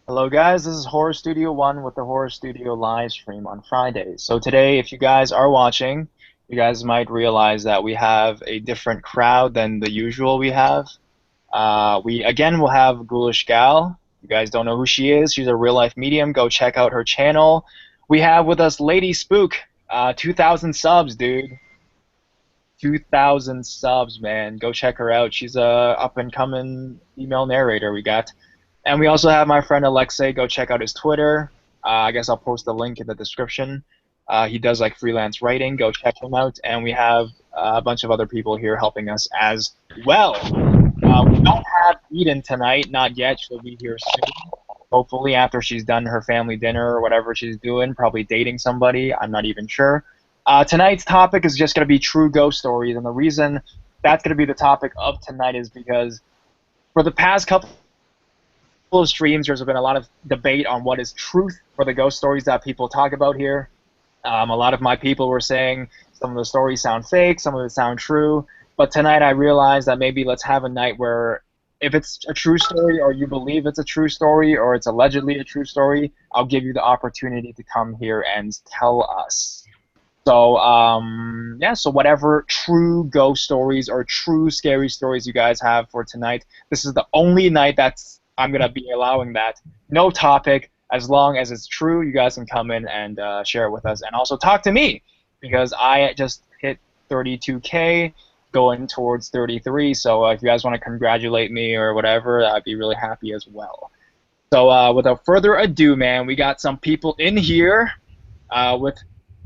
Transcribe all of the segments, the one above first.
Hello guys, this is Horror Studio 1 with the Horror Studio live stream on Fridays. So today, if you guys are watching, you guys might realize that we have a different crowd than the usual we have. We again will have Ghoulish Gal. You guys don't know who she is. She's a real life medium. Go check out her channel. We have with us Lady Spook. 2,000 subs, dude. 2,000 subs, man. Go check her out. She's a up and coming female narrator we got. And we also have my friend Alexei. Go check out his Twitter. I guess I'll post the link in the description. He does like freelance writing. Go check him out. And we have a bunch of other people here helping us as well. We don't have Eden tonight, not yet. She'll be here soon. Hopefully, after she's done her family dinner or whatever she's doing, probably dating somebody. I'm not even sure. Tonight's topic is just going to be true ghost stories, and the reason that's going to be the topic of tonight is because for the past couple of streams, there's been a lot of debate on what is truth for the ghost stories that people talk about here. A lot of my people were saying some of the stories sound fake, some of it sound true. But tonight I realized that maybe let's have a night where if it's a true story or you believe it's a true story or it's allegedly a true story, I'll give you the opportunity to come here and tell us. So, yeah, so whatever true ghost stories or true scary stories you guys have for tonight, this is the only night that's I'm going to be allowing that. No topic. As long as it's true, you guys can come in and share it with us. And also talk to me because I just hit 32K going towards 33. So if you guys want to congratulate me or whatever, I'd be really happy as well. So without further ado, man, we got some people in here with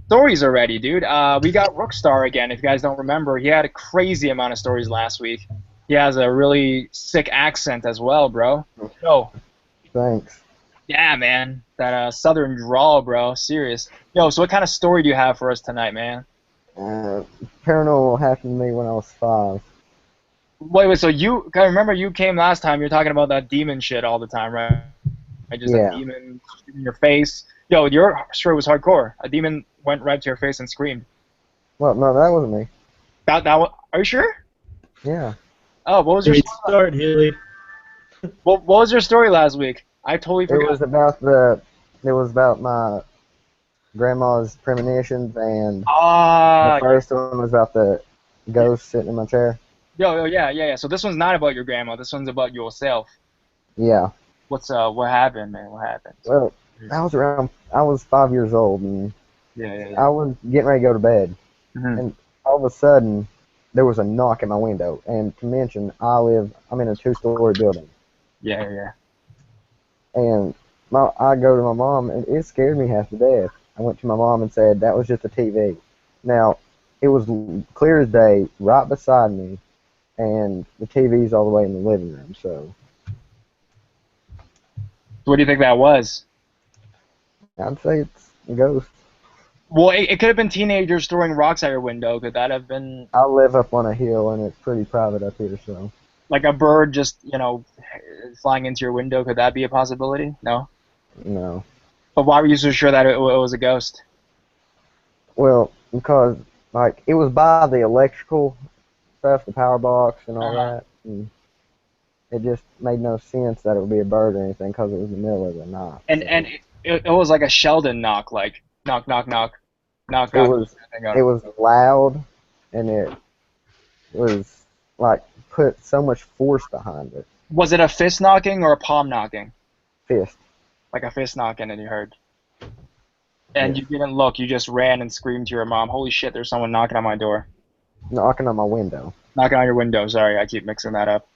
stories already, dude. We got Rookstar again. If you guys don't remember, he had a crazy amount of stories last week. He has a really sick accent as well, bro. Yo, Thanks. yeah, man, that southern drawl, bro. Serious. Yo, so what kind of story do you have for us tonight, man? Uh, Paranormal happened to me when I was 5. Wait. So you, I remember you came last time. You're talking about that demon shit all the time, right? Just a Yeah. demon in your face. Yo, your story was hardcore. A demon went right to your face and screamed. Well, no, that wasn't me. Are you sure? Yeah. Oh, what was your Great start, Haley. what was your story last week? I totally It forgot. was about the. It was about my grandma's premonitions, and the Ah, first one was about the ghost sitting in my chair. yeah. So this one's not about your grandma. This one's about yourself. Yeah. What happened, man? What happened? Well, I was 5 years old, and Yeah. I was getting ready to go to bed, Hmm. and all of a sudden, there was a knock at my window. And to mention, I'm in a 2-story building. Yeah. And I go to my mom, and it scared me half to death. I went to my mom and said, that was just a TV. Now, it was clear as day right beside me, and the TV's all the way in the living room. So So what do you think that was? I'd say it's a ghost. Well, it could have been teenagers throwing rocks at your window. Could that have been I live up on a hill, and it's pretty private up here, so. like a bird just, flying into your window? Could that be a possibility? No. No. But why were you so sure that it was a ghost? Well, because, like, it was by the electrical stuff, the power box and all Uh-huh. that, and it just made no sense that it would be a bird or anything because it was in the middle of the night. And So. it was like a Sheldon knock, like knock, knock, knock, knock, It knock. was it was loud, and it was like put so much force behind it. Was it a fist knocking or a palm knocking? Fist. Like a fist knocking, and you heard. And Yes. you didn't look. You just ran and screamed to your mom. Holy shit! There's someone knocking on my door. Knocking on my window. Knocking on your window. Sorry, I keep mixing that up.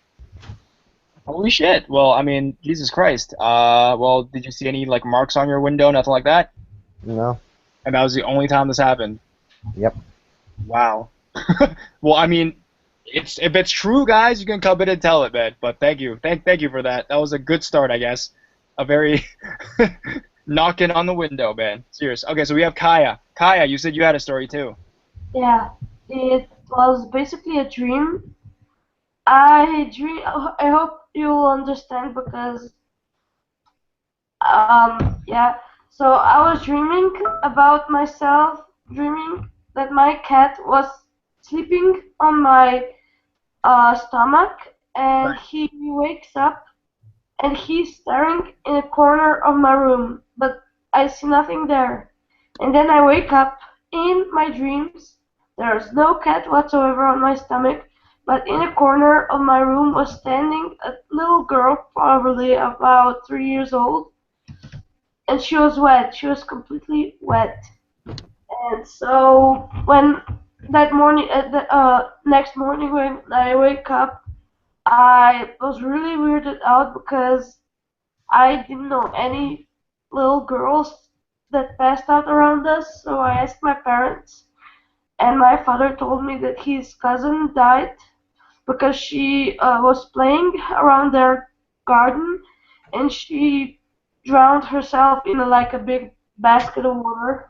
Holy shit. Well, I mean, Jesus Christ. Well, did you see any like marks on your window? Nothing like that. No. And that was the only time this happened. Yep. Wow. Well, I mean, if it's true, guys, you can come in and tell it, man. But thank you, thank you for that. That was a good start, I guess. A very knocking on the window, man. Serious. Okay, so we have Kaya. Kaya, you said you had a story too. Yeah, it was basically a dream. I hope you'll understand because yeah. So I was dreaming about myself, dreaming that my cat was sleeping on my stomach, and Right. he wakes up and he's staring in a corner of my room, but I see nothing there. And then I wake up in my dreams. There's no cat whatsoever on my stomach, but in a corner of my room was standing a little girl, probably about 3 years old, and she was wet. She was completely wet. And so when that morning, the next morning when I wake up, I was really weirded out because I didn't know any little girls that passed out around us. So I asked my parents, and my father told me that his cousin died because she was playing around their garden, and she drowned herself in like a big basket of water.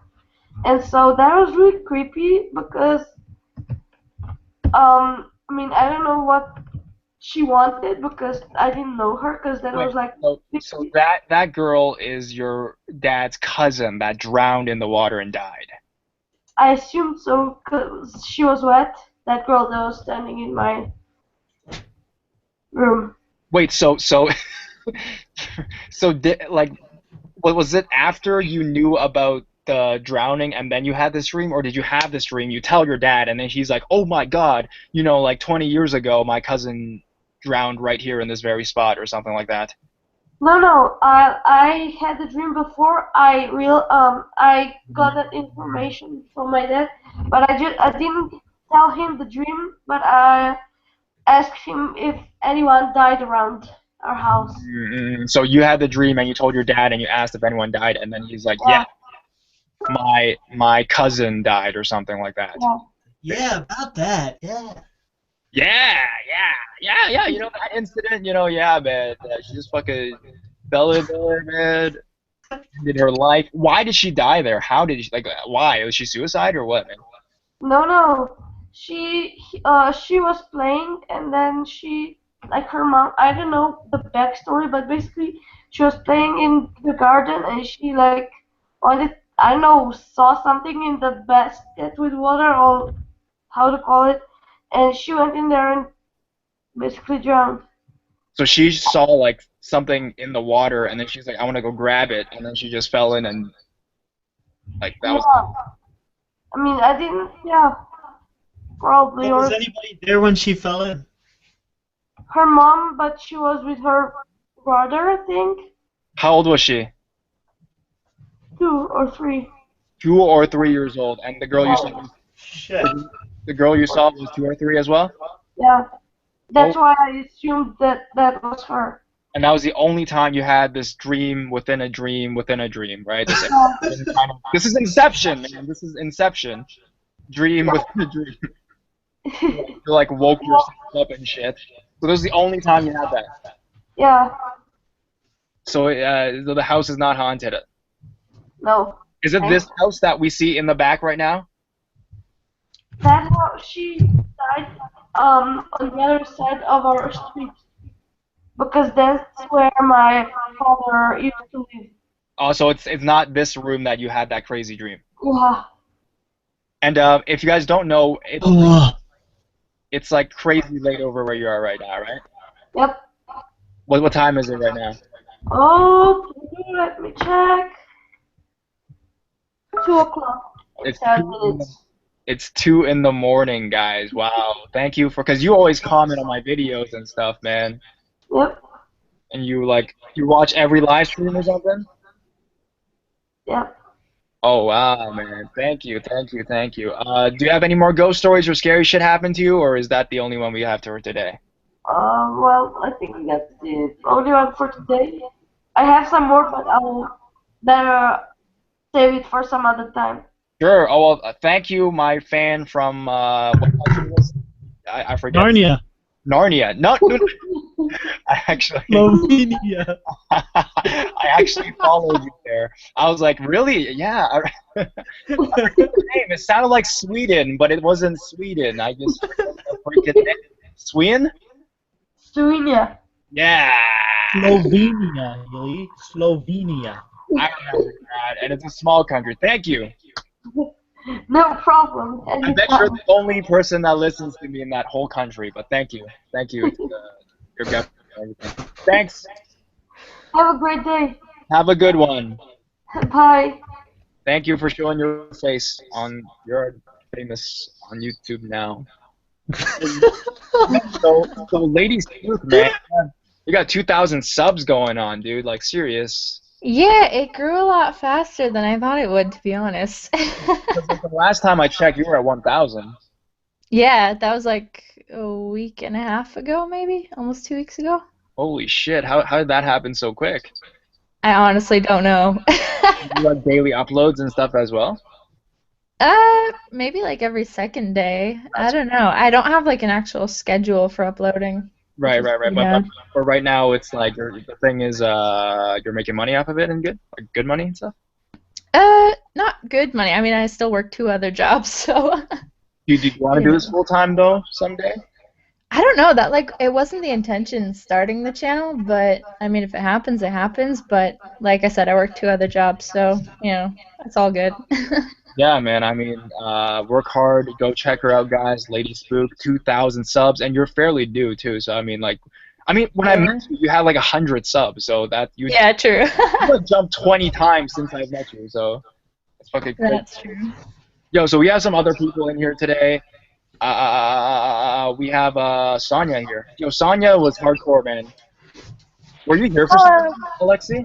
And so that was really creepy because I mean I don't know what she wanted because I didn't know her because that Wait, was like so that girl is your dad's cousin that drowned in the water and died. I assumed so because she was wet. That girl that was standing in my room. Wait, so like, what was it after you knew about the drowning and then you had this dream, or did you have this dream? You tell your dad, and then he's like, "Oh my God, like 20 years ago, my cousin drowned right here in this very spot," or something like that. No. I had the dream before I got that information from my dad, but I didn't tell him the dream, but I asked him if anyone died around our house. So you had the dream and you told your dad and you asked if anyone died, and then he's like, Yeah. "Yeah, my cousin died," or something like that. Yeah. Yeah, about that. Yeah. Yeah. That incident. Yeah, man. She just fucking fell in there, man. Ended her life. Why did she die there? How did she, why? Was she suicide or what, man? No. She was playing and then her mom, I don't know the backstory, but basically she was playing in the garden and she wanted, I don't know, saw something in the basket with water or how to call it, and she went in there and basically drowned. So she saw like something in the water, and then she's like, "I want to go grab it," and then she just fell in, and that Yeah. was. I mean, I didn't, yeah, probably, Was or anybody there when she fell in? her mom, but she was with her brother, I think, How old was she? 2 or 3. 2 or 3 years old, and the girl you saw, Shit. the girl you saw was 2 or 3 as well. Yeah, that's why I assumed that was her. And that was the only time you had this dream within a dream within a dream, right? This is Inception, man. This is Inception. Dream within a dream. You like woke yourself up and shit. So this was the only time you had that. Yeah, So the house is not haunted. no. Is it this house that we see in the back right now? That house, she died on the other side of our street because that's where my father used to live. Oh, so it's not this room that you had that crazy dream. Yeah. And if you guys don't know, Oh, it's like crazy late over where you are right now, right? Yep. What time is it right now? Oh, let me check. 2 o'clock. It's 10 2 minutes. It's 2 in the morning, guys. Wow. Thank you because you always comment on my videos and stuff, man. Yep. And you watch every live stream or something? Yep. Oh wow, man. Thank you. Do you have any more ghost stories or scary shit happen to you, or is that the only one we have for today? Well, I think that's the only one for today. I have some more, but I'll better save it for some other time. Sure. Oh well, thank you, my fan from what country was it? I forget. Narnia. No. I actually Slovenia. I actually followed you there. I was like, really? Yeah. I forget the name. It sounded like Sweden, but it wasn't Sweden. I just freaking Sweden? Slovenia. Yeah. Slovenia, Yuli. Slovenia. I remember that, and it's a small country. Thank you. No problem. I bet you're the only person that listens to me in that whole country, but thank you. Thank you to your guest and everything. Thanks. Have a great day. Have a good one. Bye. Thank you for showing your face on. You're famous on YouTube now. So Lady Spook, man, you got 2,000 subs going on, dude. Like serious. Yeah, it grew a lot faster than I thought it would, to be honest. 'Cause, like, the last time I checked, you were at 1,000. Yeah, that was like a week and a half ago, maybe, almost 2 weeks ago. Holy shit! How did that happen so quick? I honestly don't know. You like daily uploads and stuff as well? Maybe like every second day. I don't know. I don't have like an actual schedule for uploading. Right. You But, know. but right now, it's like the thing is, you're making money off of it and good money and stuff. Not good money. I mean, I still work 2 other jobs, so Do you want to do this full time though someday? I don't know. That like it wasn't the intention starting the channel, but I mean, if it happens, it happens. But like I said, I work 2 other jobs, so it's all good. Yeah, man. I mean, work hard. Go check her out, guys. Lady Spook, 2,000 subs, and you're fairly new too. So I mean, when I met you, you had like 100 subs. So that you Yeah, true. like jumped 20 times since I've met you. So it's fucking crazy. That's true. Yo, so we have some other people in here today. We have Sonia here. Yo, Sonia was hardcore, man. Were you here for Sonia, Alexi?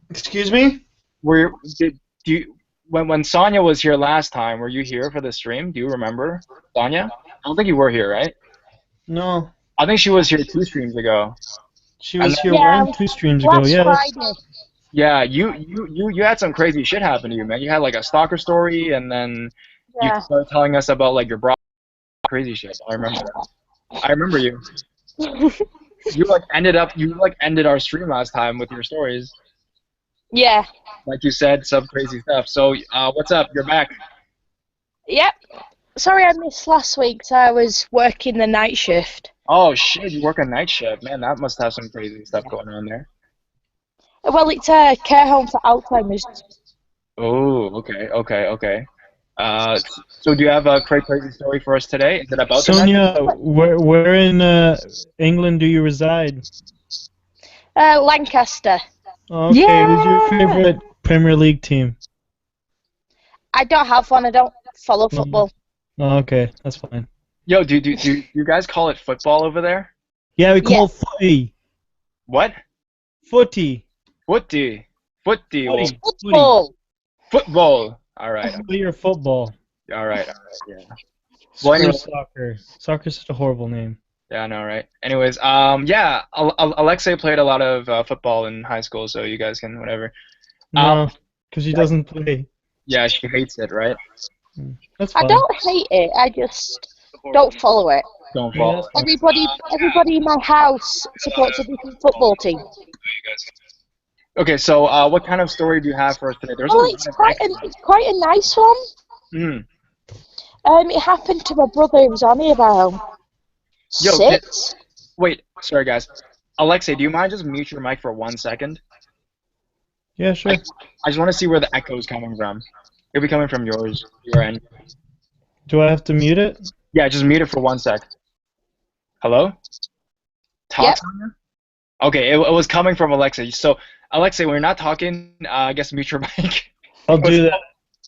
Excuse me? When Sonia was here last time, were you here for the stream? Do you remember, Sonia? I don't think you were here, right? No. I think she was here 2 streams ago. She was here Yeah, when? 2 streams ago, Last yeah. Friday. Yeah, you had some crazy shit happen to you, man. You had like a stalker story, and then Yeah. you started telling us about like your bra crazy shit. I remember that. I remember you. You ended our stream last time with your stories. Yeah. Like you said, some crazy stuff. So, what's up? You're back. Yep. Sorry I missed last week, so I was working the night shift. Oh shit, you work a night shift, man. That must have some crazy stuff going on there. Well, it's a care home for Alzheimer's. Oh, okay. So do you have a crazy story for us today? Is it about the night? Sonia, where in England do you reside? Lancaster. Okay, who's your favorite Premier League team? I don't have one. I don't follow football. Oh, okay, that's fine. Yo, do you guys call it football over there? Yeah, we call it footy. What? Footy. Footy. Well, Football. football. All right. Footy or football. Yeah. Well, Screw anyway, soccer. Soccer's such a horrible name. yeah, I know, right? Anyways, yeah, Alexei played a lot of football in high school, so you guys can whatever. No, because he doesn't play. Yeah, she hates it, right? That's I fine. don't hate it. I just don't follow it. Don't Yeah, fall. that's fine. Everybody in my house supports a different football team. Okay, so what kind of story do you have for us today? There's Well, it's quite a nice one. Mm. It happened to my brother who was only about Yo, 6. Wait, sorry guys. Alexei, do you mind just mute your mic for 1 second? Yeah, sure. I just want to see where the echo is coming from. It'll be coming from your end. Do I have to mute it? Yeah, just mute it for 1 sec. Hello? Talk. Yep. Sonia? Okay, it was coming from Alexei. So, Alexei, when you're not talking, I guess mute your mic. I'll do that.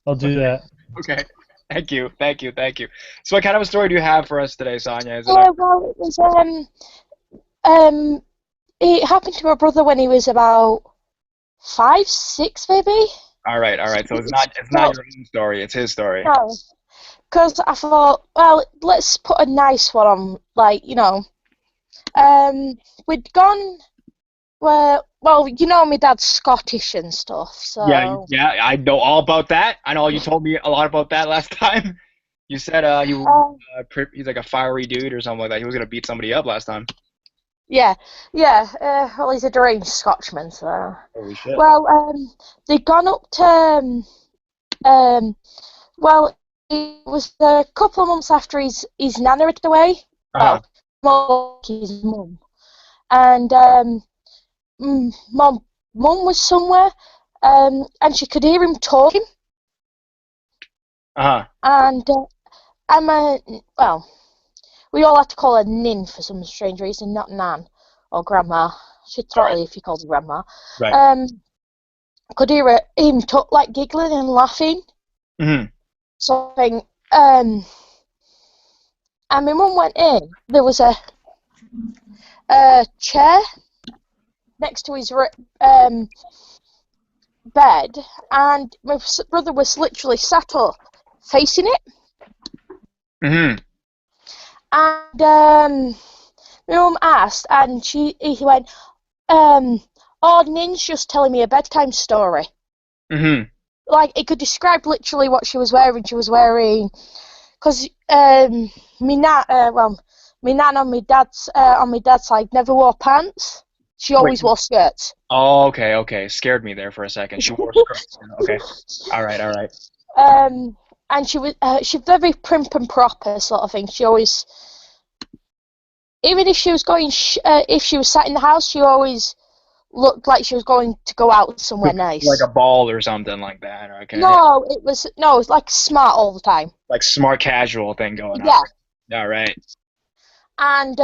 I'll do that. Okay. Thank you. So, what kind of a story do you have for us today, Sonia? Is it Well, it was it happened to my brother when he was about 5, 6, maybe. all right. So it's not your own story. It's his story. No, because I thought, well, let's put a nice one on, like, we'd gone well, my dad's Scottish and stuff, so Yeah, I know all about that. I know you told me a lot about that last time. You said he's like a fiery dude or something like that. He was gonna beat somebody up last time. yeah. Well, he's a deranged Scotchman, so. Holy shit. Well, they'd gone up to well, it was a couple of months after his nana had passed away. Uh-huh. Well, his mum, and mum was somewhere, and she could hear him talking, Uh-huh. and we all had to call her Nin for some strange reason, not Nan or Grandma. She'd throttle you if you called her Grandma. Right. could hear him like giggling and laughing. Mm-hmm. Something. And my mum went in. There was a chair next to his bed, and my brother was literally sat up, facing it. Mm-hmm. And my mum asked, and he went, "Oh, Nin's just telling me a bedtime story." Mm-hmm. Like, it could describe literally what she was wearing. She was wearing, because me nan on my dad's side never wore pants. She always wore skirts. Oh, okay. Scared me there for a second. She wore skirts. Okay. All right. And she was very prim and proper sort of thing. She always, even if she was going, if she was sat in the house, she always looked like she was going to go out somewhere nice. Like a ball or something like that. Okay. No, it was like smart all the time. Like smart casual thing going on. Yeah. All right. And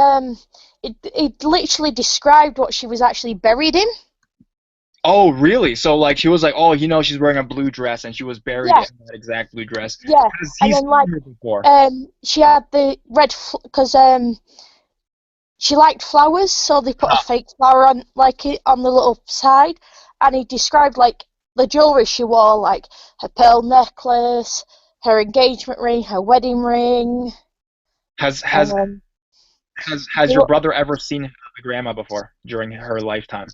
it literally described what she was actually buried in. Oh, really? So, like, she was like, oh, she's wearing a blue dress, and she was buried in that exact blue dress. Yeah. And then, like, she had the red, because she liked flowers, so they put a fake flower on, like, on the little side, and he described, like, the jewellery she wore, like, her pearl necklace, her engagement ring, her wedding ring. Has your brother ever seen a grandma before during her lifetime?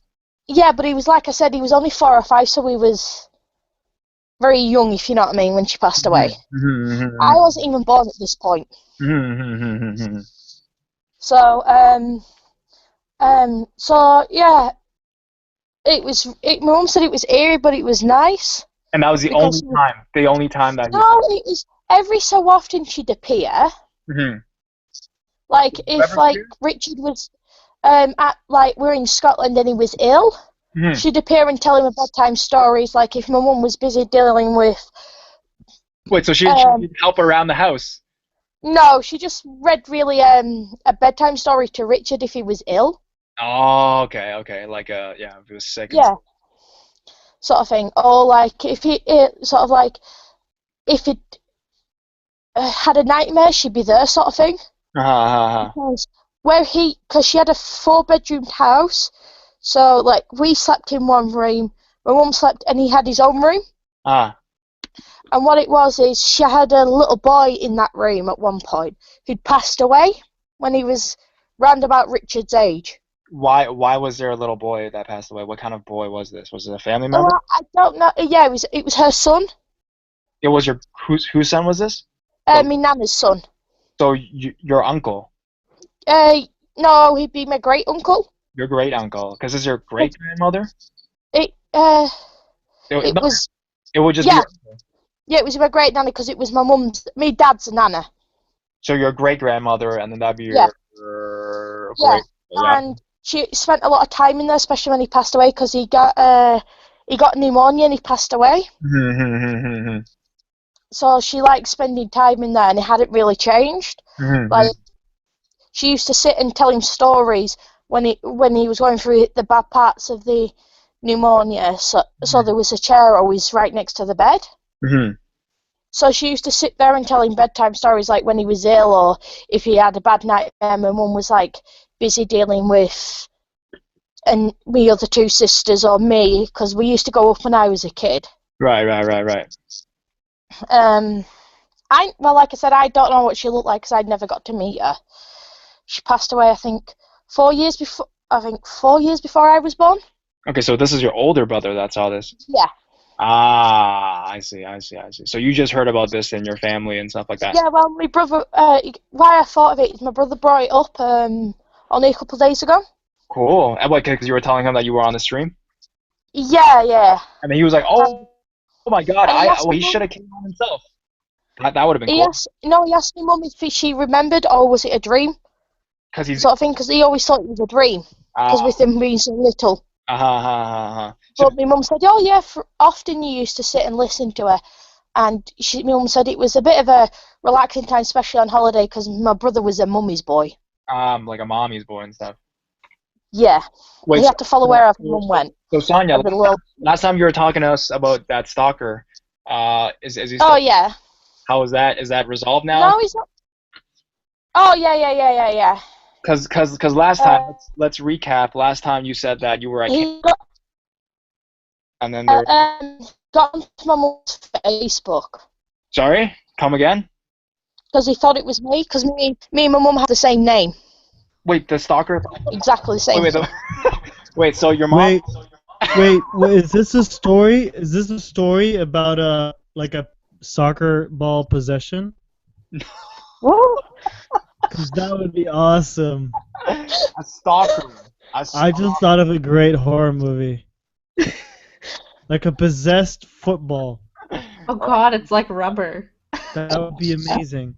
Yeah, but he was, like I said, he was only 4 or 5, so he was very young, if you know what I mean, when she passed away. Mm-hmm. I wasn't even born at this point. Mm-hmm. So, so yeah, my mum said it was eerie, but it was nice. And that was the only time that. No, it was every so often she'd appear. Mm-hmm. Like if Richard was we're in Scotland and he was ill, she'd appear and tell him bedtime stories. Like if my mum was busy dealing with. Wait, so she'd help around the house? No, she just read really a bedtime story to Richard if he was ill. Oh, okay, like if he was sick. Yeah, sort of thing. Or like if he if it had a nightmare, she'd be there, sort of thing. Because she had a 4-bedroomed house, so like we slept in one room, my mum slept, and he had his own room. And what it was is she had a little boy in that room at one point who'd passed away when he was round about Richard's age. Why was there a little boy that passed away? What kind of boy was this? Was it a family member? I don't know. Yeah, it was her son. It was whose son was this? My nana's son. So your uncle? No, he'd be my great uncle. Your great uncle, because it's your great grandmother. It was your uncle. Yeah, it was my great nana because it was my dad's nana. So your great grandmother, and then that'd be your great. Yeah, and she spent a lot of time in there, especially when he passed away, because he got pneumonia and he passed away. So she liked spending time in there, and it hadn't really changed. Like she used to sit and tell him stories when he was going through the bad parts of the pneumonia. So there was a chair always right next to the bed. So she used to sit there and tell him bedtime stories, like when he was ill or if he had a bad night. My mum was like busy dealing with and me other 2 sisters or me, because we used to go up when I was a kid. Right. Like I said, I don't know what she looked like because I'd never got to meet her. She passed away, I think, 4 years before I was born. Okay, so this is your older brother that saw this? Yeah. I see. So you just heard about this in your family and stuff like that? Yeah, well, my brother, why I thought of it is my brother brought it up only a couple of days ago. Cool. And what, because you were telling him that you were on the stream? Yeah. And then he was like, oh my God, he should have came on himself. That would have been cool. He asked me mum if she remembered or was it a dream? Because he's... Sort of thing, because he always thought it was a dream, because with him being so little. But my mum said, oh yeah, often you used to sit and listen to her. And my mum said it was a bit of a relaxing time, especially on holiday, because my brother was a mummy's boy. Like a mommy's boy and stuff. Yeah. Wait, He had to follow wherever Mum went. so Sonia, Every little... last time you were talking to us about that stalker, is he still, Oh, yeah. how is that? Is that resolved now? No, he's not. Oh, yeah. Cause last time, let's recap. Last time you said that you were at He got, and then there. got onto my mum's Facebook. Sorry, come again? Because he thought it was me, because me and my mum have the same name. Wait, the stalker. Exactly the same. Wait, so your mom. Wait, is this a story? Is this a story about like a soccer ball possession? What? Because that would be awesome. A stalker. I just thought of a great horror movie. Like a possessed football. Oh God, it's like rubber. That would be amazing.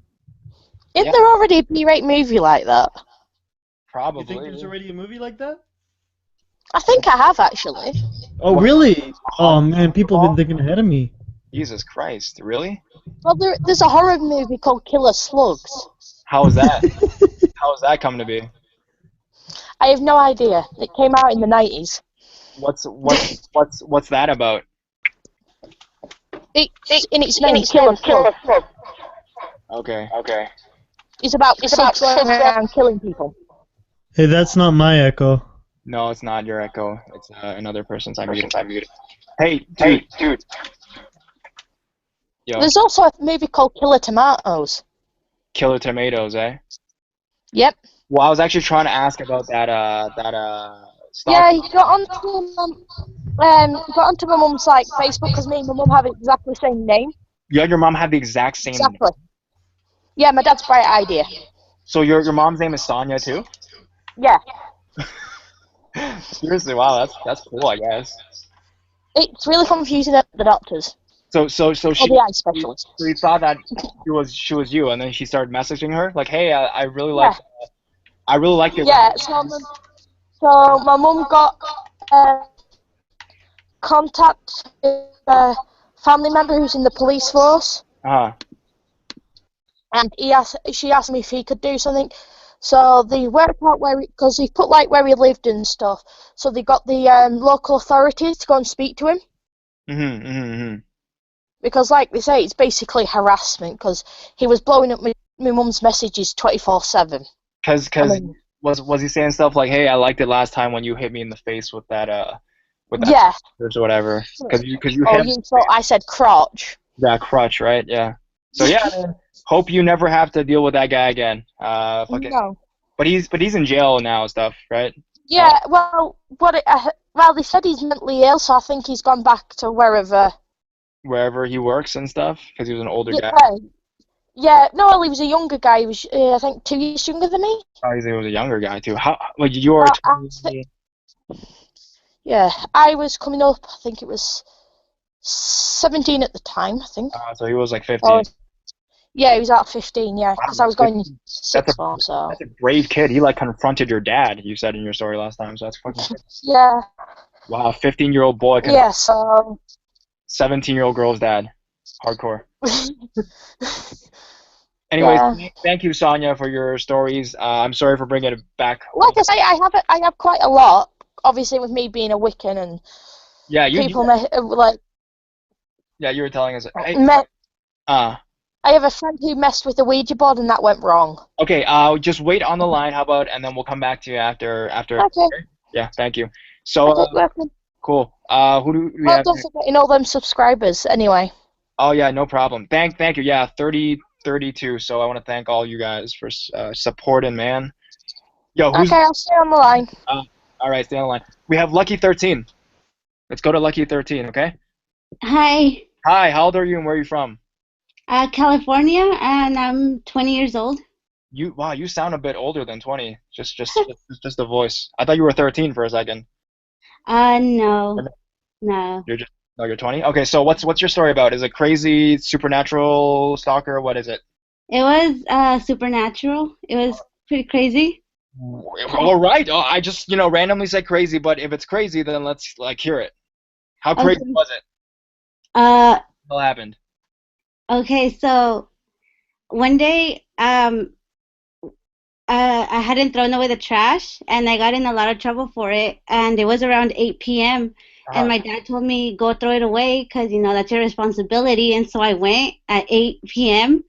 Isn't there already a B-rate movie like that? Probably. You think there's already a movie like that? I think I have, actually. Oh, really? Oh, man, people have been thinking ahead of me. Jesus Christ, really? Well, there's a horror movie called Killer Slugs. How is that? How is that coming to be? I have no idea. It came out in the 90s. What's that about? In its name, Killer Slugs. Okay. It's about slugs going around killing people. Hey, that's not my echo. No, it's not your echo. It's another person's. I muted. Hey, dude. Yo. There's also a movie called Killer Tomatoes. Killer Tomatoes, eh? Yep. Well, I was actually trying to ask about that stalker. Yeah, he got onto my mum's like Facebook because me and my mum have exactly the same name. You and your mom have the exact same name. Exactly. Yeah, my dad's bright idea. So your mom's name is Sonia too? Yeah. Seriously, wow, that's cool, I guess. It's really confusing at the doctors. So Or she. the eye specialist. So you thought that she was you, and then she started messaging her like, "Hey, I really like, I really like your." Yeah. So my mum got contact with a family member who's in the police force. And she asked me if he could do something. So they worked out because he put like where he lived and stuff. So they got the local authorities to go and speak to him. Because like they say, it's basically harassment because he was blowing up my mum's messages 24/7. Because was he saying stuff like, "Hey, I liked it last time when you hit me in the face with that or whatever." Because you hit. You thought I said crotch. Yeah, crutch, right? Yeah. So yeah, man, hope you never have to deal with that guy again. No. But he's in jail now and stuff, right? Yeah. Well, they said he's mentally ill, so I think he's gone back to wherever he works and stuff, because he was an older guy. Yeah. No, he was a younger guy. He was, I think, 2 years younger than me. Oh, he was a younger guy too. How? Like you were. Yeah, I was coming up. I think it was 17 at the time. I think. So he was like 15. Yeah, he was at 15. Yeah, because I was going sixth form. So. That's a brave kid. He like confronted your dad. You said in your story last time. So that's fucking. Yeah. Wow, 15-year-old boy. Yeah. So. 17-year-old girl's dad. Hardcore. Anyways, thank you, Sonia, for your stories. I'm sorry for bringing it back. Like I say, I have quite a lot. Obviously, with me being a Wiccan and people like. Yeah, you were telling us. Hey, I have a friend who messed with the Ouija board and that went wrong. Okay, just wait on the line. How about, and then we'll come back to you after. Okay. Yeah, thank you. So. Cool. Who do we have? Don't forget all them subscribers anyway. Oh yeah, no problem. Thank you. Yeah, 32. So I want to thank all you guys for supporting, man. Yo, Okay, I'll stay on the line. All right, stay on the line. We have Lucky 13. Let's go to Lucky 13, okay? Hi. Hi. How old are you and where are you from? California, and I'm 20 years old. Wow, you sound a bit older than 20. Just the voice. I thought you were 13 for a second. No. You're 20? Okay, so what's your story about? Is it crazy, supernatural, stalker? What is it? It was supernatural. It was pretty crazy. All right. I just, randomly said crazy, but if it's crazy, then let's hear it. How crazy was it? What happened? Okay, so one day I hadn't thrown away the trash, and I got in a lot of trouble for it. And it was around 8 p.m. And my dad told me go throw it away because that's your responsibility. And so I went at 8 p.m.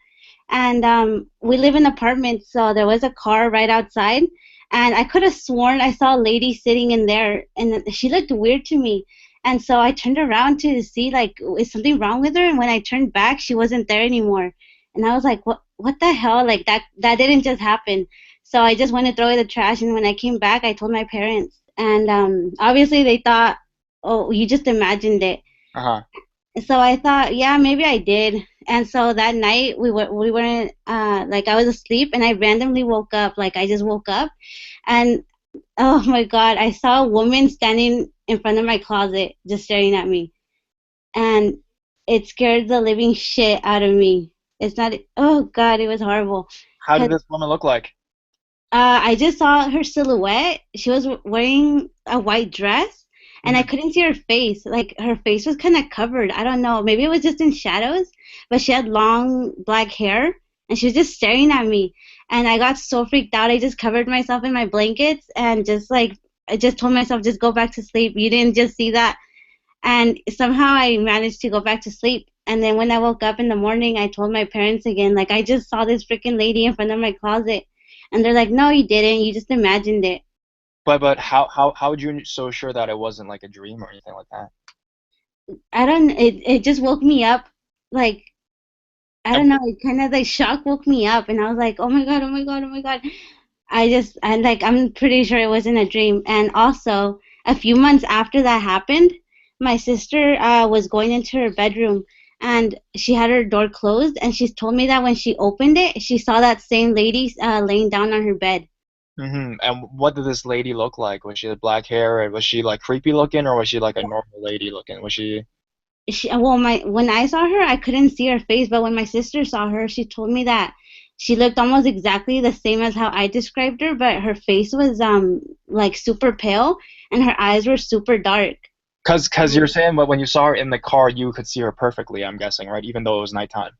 And we live in apartments, so there was a car right outside, and I could have sworn I saw a lady sitting in there, and she looked weird to me. And so I turned around to see like is something wrong with her, and when I turned back, she wasn't there anymore. And I was like, what the hell? Like that didn't just happen. So I just went to throw away the trash, and when I came back, I told my parents, and obviously they thought, oh, you just imagined it. So I thought, yeah, maybe I did. And so that night we weren't like I was asleep, and I randomly woke up. Like I just woke up, and oh my God, I saw a woman standing in front of my closet just staring at me, and it scared the living shit out of me. It's not. Oh God, it was horrible. How did this woman look like? I just saw her silhouette. She was wearing a white dress, and I couldn't see her face. Like, her face was kind of covered. I don't know. Maybe it was just in shadows, but she had long black hair, and she was just staring at me. And I got so freaked out. I just covered myself in my blankets and just, like, I just told myself, just go back to sleep. You didn't just see that. And somehow I managed to go back to sleep. And then when I woke up in the morning, I told my parents again, like, I just saw this freaking lady in front of my closet. And they're like, no, you didn't. You just imagined it. But how would you so sure that it wasn't like a dream or anything like that? I don't. It just woke me up. Like, I don't know. It kind of like shock woke me up, and I was like, oh my God, oh my God, oh my God. I'm pretty sure it wasn't a dream. And also, a few months after that happened, my sister was going into her bedroom, and she had her door closed, and she told me that when she opened it, she saw that same lady laying down on her bed. And what did this lady look like? Was she had black hair, and was she like creepy looking, or was she like a normal lady looking? Was she? When I saw her, I couldn't see her face, but when my sister saw her, she told me that she looked almost exactly the same as how I described her, but her face was like super pale, and her eyes were super dark. Cause you're saying when you saw her in the car, you could see her perfectly, I'm guessing, right? Even though it was nighttime.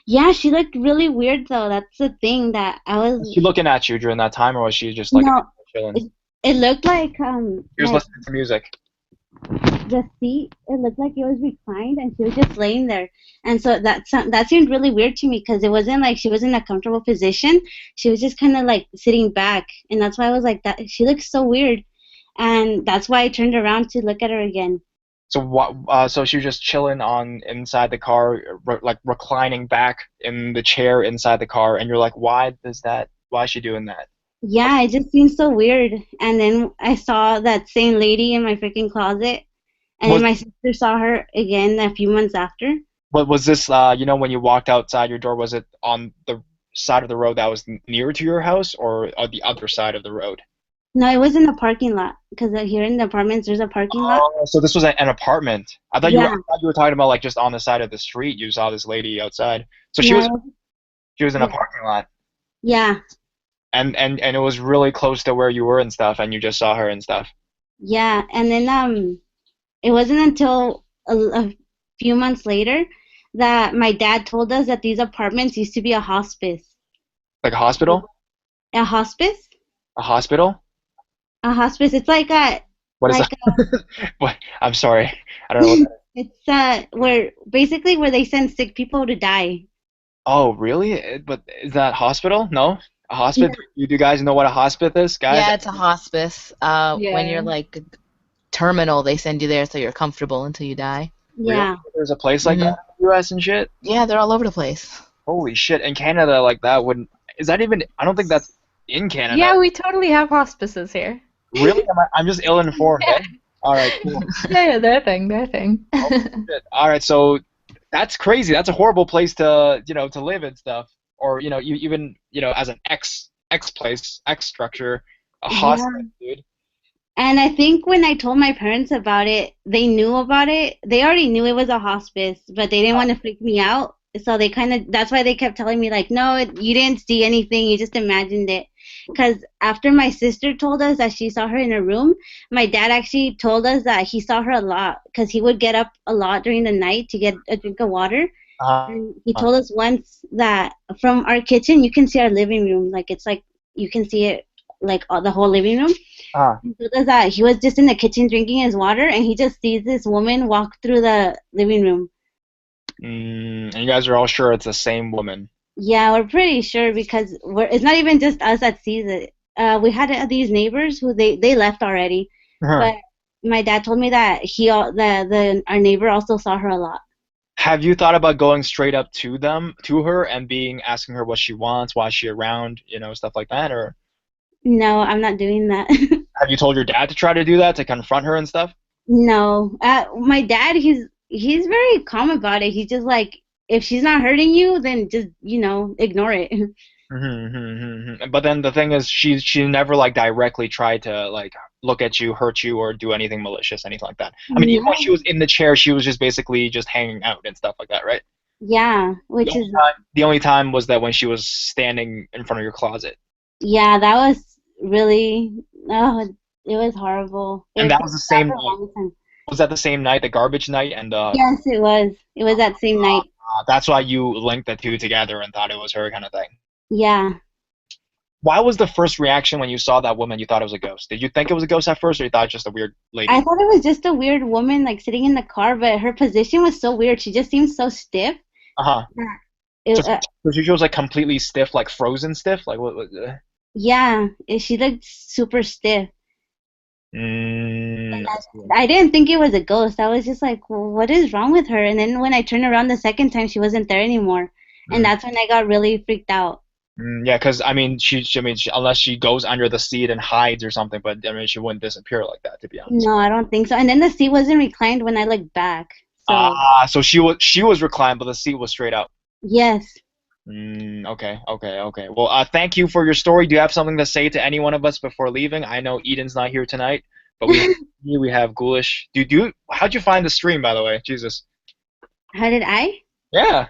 Yeah, she looked really weird though. That's the thing that I was. Was she looking at you during that time, or was she just like chilling? It looked like She was listening to music. The seat, it looked like it was reclined, and she was just laying there. And so that seemed really weird to me because it wasn't like she was in a comfortable position. She was just kind of like sitting back, and that's why I was like, that she looks so weird, and that's why I turned around to look at her again. So what? So she was just chilling inside the car, like reclining back in the chair inside the car, and you're like, why is she doing that? Yeah, it just seemed so weird. And then I saw that same lady in my freaking closet, and then my sister saw her again a few months after. What was this? When you walked outside your door, was it on the side of the road that was near to your house, or on the other side of the road? No, it was in the parking lot, because here in the apartments there's a parking lot. Oh, so this was an apartment. I thought you were talking about like just on the side of the street. You saw this lady outside. So she was in a parking lot. Yeah. And it was really close to where you were and stuff, and you just saw her and stuff. Yeah, and then it wasn't until a few months later that my dad told us that these apartments used to be a hospice. Like a hospital? A hospice? A hospital? A hospice. It's like a. What is that? What? I'm sorry. I don't know what that is. It's where they send sick people to die. Oh, really? But is that hospital? No? A hospice? Yeah. You guys know what a hospice is, guys? Yeah, it's a hospice. When you're like terminal, they send you there so you're comfortable until you die. Yeah. Really? There's a place like that in the U.S. and shit? Yeah, they're all over the place. Holy shit. In Canada, like that wouldn't... Is that even... I don't think that's in Canada. Yeah, we totally have hospices here. Really? I'm just ill-informed, eh? All right, cool. Yeah, their thing. Oh, shit. All right, so that's crazy. That's a horrible place to, to live and stuff. Or, even, as an X structure, a hospital, dude. And I think when I told my parents about it, they knew about it. They already knew it was a hospice, but they didn't want to freak me out. So that's why they kept telling me, like, no, you didn't see anything. You just imagined it. Because after my sister told us that she saw her in a room, my dad actually told us that he saw her a lot because he would get up a lot during the night to get a drink of water. And he told us once that from our kitchen you can see our living room, like it's like you can see it like the whole living room. Ah. So does that. He was just in the kitchen drinking his water, and he just sees this woman walk through the living room. And you guys are all sure it's the same woman? Yeah, we're pretty sure because it's not even just us that sees it. We had these neighbors who they left already, but my dad told me that our neighbor also saw her a lot. Have you thought about going straight up to her, and asking her what she wants, why is she around, stuff like that, or? No, I'm not doing that. Have you told your dad to try to do that, to confront her and stuff? No, my dad, he's very calm about it. He's just like, if she's not hurting you, then just ignore it. But then the thing is, she never like directly tried to like look at you, hurt you, or do anything malicious, anything like that. I mean, even when she was in the chair, she was just basically just hanging out and stuff like that, right? Yeah, the only time was that when she was standing in front of your closet. Yeah, that was really it was horrible. And that was the same night. Was that the same night, the garbage night, and Yes, it was. It was that same night. That's why you linked the two together and thought it was her kind of thing. Yeah. Why was the first reaction when you saw that woman you thought it was a ghost? Did you think it was a ghost at first, or you thought it was just a weird lady? I thought it was just a weird woman like sitting in the car, but her position was so weird. She just seemed so stiff. So she was like completely stiff, like frozen stiff? Like what? Yeah, she looked super stiff. I didn't think it was a ghost. I was just like, well, what is wrong with her? And then when I turned around the second time, she wasn't there anymore. And that's when I got really freaked out. Yeah, because I mean, unless she goes under the seat and hides or something, but I mean, she wouldn't disappear like that, to be honest. No, I don't think so. And then the seat wasn't reclined when I looked back. So she was reclined, but the seat was straight up. Yes. Okay. Well, thank you for your story. Do you have something to say to any one of us before leaving? I know Eden's not here tonight, but we have Ghoulish. How'd you find the stream, by the way? Jesus. How did I? Yeah.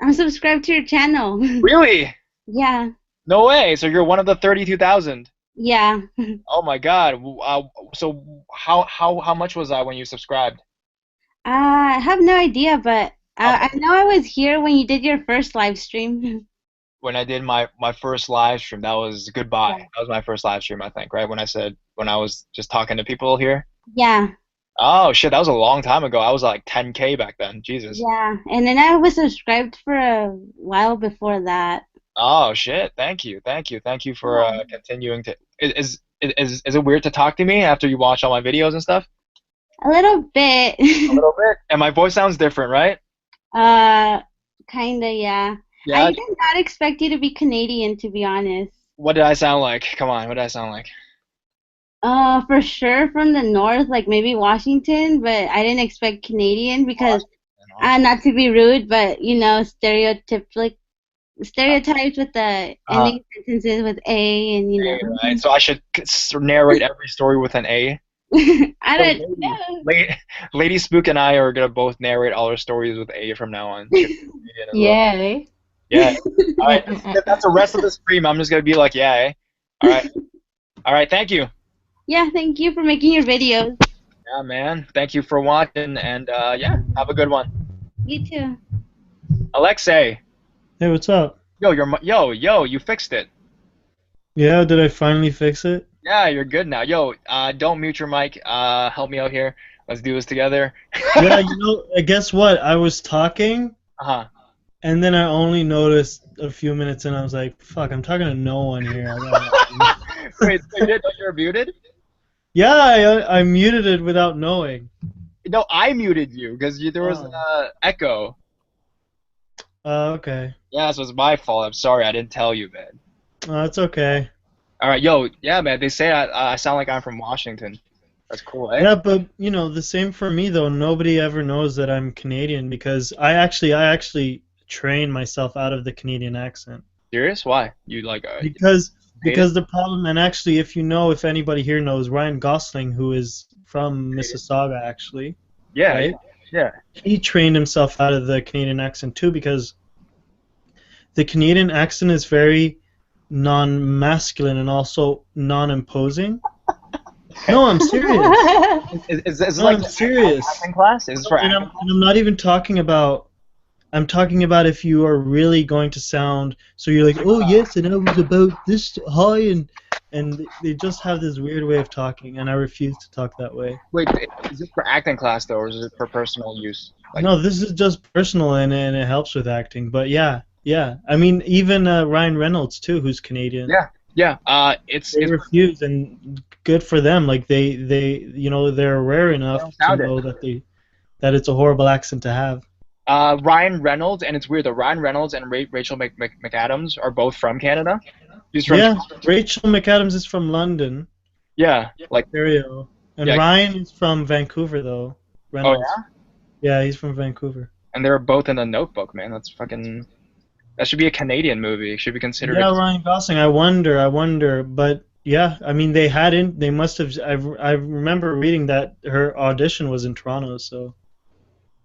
I'm subscribed to your channel. Really? Yeah. No way. So you're one of the 32,000. Yeah. Oh my God. So how much was that when you subscribed? I have no idea, but I know I was here when you did your first live stream. When I did my first live stream, that was goodbye. Yeah. That was my first live stream, I think, right? When I was just talking to people here. Yeah. Oh shit, that was a long time ago. I was like 10K back then. Jesus. Yeah, and then I was subscribed for a while before that. Oh shit! Thank you for continuing to. Is it weird to talk to me after you watch all my videos and stuff? A little bit. A little bit, and my voice sounds different, right? Kinda, yeah. Yeah. I did not expect you to be Canadian, to be honest. What did I sound like? Come on, what did I sound like? For sure from the north, like maybe Washington, but I didn't expect Canadian because, not to be rude, but stereotypes with the ending sentences with A and Right. So I should narrate every story with an A. I don't know. Lady Spook and I are gonna both narrate all our stories with A from now on. Yay. Yeah. All right. That's the rest of the stream. I'm just gonna be like, yeah. All right. All right. Thank you. Yeah, thank you for making your videos. Yeah, man. Thank you for watching, and have a good one. You too. Alexei. Hey, what's up? Yo, you fixed it. Yeah, did I finally fix it? Yeah, you're good now. Yo, don't mute your mic. Help me out here. Let's do this together. Yeah, guess what? I was talking. And then I only noticed a few minutes in. I was like, "Fuck, I'm talking to no one here." Wait, so you're muted? Yeah, I muted it without knowing. No, I muted you because there was an echo. Okay. Yeah, so it's my fault. I'm sorry, I didn't tell you, man. It's okay. All right, yo, yeah, man. They say I sound like I'm from Washington. That's cool, eh? Yeah, but the same for me though. Nobody ever knows that I'm Canadian because I actually train myself out of the Canadian accent. Serious? Why? You like? Because the problem, and actually, if anybody here knows Ryan Gosling, who is from Mississauga, actually. Yeah. Right? Yeah. He trained himself out of the Canadian accent too because the Canadian accent is very non-masculine and also non-imposing. No, I'm serious. It's I'm serious. Acting class? Is this for acting? And I'm not even talking about I'm talking about if you are really going to sound so you're like, oh yes, and I was about this high, and they just have this weird way of talking, and I refuse to talk that way. Wait, is this for acting class though, or is it for personal use? Like, no, this is just personal, and it helps with acting. But yeah. I mean, even Ryan Reynolds too, who's Canadian. Yeah. They refuse, and good for them. Like they they're rare enough to know that it's a horrible accent to have. Ryan Reynolds, and it's weird though. Ryan Reynolds and Rachel McAdams are both from Canada. Rachel McAdams is from London. Yeah, like Ontario. And Ryan is from Vancouver though. Reynolds. Oh yeah? Yeah, he's from Vancouver. And they're both in The Notebook, man. That should be a Canadian movie. It should be considered. Yeah, Ryan Gosling. I wonder, but yeah, I mean they must have. I remember reading that her audition was in Toronto, so.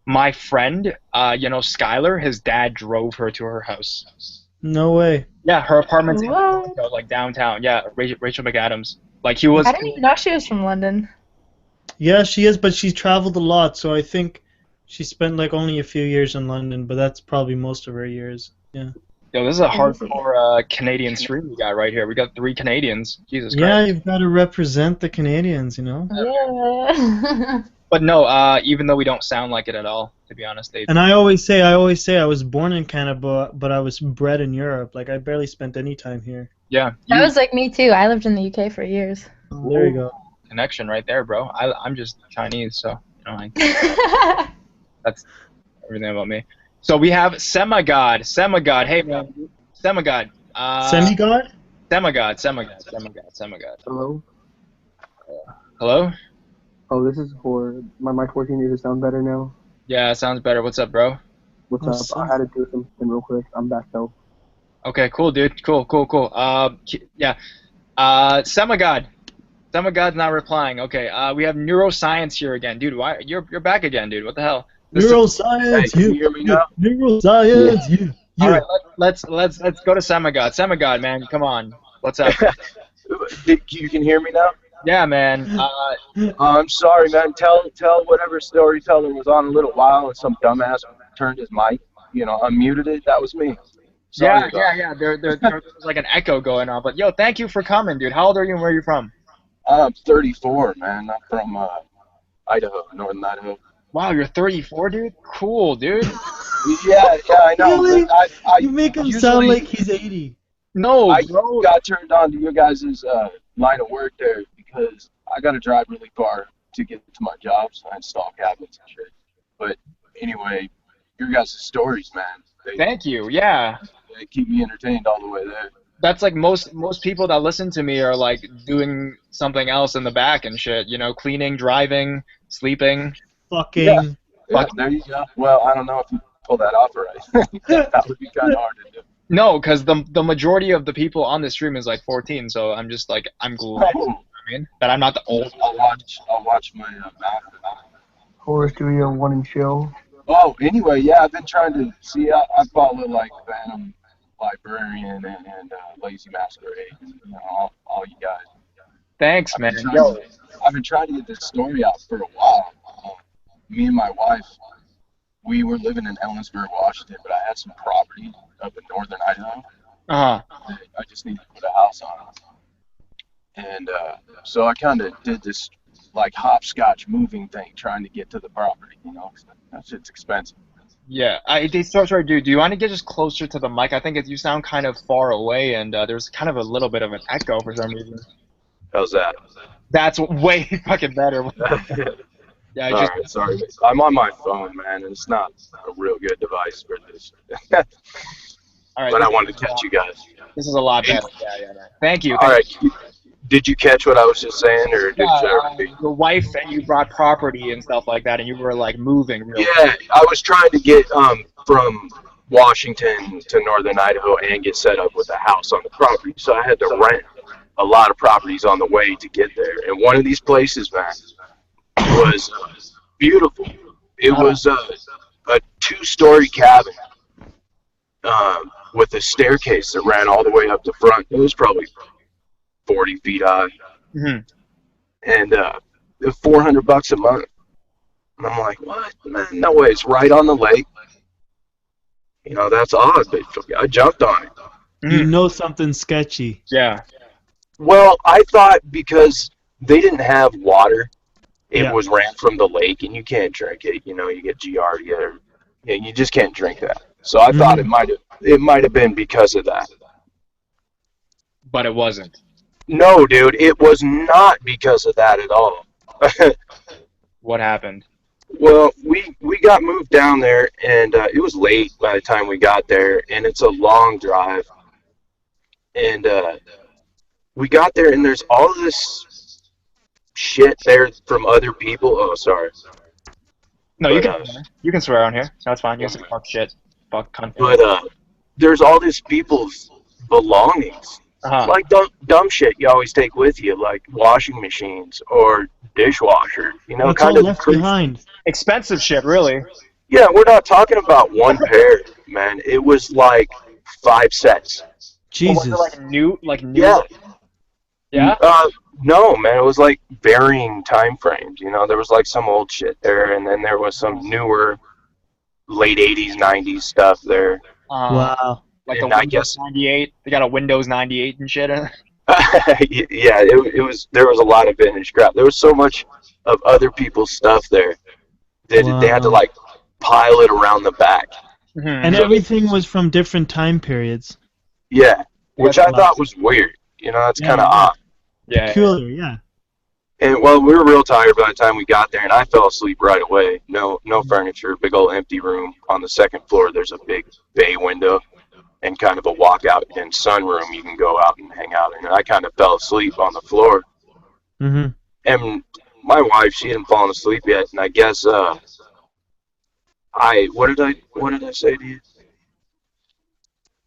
My friend, Skylar, his dad drove her to her house. No way. Yeah, her apartment's in Toronto, like downtown. Yeah, Rachel McAdams. Like he was. I didn't even know she was from London. Yeah, she is, but she's traveled a lot, so I think she spent like only a few years in London, but that's probably most of her years. Yeah. Yo, this is a hardcore Canadian stream we got right here. We got 3 Canadians. Jesus Christ. Yeah, you've got to represent the Canadians, you know. Yeah. But no, even though we don't sound like it at all, to be honest. And I always say I was born in Canada, but I was bred in Europe. Like I barely spent any time here. Yeah. That was like me too. I lived in the UK for years. There you go. Connection right there, bro. I'm just Chinese, so that's everything about me. So we have Semigod. Hey man, Semigod. Semigod? Semigod. Hello. Hello. Oh, this is for my mic working. Does it sound better now? Yeah, it sounds better. What's up, bro? What's up? I had to do something real quick. I'm back though. Okay, cool, dude. Cool. Yeah. Semigod. Semigod's not replying. Okay. We have neuroscience here again, dude. Why you're back again, dude? What the hell? Neuroscience. Can you hear me now? Neuroscience. All right, let's go to Semigod. Semigod, man, come on. What's up? You can hear me now? Yeah, man. I'm sorry, man. Tell whatever storyteller was on a little while and some dumbass turned his mic, unmuted it. That was me. Sorry yeah. There's like an echo going on. But yo, thank you for coming, dude. How old are you and where are you from? I'm 34, man. I'm from Idaho, northern Idaho. Wow, you're 34, dude? Cool, dude. Yeah, I know. Really? You make him sound like he's 80. No, I bro. got turned on to your guys' line of work there because I got to drive really far to get to my jobs. I install cabinets and shit. But anyway, your guys' stories, man. Thank you, yeah. They keep me entertained all the way there. That's like most people that listen to me are like doing something else in the back and shit, cleaning, driving, sleeping. Fucking. Yeah, there you go. Well, I don't know if you pull that off right. That would be kind of hard to do. No, because the majority of the people on this stream is like 14, so I'm just like, I'm glad, you know what I mean? That I'm not the old. I'll watch my mouth. Horror Studio 1 and Chill. Oh, anyway, yeah, I've been trying to see. I follow like Phantom Librarian and Lazy Masquerade, and all you guys. Thanks, man. I've been trying to get this story out for a while. Me and my wife, we were living in Ellensburg, Washington, but I had some property up in northern Idaho. I just needed to put a house on it. And so I kind of did this like hopscotch moving thing, trying to get to the property, that shit's expensive. Yeah, sorry, dude. Do you want to get just closer to the mic? I think you sound kind of far away, and there's kind of a little bit of an echo for some reason. How's that? That's way fucking better. Yeah, Alright, sorry. I'm on my phone, man, and it's not a real good device for this. All right, but I wanted to catch you guys. This is a lot better. Yeah. Thank you. All right. Did you catch what I was just saying, or did your wife and you brought property and stuff like that, and you were like moving. Yeah, I was trying to get from Washington to northern Idaho and get set up with a house on the property, so I had to rent a lot of properties on the way to get there. And one of these places, man, was beautiful. It was a 2-story cabin with a staircase that ran all the way up the front. It was probably 40 feet high. Mm-hmm. And $400 a month. And I'm like, what? Man, no way. It's right on the lake. You know, that's odd, but I jumped on it. You know something's sketchy. Yeah. Well, I thought because they didn't have water, it was ran from the lake, and you can't drink it. You know, you get Giardia, or you just can't drink that. So I thought it might have been because of that. But it wasn't. No, dude, it was not because of that at all. What happened? Well, we got moved down there, and it was late by the time we got there, and it's a long drive. And we got there, and there's all this shit there from other people. Oh, sorry. No, you can swear on here. That's fine. You can say fuck shit, fuck cunt. But there's all these people's belongings. Like dumb shit you always take with you, like washing machines or dishwasher. You know, It's kind all of left behind. Expensive shit, really. Yeah, we're not talking about one pair, man. It was like 5 sets. Jesus. Was it like new? Yeah. Yeah? No, man. It was like varying time frames. You know, there was like some old shit there, and then there was some newer, late 80s, 90s stuff there. Wow. Like And the I Windows guess 98. They got a Windows 98 and shit. yeah, it was. There was a lot of vintage crap. There was so much of other people's stuff there that they had to like pile it around the back. And everything was from different time periods. Yeah, which I thought was weird. You know, that's kind of odd. Yeah. Peculiar, yeah. And well, we were real tired by the time we got there, and I fell asleep right away. No furniture, big old empty room. On the second floor, there's a big bay window and kind of a walkout and sunroom you can go out and hang out in. And I kind of fell asleep on the floor. Mm-hmm. And my wife, she hadn't fallen asleep yet, and I guess what did I say to you?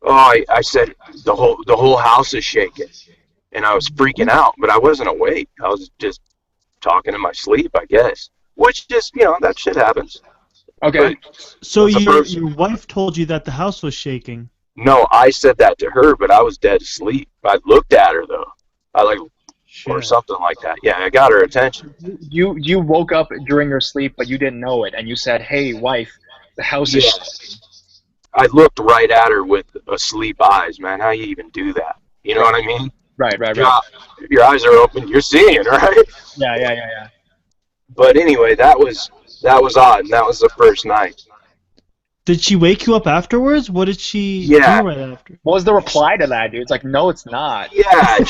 Oh, I said the whole house is shaking, and I was freaking out, but I wasn't awake. I was just talking in my sleep, I guess. Which just, you know, that shit happens. Okay. But so your wife told you that the house was shaking. No, I said that to her, but I was dead asleep. I looked at her though. Or something like that. Yeah, I got her attention. You woke up during your sleep, but you didn't know it, and you said, "Hey, wife, the house is shaking." I looked right at her with asleep eyes, man. How you even do that? You know what I mean? Right. Your eyes are open. You're seeing, right? Yeah. But anyway, that was odd, and that was the first night. Did she wake you up afterwards? What did she do right after? What was the reply to that, dude? It's like, no, it's not. Yeah,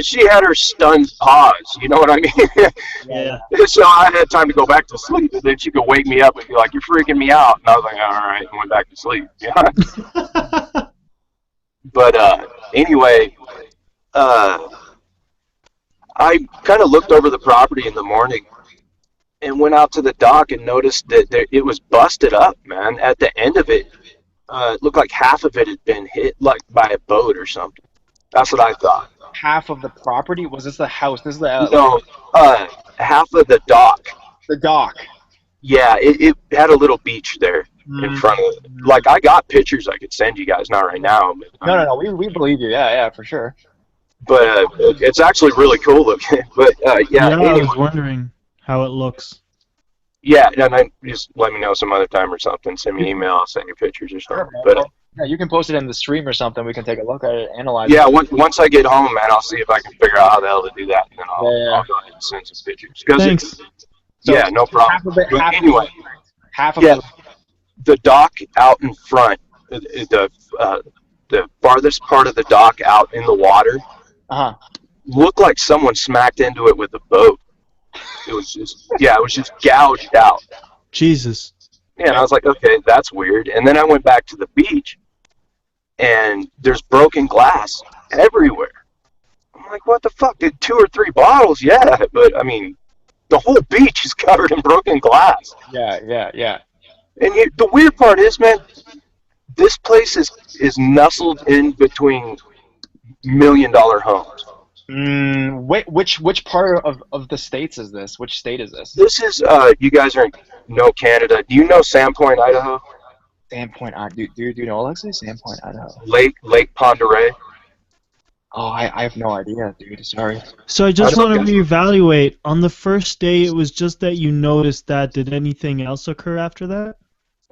she had her stunned pause. You know what I mean? Yeah. So I had time to go back to sleep, and then she could wake me up and be like, "You're freaking me out," and I was like, "All right," and went back to sleep. Yeah. But anyway, I kind of looked over the property in the morning and went out to the dock and noticed that it was busted up, man. At the end of it, it looked like half of it had been hit like by a boat or something. That's what I thought. Half of the property? Was this the house? This is the no, half of the dock. The dock. Yeah, it had a little beach there in front of it. Like, I got pictures I could send you guys, not right now. But, no, we believe you. Yeah, for sure. But it's actually really cool looking. But yeah, anyway. I was wondering how it looks. Yeah, and just let me know some other time or something. Send me an email. I'll send you pictures or something. But yeah, you can post it in the stream or something. We can take a look at it, analyze it. Yeah, it. Once I get home, man, I'll see if I can figure out how the hell to do that, and then I'll go ahead and send some pictures. Thanks. Yeah, no problem. Half of the dock out in front, the farthest part of the dock out in the water, looked like someone smacked into it with a boat. It was just gouged out. Jesus. Yeah, and I was like, okay, that's weird. And then I went back to the beach, and there's broken glass everywhere. I'm like, what the fuck? Did 2 or 3 bottles? Yeah, but I mean, the whole beach is covered in broken glass. Yeah. And the weird part is, man, this place is nestled in between $1 million homes. Wait, which part of the states is this? Which state is this? This is you guys know Canada. Do you know Sandpoint, Idaho? Sandpoint, do you know Alexei? Sandpoint, Idaho. Lake Pend Oreille. Oh, I have no idea, dude. Sorry. So I just want to reevaluate. On the first day, it was just that you noticed that. Did anything else occur after that?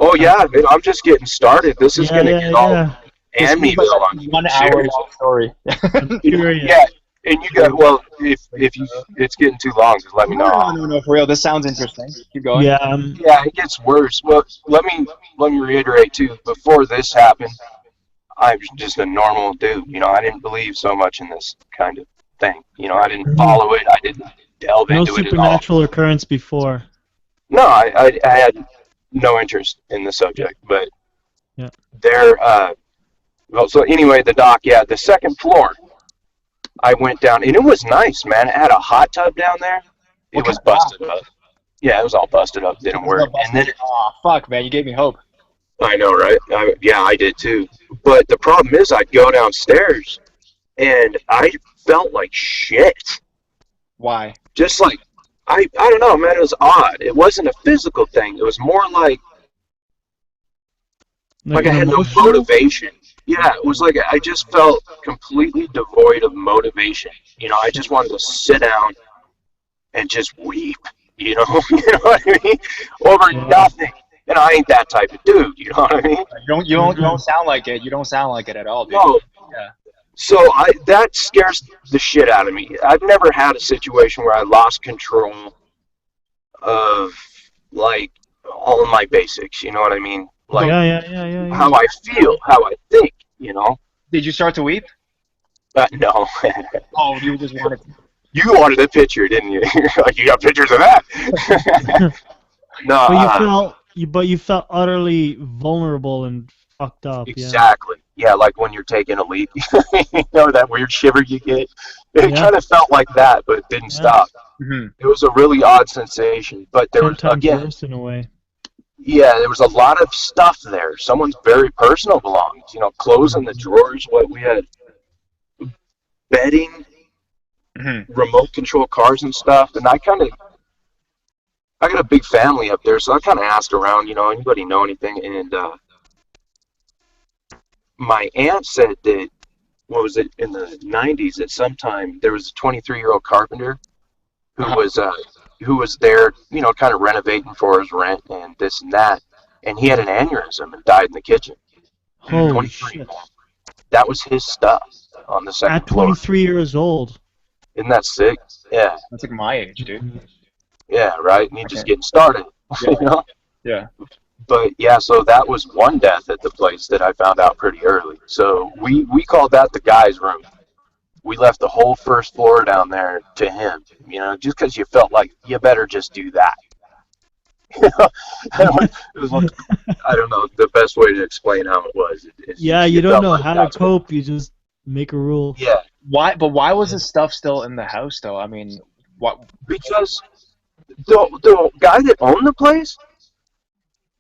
Oh yeah, man, I'm just getting started. This is gonna get all Amityville on 1 hour long story. Yeah, and you got if it's getting too long, just let me know. No, for real. This sounds interesting. Keep going. Yeah, it gets worse. Well, let me reiterate too. Before this happened, I was just a normal dude. You know, I didn't believe so much in this kind of thing. You know, I didn't follow it. I didn't delve into it at all. No supernatural occurrence before. No, I had no interest in the subject, but there. Well, so anyway, the dock. Yeah, the second floor. I went down, and it was nice, man. It had a hot tub down there. It was busted up. Yeah, it was all busted up. Didn't work. And then, oh fuck, man, you gave me hope. I know, right? I did too. But the problem is, I'd go downstairs, and I felt like shit. Why? Just like I don't know, man. It was odd. It wasn't a physical thing. It was more like I had no motivation. Yeah, it was like I just felt completely devoid of motivation. You know, I just wanted to sit down and just weep. You know, you know what I mean? Over nothing. And I ain't that type of dude. You know what I mean? You don't sound like it. You don't sound like it at all, dude. No. Yeah. So that scares the shit out of me. I've never had a situation where I lost control of like all of my basics. You know what I mean? Like how I feel, how I think, you know. Did you start to weep? No. Oh, you just wanted to. You wanted a picture, didn't you? Like, you got pictures of that? No. But you felt utterly vulnerable and fucked up. Exactly. Yeah, like when you're taking a leak. You know, that weird shiver you get? It kind of felt like that, but it didn't stop. Mm-hmm. It was a really odd sensation. But there was, again... worse in a way. Yeah, there was a lot of stuff there. Someone's very personal belongings. You know, clothes in the drawers. What we had, bedding, remote control cars and stuff. And I got a big family up there, so I kind of asked around. You know, anybody know anything? And my aunt said that, what was it, in the 90s? At some time, there was a 23-year-old carpenter who was there, you know, kind of renovating for his rent and this and that, and he had an aneurysm and died in the kitchen. Holy shit. That was his stuff on the second floor. At 23 years old. Isn't that sick? Yeah. That's like my age, dude. Yeah, right? And you're just getting started. Yeah. You know? Yeah. But, yeah, so that was one death at the place that I found out pretty early. So we called that the guy's room. We left the whole first floor down there to him, you know, just because you felt like you better just do that. You know? It was like, I don't know the best way to explain how it was. You don't know how to cope. You just make a rule. Yeah. Why? But why was his stuff still in the house, though? I mean, what? Because the guy that owned the place,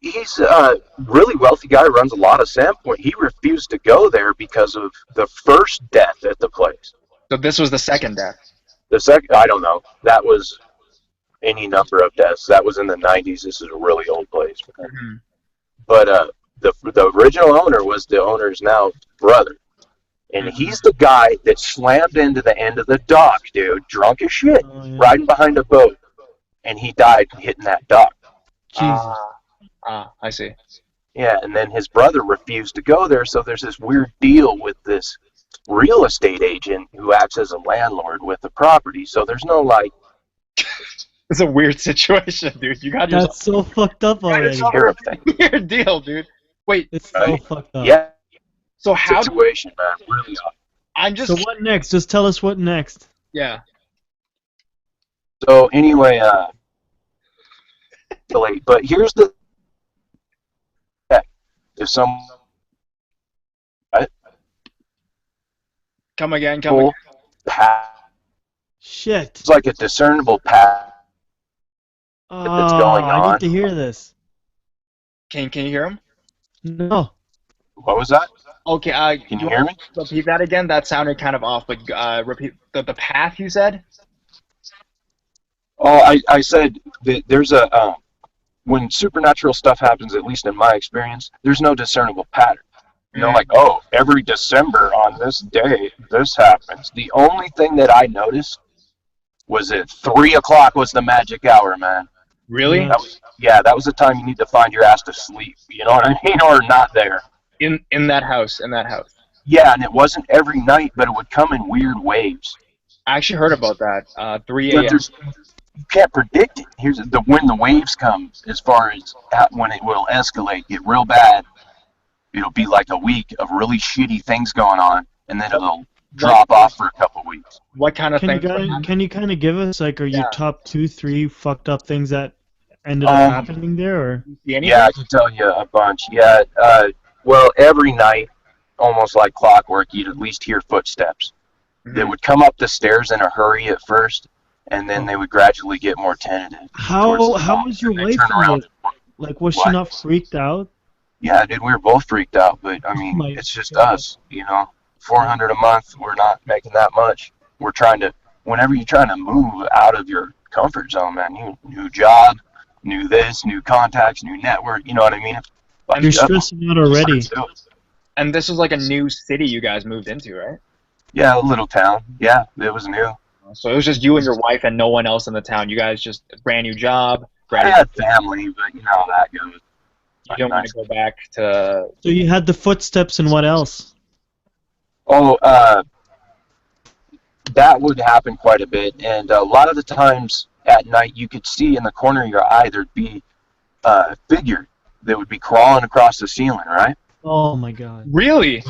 he's a really wealthy guy, runs a lot of Sandpoint. He refused to go there because of the first death at the place. So this was the second death? The second, I don't know. That was any number of deaths. That was in the 90s. This is a really old place. Mm-hmm. But the original owner was the owner's now brother. And he's the guy that slammed into the end of the dock, dude, drunk as shit, riding behind a boat. And he died hitting that dock. Jesus. I see. Yeah, and then his brother refused to go there, so there's this weird deal with this real estate agent who acts as a landlord with the property. So there's no, like... It's a weird situation, dude. You got yourself... That's so fucked up already. Weird deal, dude. Wait. It's so fucked up. Yeah. So how... Situation, man. Really odd. So what next? Just tell us what next. Yeah. So anyway, but here's the... If some come again. Shit. It's like a discernible path that's going on. I need to hear this. Can you hear him? No. What was that? Okay. Can you hear me? Repeat that again. That sounded kind of off. But repeat the path you said. Oh, I said that there's a when supernatural stuff happens, at least in my experience, there's no discernible pattern. You know, like, oh, every December on this day, this happens. The only thing that I noticed was that 3 o'clock was the magic hour, man. Really? That was the time you need to find your ass to sleep. You know what I mean? Or not there. In that house. Yeah, and it wasn't every night, but it would come in weird waves. I actually heard about that. 3 a.m. You can't predict it. When the waves come, as far as when it will escalate, get real bad. It'll be like a week of really shitty things going on, and then it'll drop off for a couple weeks. What kind of things? Can you kind of give us like your top 2-3 fucked up things that ended up happening there? Or? Yeah, I can tell you a bunch. Yeah, well, every night, almost like clockwork, you'd at least hear footsteps. Mm-hmm. They would come up the stairs in a hurry at first, and then they would gradually get more tentative. How was your wife? Like, was she not freaked out? Yeah, dude, we were both freaked out, but I mean, it's just us, you know. $400 a month, we're not making that much. We're trying to, whenever you're trying to move out of your comfort zone, man, new job, new this, new contacts, new network, you know what I mean? And you're stressing out already. And this was like a new city you guys moved into, right? Yeah, a little town. Yeah, it was new. So it was just you and your wife and no one else in the town. You guys just brand new job. I had family, but you know how that goes. You don't want to go back to... So you had the footsteps and what else? Oh, that would happen quite a bit. And a lot of the times at night you could see in the corner of your eye there'd be a figure that would be crawling across the ceiling, right? Oh my god. Really?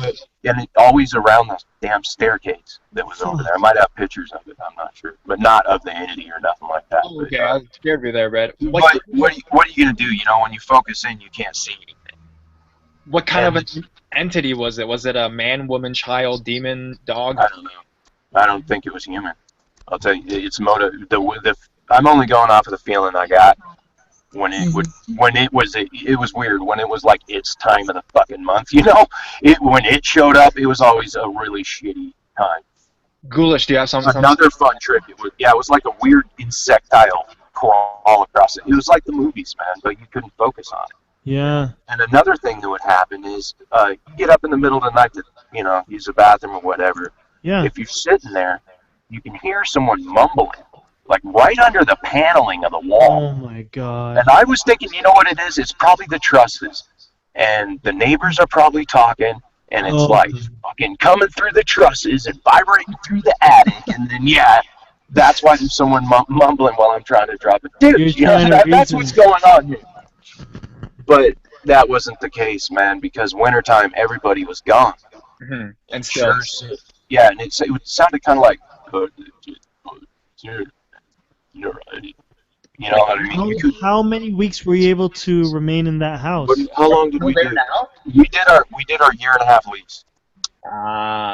And it always around the damn staircase that was over there. I might have pictures of it, I'm not sure. But not of the entity or nothing like that. Oh, okay, I was scared me there, Brett. What are you going to do? You know, when you focus in, you can't see anything. What kind of an entity was it? Was it a man, woman, child, demon, dog? I don't know. I don't think it was human. I'll tell you, it's motive. I'm only going off of the feeling I got. It was weird when it was like its time of the fucking month, you know. When it showed up, it was always a really shitty time. Ghoulish, do you have something? Another fun trick. It was like a weird insectile crawl across it. It was like the movies, man, but you couldn't focus on it. Yeah. And another thing that would happen is you get up in the middle of the night to use the bathroom or whatever. Yeah. If you're sitting there, you can hear someone mumbling. Like right under the paneling of the wall. Oh my god. And I was thinking, you know what it is? It's probably the trusses. And the neighbors are probably talking, and it's like fucking coming through the trusses and vibrating through the attic. And then, that's why there's someone mumbling while I'm trying to drop it. Dude, that's what's going on here. But that wasn't the case, man, because wintertime, everybody was gone. Mm-hmm. And still. Yeah, and it sounded kind of like, you're right. You know what I mean? How many weeks were you able to remain in that house? How long did we do? We did our 1.5 year lease.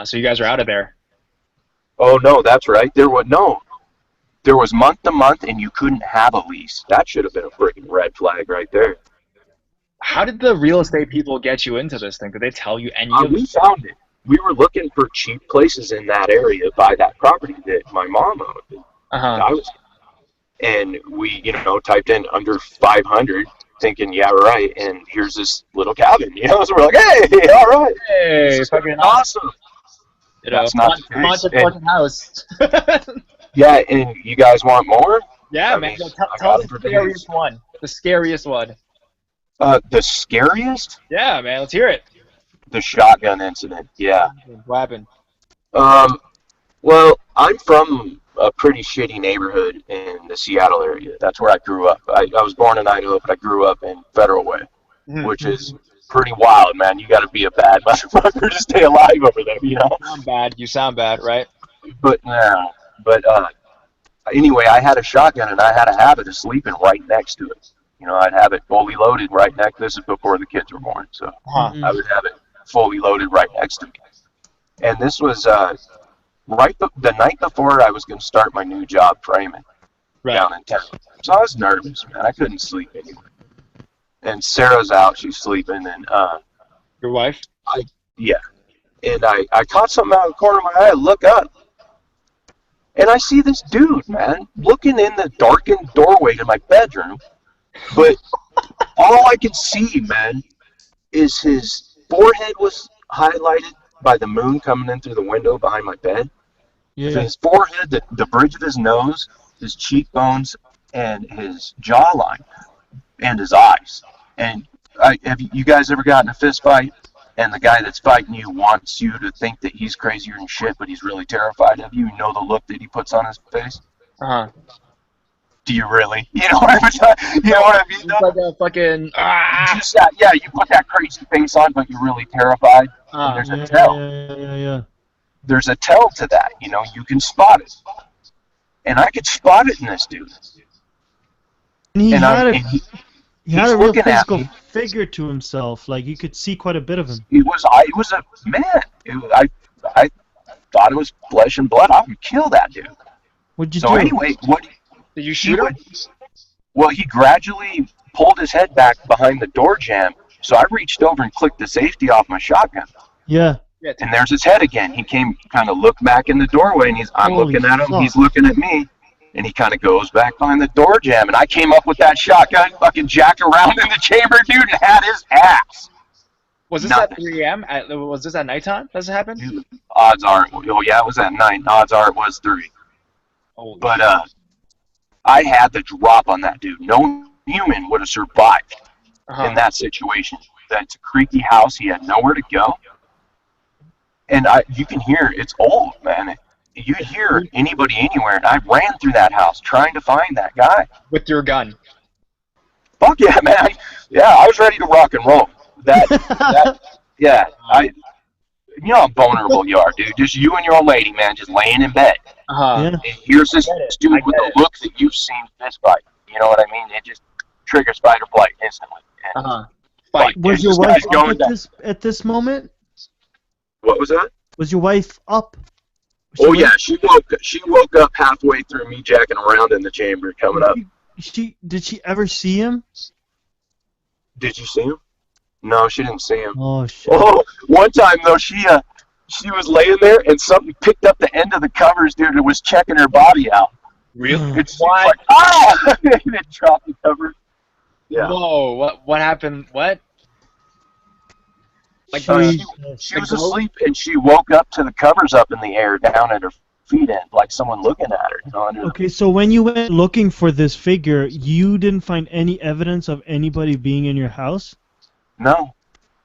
So you guys are out of there. Oh no, that's right. There was month to month, and you couldn't have a lease. That should have been a freaking red flag right there. How did the real estate people get you into this thing? Did they tell you any of We found it. We were looking for cheap places in that area by that property that my mom owned. And we, typed in under 500, thinking, yeah, right, and here's this little cabin, so we're like, hey, all right. Hey, fucking awesome. That's not the case. Fucking house. Yeah, and you guys want more? Yeah, man. Tell us the scariest one. The scariest one. The scariest? Yeah, man, let's hear it. The shotgun incident, yeah. What happened? Well, I'm from a pretty shitty neighborhood in the Seattle area. That's where I grew up. I was born in Idaho, but I grew up in Federal Way, which is pretty wild, man. You got to be a bad motherfucker to stay alive over there, You sound bad, right? But anyway, I had a shotgun, and I had a habit of sleeping right next to it. I'd have it fully loaded right next. This is before the kids were born, so I would have it fully loaded right next to me. And this was the night before I was going to start my new job framing down in town. So I was nervous, man. I couldn't sleep anyway. And Sarah's out. She's sleeping. And your wife? Yeah. And I caught something out of the corner of my eye. I look up. And I see this dude, man, looking in the darkened doorway to my bedroom. But all I could see, man, is his forehead was highlighted by the moon coming in through the window behind my bed. Yeah. His forehead, the bridge of his nose, his cheekbones, and his jawline and his eyes. And have you guys ever gotten in a fist fight and the guy that's fighting you wants you to think that he's crazier than shit, but he's really terrified of you? You know the look that he puts on his face? Uh-huh. Do you really? You know what I mean? It's like a fucking... Yeah, you put that crazy face on, but you're really terrified. There's a tell. Yeah. There's a tell to that. You know, you can spot it. And I could spot it in this dude. And he had a real physical me. figure to himself. Like, you could see quite a bit of him. It was a man. I thought it was flesh and blood. I would kill that dude. What'd you do? So anyway, did you shoot him? Well, he gradually pulled his head back behind the door jamb. So I reached over and clicked the safety off my shotgun. Yeah. And there's his head again. He looked back in the doorway, and I'm looking at him. Fuck. He's looking at me. And he kind of goes back behind the door jamb. And I came up with that shotgun, fucking jacked around in the chamber, dude, and had his ass. Was this at 3 a.m.? Was this at nighttime? Does it happen? Dude, odds are, it was at night. Odds are it was 3. But I had the drop on that dude. No human would have survived in that situation. That's a creaky house. He had nowhere to go. And you can hear, it's old, man. You hear anybody anywhere, and I ran through that house trying to find that guy. With your gun? Fuck yeah, man. I was ready to rock and roll. You know how vulnerable you are, dude. Just you and your old lady, man, just laying in bed. And here's this dude with a look that you've seen fist fight. You know what I mean? It just triggers fight or flight instantly. Fight. Was your wife up at this moment? What was that? Was your wife up? She woke up halfway through me jacking around in the chamber coming up. Did she ever see him? Did you see him? No, she didn't see him. Oh shit. Oh, one time though, she was laying there and something picked up the end of the covers, dude, and was checking her body out. Really? It's like, and it dropped the cover. Yeah. Whoa! What happened? What? Like she was asleep and she woke up to the covers up in the air down at her feet end, like someone looking at her. Okay, so when you went looking for this figure, you didn't find any evidence of anybody being in your house? No,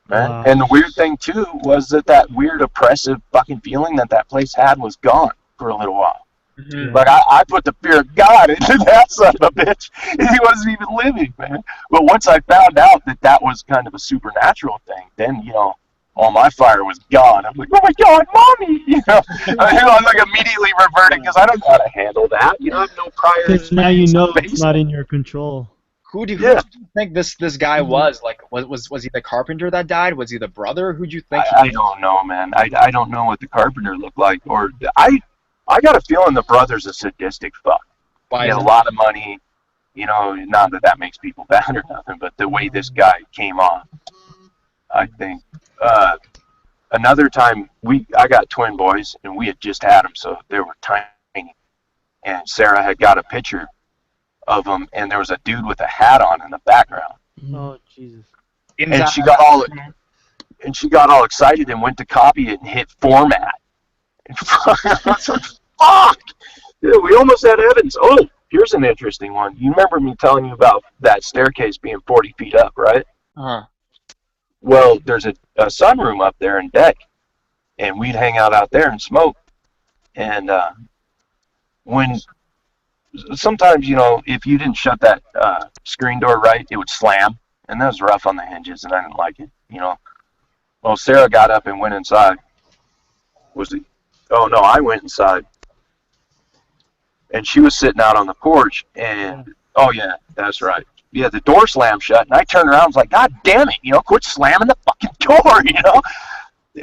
man. And the weird thing too was that weird oppressive fucking feeling that place had was gone for a little while. Mm-hmm. Like I put the fear of God into that son of a bitch, and he wasn't even living, man. But once I found out that was kind of a supernatural thing, then all my fire was gone. I'm like, oh my God, mommy! I'm like immediately reverting because I don't know how to handle that. I have no prior. Because now you know it's not in your control. Who do you think this guy was? Like, was he the carpenter that died? Was he the brother? Who'd you think? I don't know, man. I don't know what the carpenter looked like, or I got a feeling the brother's a sadistic fuck. He had a lot of money, not that makes people bad or nothing, but the way this guy came on, I think. Another time, I got twin boys, and we had just had them, so they were tiny. And Sarah had got a picture of them, and there was a dude with a hat on in the background. Oh, Jesus. And she got all excited and went to copy it and hit format. And fuck! Dude, we almost had evidence. Oh, here's an interesting one. You remember me telling you about that staircase being 40 feet up, right? Uh-huh. Well, there's a sunroom up there in deck, and we'd hang out there and smoke. And sometimes, if you didn't shut that screen door right, it would slam, and that was rough on the hinges, and I didn't like it, Well, Sarah got up and went inside. Oh, no, I went inside. And she was sitting out on the porch, and, oh, yeah, that's right. Yeah, the door slammed shut, and I turned around and was like, God damn it, quit slamming the fucking door,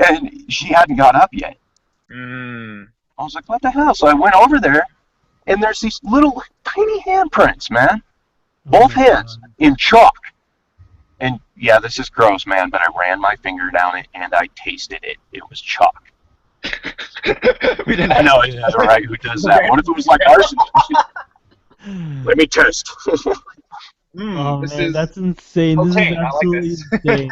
And she hadn't got up yet. I was like, what the hell? So I went over there, and there's these little tiny handprints, man. Both hands in chalk. And, yeah, this is gross, man, but I ran my finger down it, and I tasted it. It was chalk. I know, yeah, right, who does that? What if it was like arsenic? Let me test. That's insane. This is absolutely insane.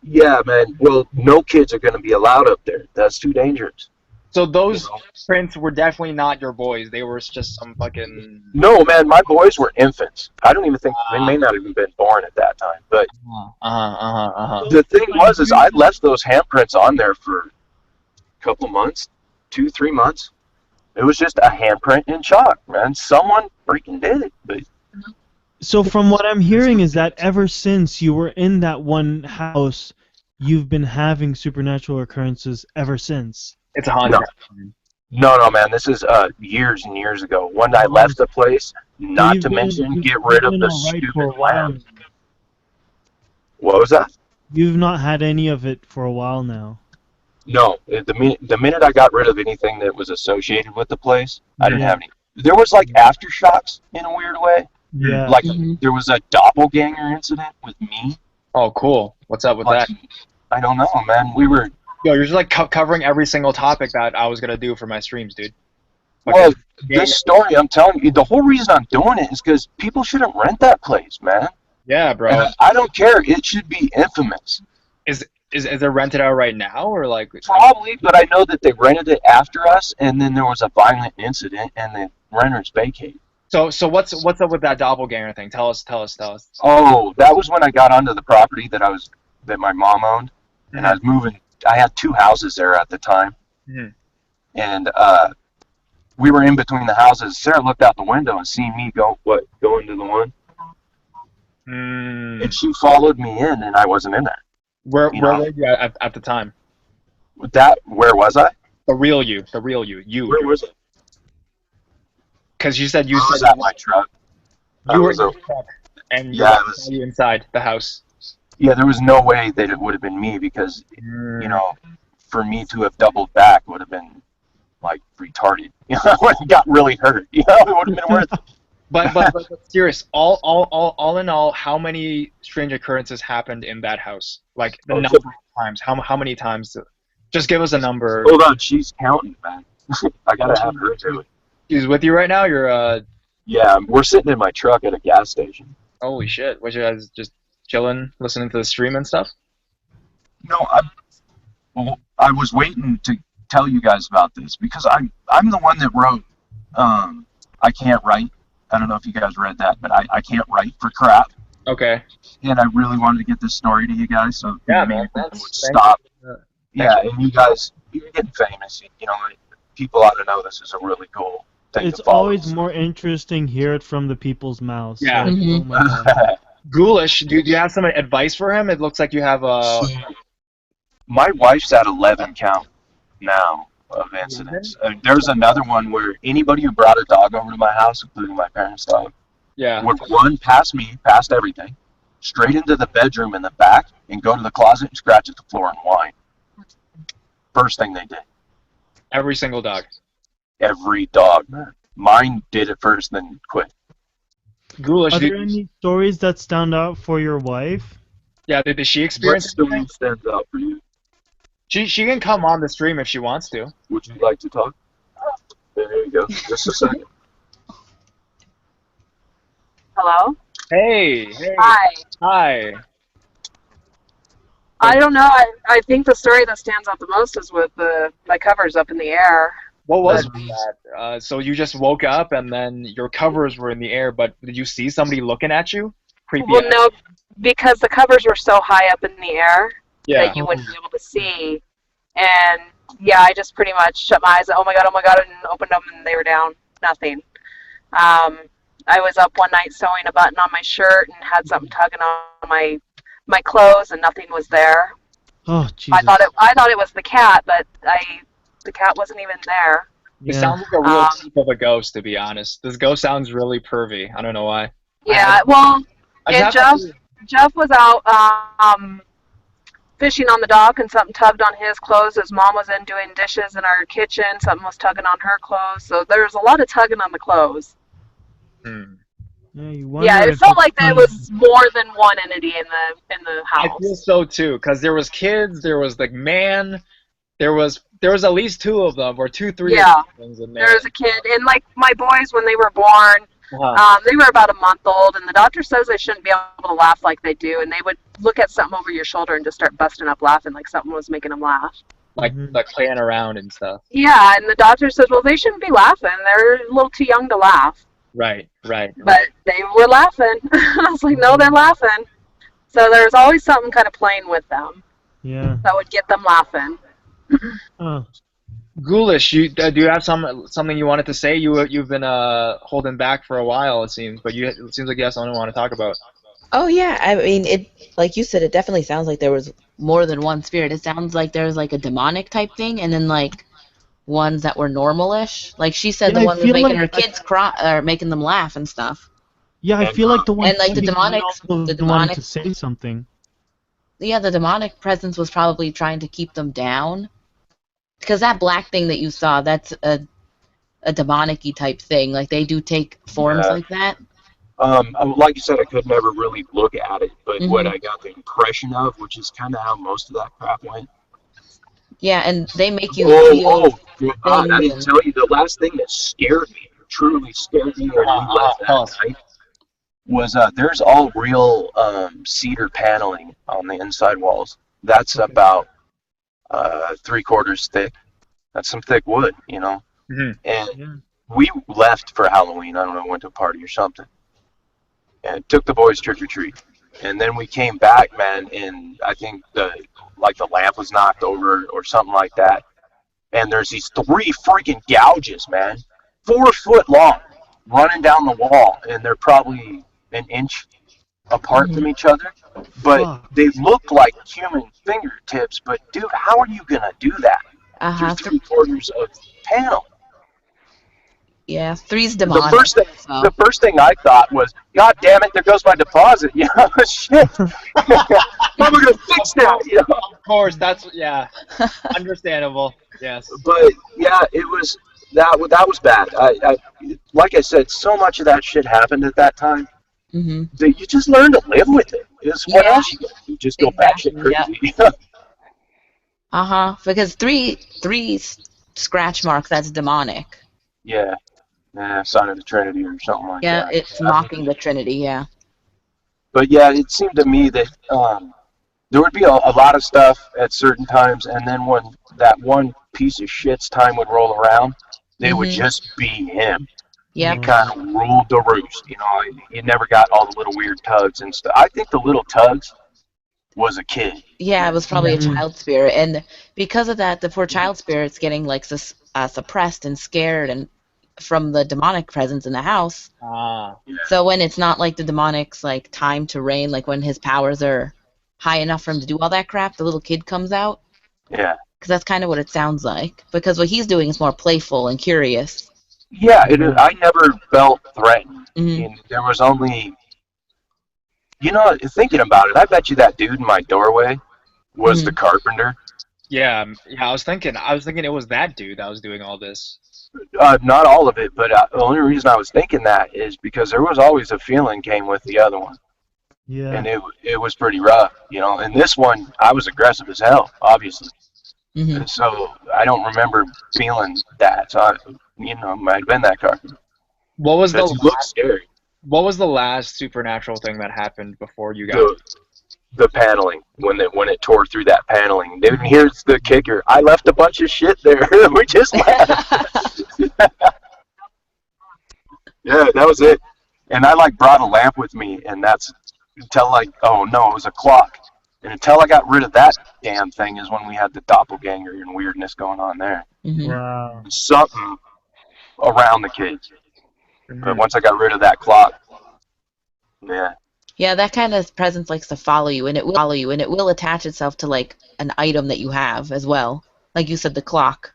Yeah, man. Well, no kids are going to be allowed up there. That's too dangerous. So those prints were definitely not your boys. They were just some fucking. No, man, my boys were infants. I don't even think they may not have even been born at that time. But the thing was, is I left those handprints on there for a couple months, 2-3 months. It was just a handprint in chalk, man. Someone freaking did it. But so from what I'm hearing is that ever since you were in that one house, you've been having supernatural occurrences ever since. It's a haunted. No, man. This is years and years ago. When I left the place, not to mention get rid of the stupid lamp. What was that? You've not had any of it for a while now. No, the minute I got rid of anything that was associated with the place, I didn't have any. There was like aftershocks in a weird way. Yeah. Like there was a doppelganger incident with me. Oh, cool. What's up with that? I don't know, man. We were. Yo, you're just like covering every single topic that I was gonna do for my streams, dude. Well, this story, I'm telling you, the whole reason I'm doing it is because people shouldn't rent that place, man. Yeah, bro. And I don't care. It should be infamous. Is it rented out right now, or like? Probably, but I know that they rented it after us, and then there was a violent incident, and the renters vacated. So what's up with that doppelganger thing? Tell us. Oh, that was when I got onto the property that my mom owned, and I was moving. I had 2 houses there at the time, and we were in between the houses. Sarah looked out the window and seen me go into the one, and she followed me in, and I wasn't in there. Where were you at the time? Where was I? The real you. Where was it? Because you said I was at my truck. You were in your truck, and you inside the house. Yeah, there was no way that it would have been me because, for me to have doubled back would have been, like, retarded. I would have got really hurt. It would have been worth it. But serious, all in all, how many strange occurrences happened in that house? Like, the number of times. How many times? Just give us a number. Hold on, she's counting, man. I gotta have her do it. She's with you right now? You're, Yeah, we're sitting in my truck at a gas station. Holy shit. Was you guys just chilling, listening to the stream and stuff? No, I was waiting to tell you guys about this because I'm the one that wrote I Can't Write. I don't know if you guys read that, but I can't write for crap. Okay. And I really wanted to get this story to you guys so man, people would stop. And you guys, you're getting famous. People ought to know this is a really cool thing It's to follow. always more interesting hear it from the people's mouths. Yeah. Like, oh my God. Ghoulish, do you have some advice for him? It looks like you have a... My wife's at 11 count now of incidents. There's another one where anybody who brought a dog over to my house, including my parents' dog, would run past me, past everything, straight into the bedroom in the back, and go to the closet and scratch at the floor and whine. First thing they did. Every single dog? Every dog. Mine did it first, then quit. Ghoulish, are there any stories that stand out for your wife? Yeah, did she experience what story stands out for you? She can come on the stream if she wants to. Would you like to talk? There you go. Just a second. Hello? Hey. Hi. I don't know. I think the story that stands out the most is with my covers up in the air. What was that? So you just woke up and then your covers were in the air, but did you see somebody looking at you? Creepy. Well, no, because the covers were so high up in the air that you wouldn't be able to see. And yeah, I just pretty much shut my eyes. Oh my god, and opened them, and they were down. Nothing. I was up one night sewing a button on my shirt and had something tugging on my clothes, and nothing was there. Oh, Jesus. I thought it was the cat, but the cat wasn't even there. It sounds like a real type of a ghost, to be honest. This ghost sounds really pervy. I don't know why. Yeah, and Jeff was out fishing on the dock, and something tugged on his clothes. His mom was in doing dishes in our kitchen. Something was tugging on her clothes. So there's a lot of tugging on the clothes. Yeah, it felt like there was more than one entity in the house. I feel so too, because there was kids, there was the man, there was at least 2 of them, or 2, 3 things in there. There was a kid, and like my boys when they were born, they were about a month old, and the doctor says they shouldn't be able to laugh like they do, and they would look at something over your shoulder and just start busting up laughing like something was making them laugh. like playing around and stuff. Yeah, and the doctor said, well, they shouldn't be laughing. They're a little too young to laugh. Right. But they were laughing. I was like, no, they're laughing. So there's always something kind of playing with them. Yeah. That would get them laughing. Ghoulish, do you have something you wanted to say? You've been holding back for a while, it seems, but it seems like you have something you want to talk about. Oh yeah, I mean, it, like you said, it definitely sounds like there was more than one spirit. It sounds like there's like a demonic type thing, and then like ones that were normal-ish. Like she said, the one was making her kids cry or making them laugh and stuff. Yeah, I feel like the one and like the demonic to say something. Yeah, the demonic presence was probably trying to keep them down, because that black thing that you saw, that's a demonic-y type thing. Like they do take forms like that. Like you said, I could never really look at it, but what I got the impression of, which is kind of how most of that crap went. Yeah, and they make you feel God, I didn't tell you, the last thing that scared me, truly scared me when we left that night, was there's all real cedar paneling on the inside walls. That's about 3/4 thick. That's some thick wood, you know. And we left for Halloween. I don't know, went to a party or something. And took the boys trick-or-treat. And then we came back, man, and I think the lamp was knocked over or something like that. And there's these 3 freaking gouges, man, 4 foot long, running down the wall, and they're probably an inch apart from each other. But they look like human fingertips, but dude, how are you gonna do that? Through 3/4 of panel. Yeah, 3's demonic. The first thing I thought was, God damn it, there goes my deposit. You know, shit. How am I gonna fix that? You know? Of course, that's understandable. Yes. But yeah, it was that was bad. I like I said, so much of that shit happened at that time that you just learn to live with it. What else you do? You just go batshit crazy. Because 3 scratch marks, that's demonic. Yeah. Sign of the Trinity or something like that. Yeah, it's mocking the Trinity, yeah. But yeah, it seemed to me that there would be a lot of stuff at certain times, and then when that one piece of shit's time would roll around, they would just be him. Yeah. He kind of ruled the roost, you know. He never got all the little weird tugs and stuff. I think the little tugs was a kid. Yeah, it was probably a child spirit, and because of that, the poor child spirit's getting like suppressed and scared and from the demonic presence in the house. So when it's not like the demonic's like time to reign, like when his powers are high enough for him to do all that crap, the little kid comes out. Yeah. Because that's kind of what it sounds like. Because what he's doing is more playful and curious. Yeah, I never felt threatened. And there was only, you know, thinking about it, I bet you that dude in my doorway was the carpenter. Yeah, I was thinking it was that dude that was doing all this. Not all of it, but the only reason I was thinking that is because there was always a feeling came with the other one. Yeah. And it was pretty rough, you know. And this one, I was aggressive as hell, obviously. And so I don't remember feeling that. So it might have been that carpenter. What was scary. What was the last supernatural thing that happened before you got the paneling, when it tore through that paneling? Dude, here's the kicker. I left a bunch of shit there. We just left. Yeah, that was it. And I brought a lamp with me, and that's until it was a clock. And until I got rid of that damn thing is when we had the doppelganger and weirdness going on there. Wow. Something around the kids. But once I got rid of that clock, yeah. Yeah, that kind of presence likes to follow you, and it will attach itself to like an item that you have as well. Like you said, the clock.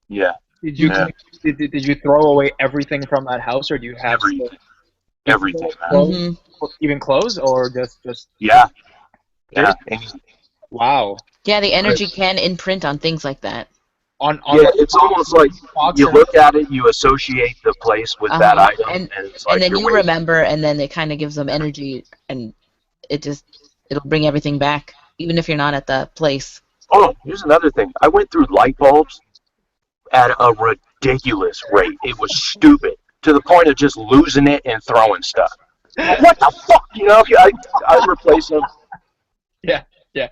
Yeah. Did you throw away everything from that house, or do you have everything? Even clothes, or just? Yeah. Yeah. Wow. Yeah, the energy can imprint on things like that. It's almost like you look at it, you associate the place with that item, and it's like and then you remember, and then it kind of gives them energy, and it'll bring everything back, even if you're not at the place. Oh, here's another thing. I went through light bulbs at a ridiculous rate. It was stupid, to the point of just losing it and throwing stuff. What the fuck? You know, I replace them. Yeah. Yeah.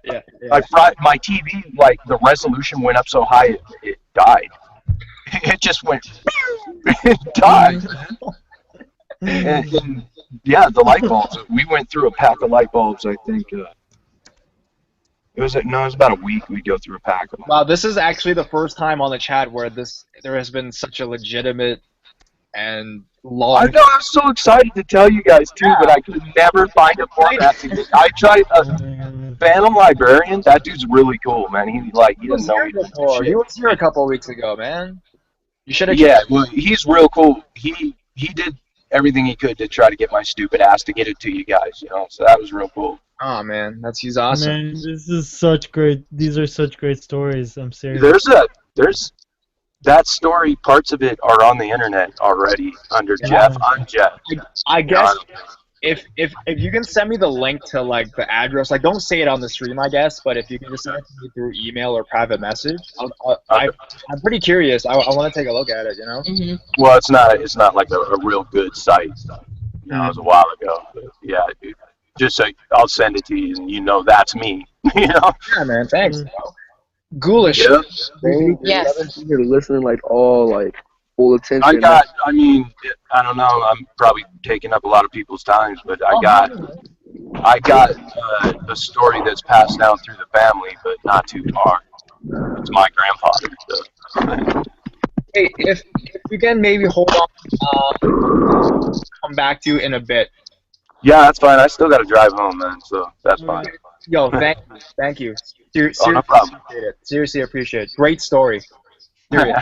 I fried my TV. Like the resolution went up so high, it died. It just went. It died. And yeah, the light bulbs. We went through a pack of light bulbs. I think it was about a week. We'd go through a pack of them. Wow, this is actually the first time on the chat where there has been such a legitimate and long. I know. I was so excited to tell you guys too, but I could never find a format to get. I tried Phantom Librarian. That dude's really cool, man. He doesn't know before. He was here a couple of weeks ago, man. You should have. Yeah, well, he's real cool. He did everything he could to try to get my stupid ass to get it to you guys, so that was real cool. Oh man, he's awesome. Man, this is such great. These are such great stories. I'm serious. There's that story. Parts of it are on the internet already under Jeff. I'm Jeff. I guess if you can send me the link to like the address, like don't say it on the stream, I guess, but if you can just send it to me through email or private message, I'm pretty curious. I want to take a look at it, Mm-hmm. Well, it's not like a real good site. It was a while ago. But yeah, dude. Just so I'll send it to you, and that's me. Yeah, man. Thanks. Ghoulish. Yeah. Yes. You're listening all full attention. I don't know. I'm probably taking up a lot of people's times, but I got a story that's passed down through the family, but not too far. It's my grandfather. So. Hey, if you can maybe hold on, come back to you in a bit. Yeah, that's fine. I still got to drive home, man, so that's fine. Yo, thank you. Seriously, no problem. Appreciate it. Seriously, appreciate it. Great story. No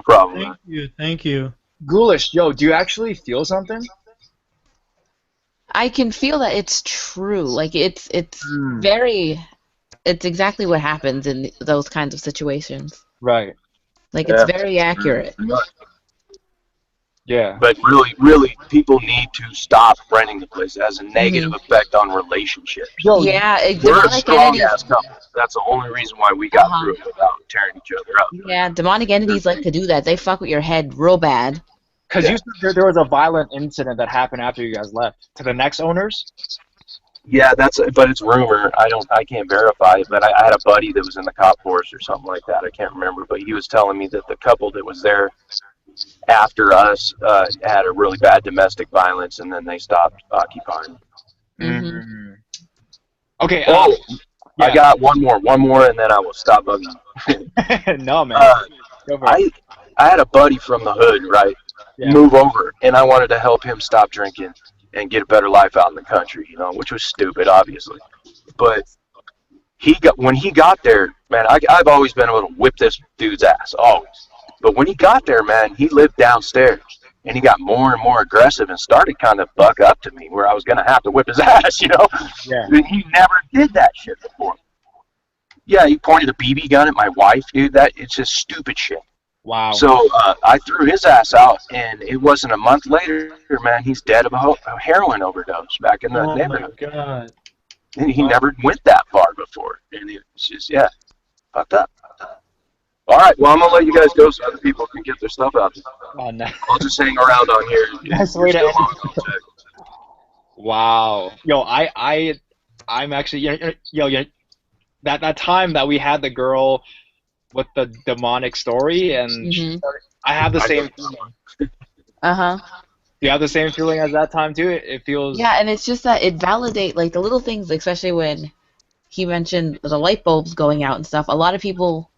problem. Thank you. Ghoulish, yo, do you actually feel something? I can feel that it's true. Like it's exactly what happens in those kinds of situations. Right. Like it's very accurate. Yeah. But really, people need to stop renting the place. It has a negative effect on relationships. Yeah, we're a strong-ass couple. That's the only reason why we got through it without tearing each other up. Yeah, demonic entities like to do that. They fuck with your head real bad. Because you said there was a violent incident that happened after you guys left. To the next owners? Yeah, but it's rumor. I can't verify it, but I had a buddy that was in the cop force or something like that. I can't remember, but he was telling me that the couple that was there after us had a really bad domestic violence, and then they stopped occupying. Mm-hmm. Okay. Yeah. I got one more, and then I will stop bugging. No, man. I had a buddy from the hood, right? Yeah. Move over, and I wanted to help him stop drinking and get a better life out in the country, which was stupid, obviously. But when he got there, man, I've always been able to whip this dude's ass, always. But when he got there, man, he lived downstairs, and he got more and more aggressive and started kind of buck up to me where I was going to have to whip his ass, Yeah. And he never did that shit before. Yeah, he pointed a BB gun at my wife, dude. It's just stupid shit. Wow. So I threw his ass out, and it wasn't a month later, man, he's dead of a heroin overdose back in the neighborhood. Oh, my God. And he never went that far before. And it's just, fucked up. All right, well, I'm going to let you guys go so other people can get their stuff out. Oh, no. I'll just hang around on here. Nice way to end it. Wow. Yo, I'm actually, that time that we had the girl with the demonic story, and I have the same feeling. Uh-huh. Do you have the same feeling as that time, too? It feels... Yeah, and it's just that it validates, like, the little things, especially when he mentioned the light bulbs going out and stuff. A lot of people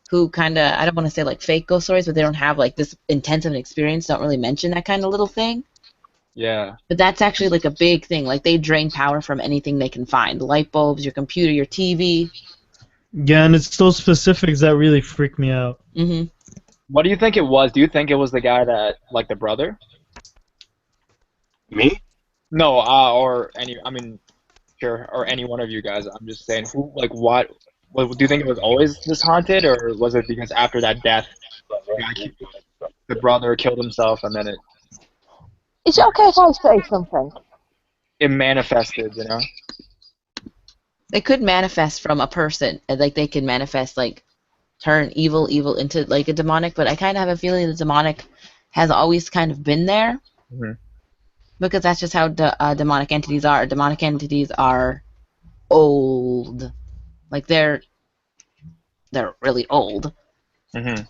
who kind of, I don't want to say, like, fake ghost stories, but they don't have, like, this intensive experience, don't really mention that kind of little thing. Yeah. But that's actually, like, a big thing. Like, they drain power from anything they can find. The light bulbs, your computer, your TV. Yeah, and it's those specifics that really freak me out. Mm-hmm. What do you think it was? Do you think it was the guy that, like, the brother? Me? No, or sure, or any one of you guys. I'm just saying, who, like, what do you think it was always this haunted, or was it because after that death, the brother killed himself, and then Is it okay if I say something? It manifested, They could manifest from a person, like they could manifest, like, turn evil into, like, a demonic, but I kind of have a feeling the demonic has always kind of been there, because that's just how demonic entities are. Demonic entities are old. Like they're really old. Mm-hmm.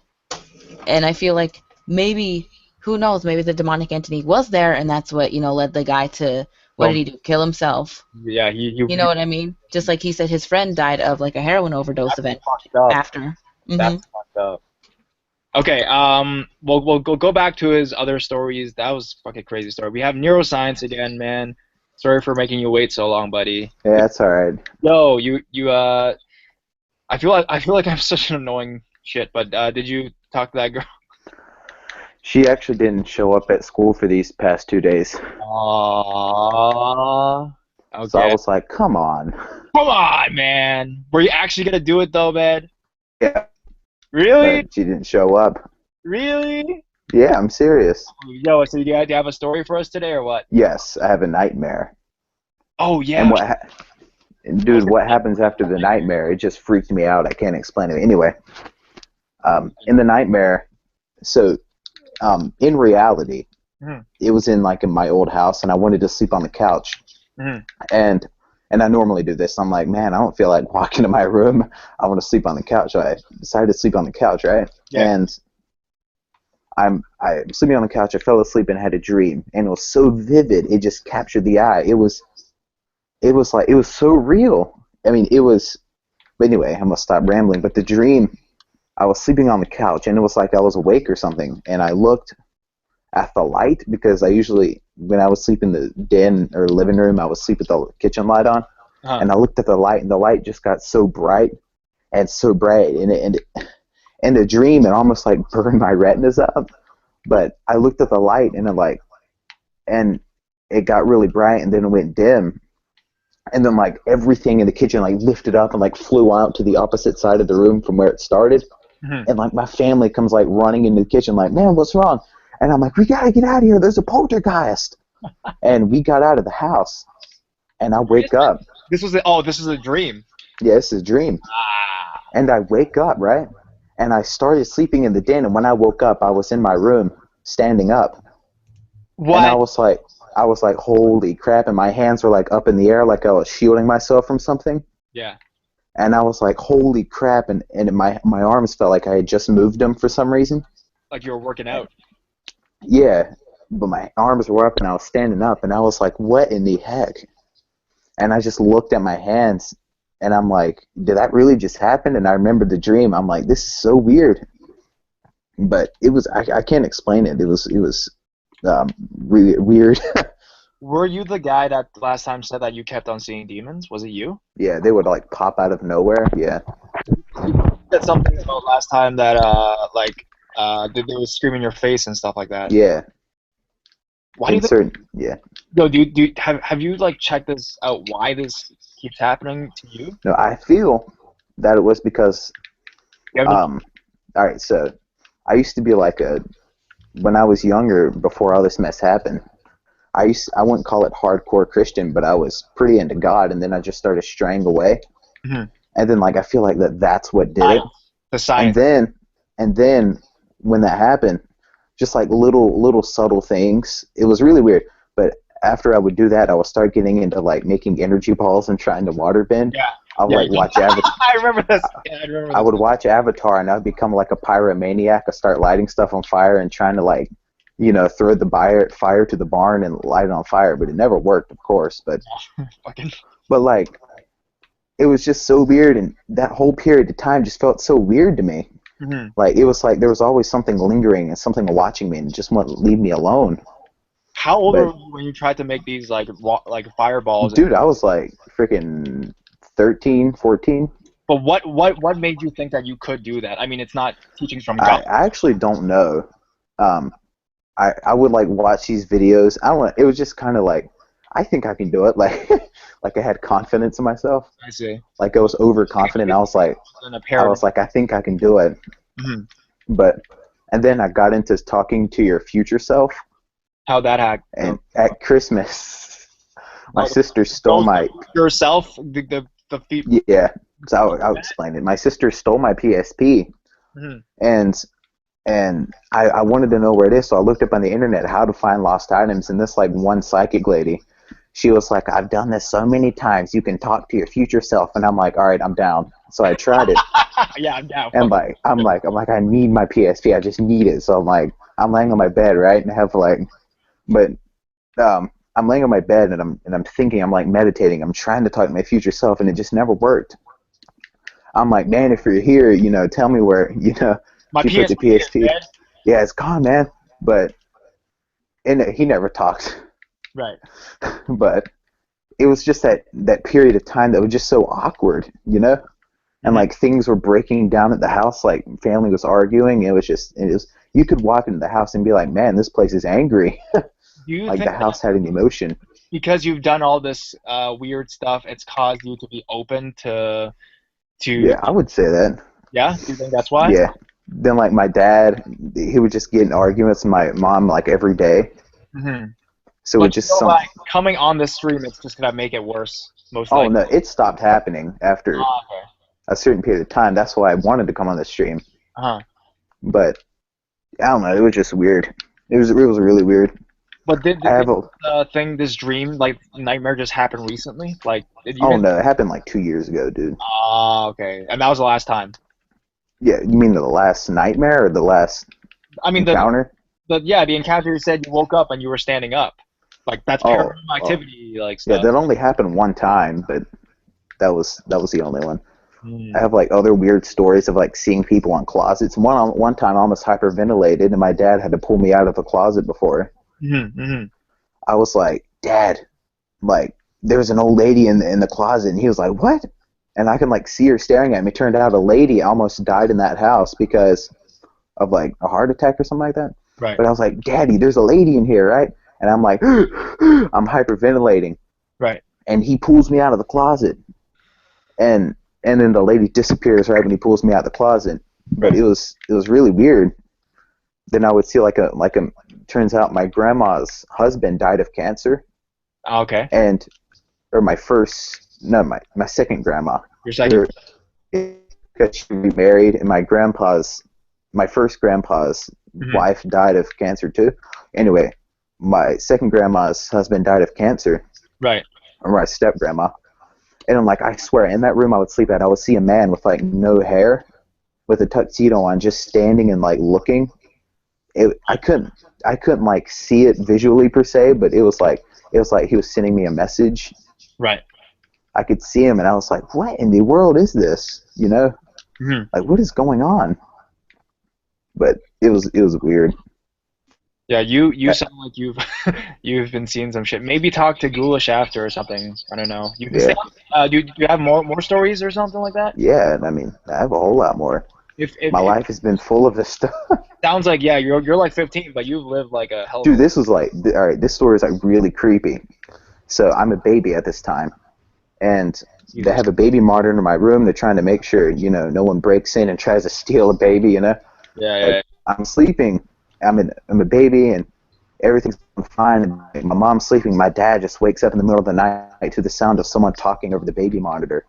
And I feel like maybe, who knows, maybe the demonic entity was there, and that's what, led the guy to, what did he do, kill himself? Yeah, you know what I mean? Just like he said his friend died of like a heroin overdose event after. That's fucked up. Okay, we'll go back to his other stories. That was a fucking crazy story. We have neuroscience again, man. Sorry for making you wait so long, buddy. Yeah, that's alright. Yo, I feel like I'm such an annoying shit, but did you talk to that girl? She actually didn't show up at school for these past 2 days. Aww. Okay. So I was like, come on. Come on, man. Were you actually gonna do it though, man? Yeah. Really? But she didn't show up. Really? Yeah, I'm serious. Yo, so do you have a story for us today or what? Yes, I have a nightmare. Oh yeah. And dude, what happens after the nightmare? It just freaked me out. I can't explain it. Anyway, in the nightmare, so in reality, it was in my old house, and I wanted to sleep on the couch. And I normally do this. I'm like, man, I don't feel like walking to my room. I want to sleep on the couch. So I decided to sleep on the couch, right? Yeah. And I'm sleeping on the couch. I fell asleep and had a dream, and it was so vivid. It just captured the eye. It was so real. I mean, it was. But anyway, I'm gonna stop rambling. But the dream, I was sleeping on the couch, and it was like I was awake or something. And I looked at the light, because I usually, when I would sleep in the den or living room, I would sleep with the kitchen light on. And I looked at the light, and the light just got so bright, and in the dream, it almost burned my retinas up. But I looked at the light, and it got really bright, and then it went dim. And then everything in the kitchen lifted up and flew out to the opposite side of the room from where it started. And my family comes running into the kitchen man, what's wrong? And I'm like, we gotta get out of here. There's a poltergeist. And we got out of the house, and I wake up. This is a dream. Yeah, this is a dream. And I wake up, right? And I started sleeping in the den, and when I woke up, I was in my room, standing up. What? And I was like, holy crap, and my hands were up in the air, like I was shielding myself from something. Yeah. And I was like, holy crap, and my arms felt like I had just moved them for some reason. Like you were working out. Yeah, but my arms were up, and I was standing up, and I was like, what in the heck? And I just looked at my hands, and I'm like, did that really just happen? And I remembered the dream. I'm like, this is so weird. But it was, I can't explain it. It was really weird. Were you the guy that last time said that you kept on seeing demons? Was it you? Yeah, they would pop out of nowhere. Yeah. You said something about last time that they would scream in your face and stuff like that. Yeah. Why do you think? Yeah. No, have you checked this out? Why this keeps happening to you? No, I feel that it was because. All right, so I used to be when I was younger, before all this mess happened, I wouldn't call it hardcore Christian, but I was pretty into God, and then I just started straying away. And then I feel like that's what did it. The science. And then when that happened, just little subtle things. It was really weird. But after I would do that, I would start getting into making energy balls and trying to water bend. Yeah. I would watch Avatar. I remember this. Yeah, I remember. I would watch Avatar, and I'd become a pyromaniac. I start lighting stuff on fire and trying to throw the fire to the barn and light it on fire. But it never worked, of course. But it was just so weird, and that whole period of time just felt so weird to me. It was there was always something lingering and something watching me, and just wouldn't leave me alone. How old were you when you tried to make these fireballs? Dude, I was freaking 13, 14. But what made you think that you could do that? I mean, it's not teachings from God. I actually don't know. I would watch these videos. I don't know. It was just kind of I think I can do it. I had confidence in myself. I see. I was overconfident. I was I think I can do it. And then I got into talking to your future self. How'd that happen? And at Christmas, my sister stole my yourself the feet. Yeah, so I'll explain it. My sister stole my PSP, and I wanted to know where it is, so I looked up on the internet how to find lost items, and this one psychic lady, she was like, I've done this so many times. You can talk to your future self. And I'm like, all right, I'm down. So I tried it. Yeah, I'm down. And I'm like, I need my PSP. I just need it. So I'm like, I'm laying on my bed, right? And I have like, but I'm laying on my bed and I'm thinking, I'm like meditating. I'm trying to talk to my future self, and it just never worked. I'm like, man, if you're here, you know, tell me where, you know, my you put the PSP. Yeah, it's gone, man. But he never talked. Right. But it was just that period of time that was just so awkward, you know? And like things were breaking down at the house, like family was arguing. It was you could walk into the house and be like, man, this place is angry. Like the house had an emotion. Because you've done all this weird stuff, it's caused you to be open to. Yeah, I would say that. Yeah, do you think that's why? Yeah. Then like my dad, he would just get in arguments with my mom like every day. Mm-hmm. So it just like coming on the stream, it's just gonna make it worse. Most likely. Oh no, it stopped happening after a certain period of time. That's why I wanted to come on the stream. But I don't know, it was just weird. It was really weird. But did this dream, like nightmare, just happen recently? Like, no, it happened like 2 years ago, dude. Okay, and that was the last time. Yeah, you mean the last nightmare or the last encounter? The encounter. You said you woke up and you were standing up. Like that's paranormal activity, like stuff. Yeah, that only happened one time, but that was the only one. I have like other weird stories of like seeing people on closets. One time I almost hyperventilated, and my dad had to pull me out of a closet before. I was like, Dad, like there's an old lady in the closet, and he was like, what? And I can like see her staring at me. Turned out a lady almost died in that house because of like a heart attack or something like that. Right. But I was like, Daddy, there's a lady in here, right? And I'm like, I'm hyperventilating. Right. And he pulls me out of the closet, and then the lady disappears right when he pulls me out of the closet. But it was really weird. Then I would see turns out my grandma's husband died of cancer. Okay. Or my second grandma. Your second? Because she remarried, and my first grandpa's wife died of cancer too. Anyway, my second grandma's husband died of cancer. Right. Or my step grandma. And I'm like, I swear, in that room I would sleep at, I would see a man with like no hair, with a tuxedo on, just standing and like looking. I couldn't like see it visually per se, but it was like he was sending me a message. Right. I could see him, and I was like, what in the world is this? You know? Like, what is going on? But it was weird. Yeah, you sound like you've been seeing some shit. Maybe talk to Ghoulish after or something. I don't know. You can say, do you have more stories or something like that? Yeah, I mean, I have a whole lot more. My life has been full of this stuff. Sounds like you're like 15, but you've lived like a hell. Dude, this was like, all right, this story is like really creepy. So I'm a baby at this time, and they have a baby monitor in my room. They're trying to make sure, you know, no one breaks in and tries to steal a baby, you know. Yeah. I'm sleeping. I'm a baby, and everything's fine. And my mom's sleeping. My dad just wakes up in the middle of the night to the sound of someone talking over the baby monitor,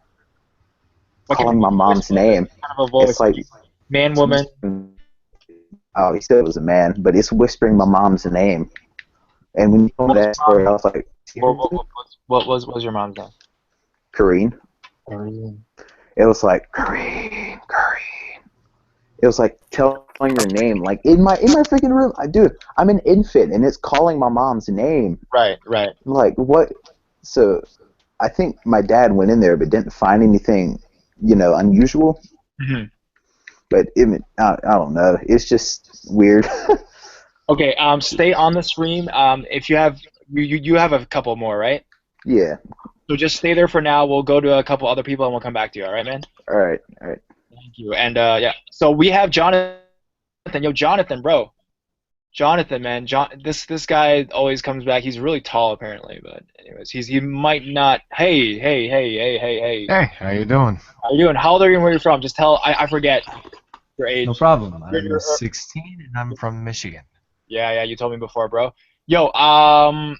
calling my mom's name. Kind of a voice. It's like man, woman. Oh, he said it was a man, but it's whispering my mom's name. And when you told me that story, I was like, what was your mom's name? Kareen. Kareen. It was like Kareen. It was like telling your name, like in my freaking room. Dude, I'm an infant, and it's calling my mom's name. Right. Like what? So, I think my dad went in there, but didn't find anything, you know, unusual. But I don't know. It's just weird. Okay. Stay on the stream. If you have you have a couple more, right? Yeah. So just stay there for now. We'll go to a couple other people, and we'll come back to you. All right, man? All right. Thank you. And yeah, so we have Jonathan. Yo, Jonathan, bro. Jonathan, man. This guy always comes back. He's really tall, apparently. But anyways, he might not. Hey. Hey, how you doing? How you doing? How old are you and where you're from? Just tell. I forget your age. No problem. I'm 16 and I'm from Michigan. Yeah. You told me before, bro. Yo,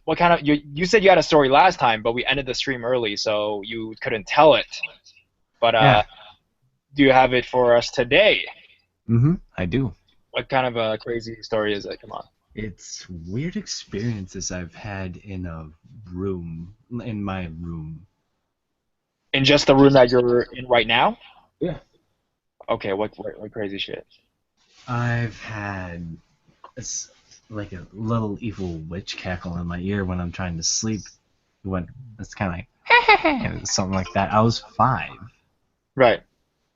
what kind of you said you had a story last time, but we ended the stream early, so you couldn't tell it. But do you have it for us today? I do. What kind of a crazy story is it? Come on. It's weird experiences I've had in a room, in my room. In just the room that you're in right now? Yeah. Okay, what crazy shit? I've had like a little evil witch cackle in my ear when I'm trying to sleep. It's kind of like something like that. I was 5. Right.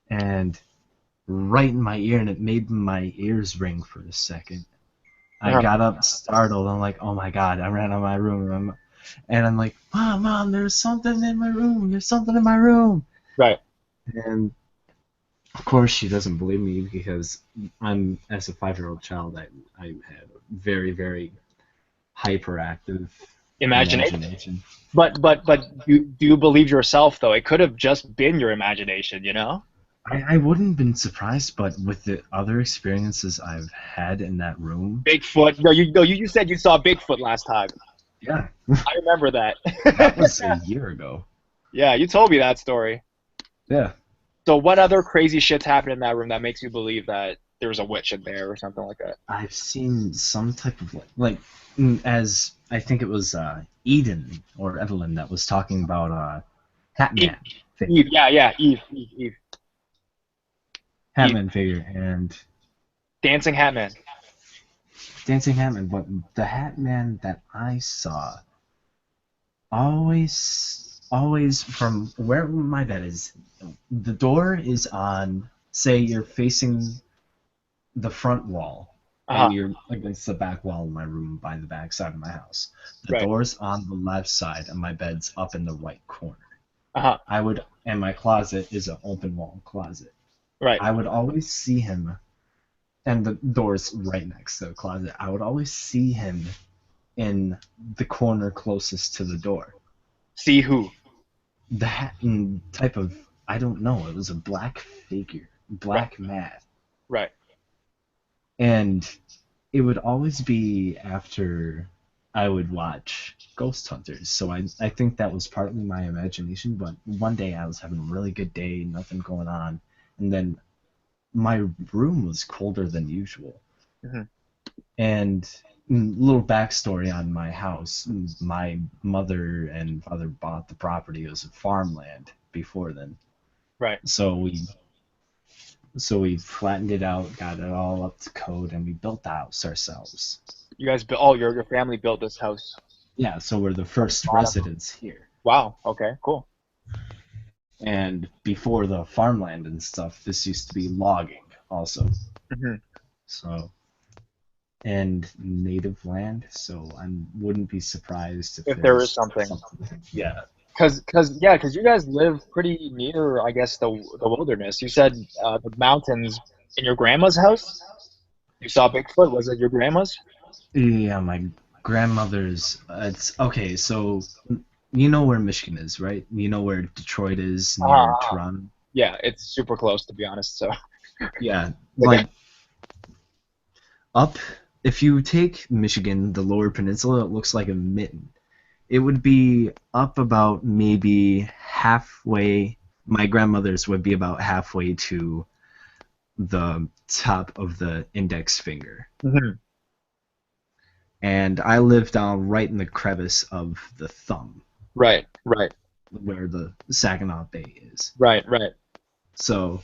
And right in my ear, and it made my ears ring for a second. I got up startled. I'm like, oh my god! I ran out of my room, and I'm like, Mom, there's something in my room. There's something in my room. Right. And of course, she doesn't believe me because as a 5-year-old child, I had a very, very hyperactive imagination. But do you believe yourself though? It could have just been your imagination, you know? I wouldn't have been surprised, but with the other experiences I've had in that room... Bigfoot. No, you said you saw Bigfoot last time. Yeah. I remember that. That was a year ago. Yeah, you told me that story. Yeah. So what other crazy shit's happened in that room that makes you believe that there's a witch in there or something like that? I've seen some type of... as I think it was Eden or Evelyn that was talking about Hatman. Eve, yeah, Eve. Hatman figure and Dancing Hatman, but the Hatman that I saw always from where my bed is, the door is on. Say you're facing the front wall, and you're against the back wall of my room by the back side of my house. The door's on the left side, and my bed's up in the right corner. And my closet is an open wall closet. Right. I would always see him, and the door's right next to the closet. I would always see him in the corner closest to the door. See who? The Hatton type of, I don't know. It was a black figure, black mat. Right. And it would always be after I would watch Ghost Hunters. So I think that was partly my imagination. But one day I was having a really good day, nothing going on. And then my room was colder than usual. Mm-hmm. And little backstory on my house. My mother and father bought the property. It was a farmland before then. Right. So we flattened it out, got it all up to code, and we built the house ourselves. You guys built? Your family built this house? Yeah, so we're the first residents here. Wow. Okay. Cool. And before the farmland and stuff, this used to be logging also. Mm-hmm. So, and native land, so I wouldn't be surprised if there is something. Yeah. Because you guys live pretty near, I guess, the wilderness. You said the mountains in your grandma's house? You saw Bigfoot? Was it your grandma's? Yeah, my grandmother's. It's okay, so... You know where Michigan is, right? You know where Detroit is, near Toronto? Yeah, it's super close, to be honest, so... Yeah, like, up, if you take Michigan, the lower peninsula, it looks like a mitten. It would be up about maybe halfway, my grandmother's would be about halfway to the top of the index finger. Mm-hmm. And I live down right in the crevice of the thumb. Right. Where the Saginaw Bay is. Right. So,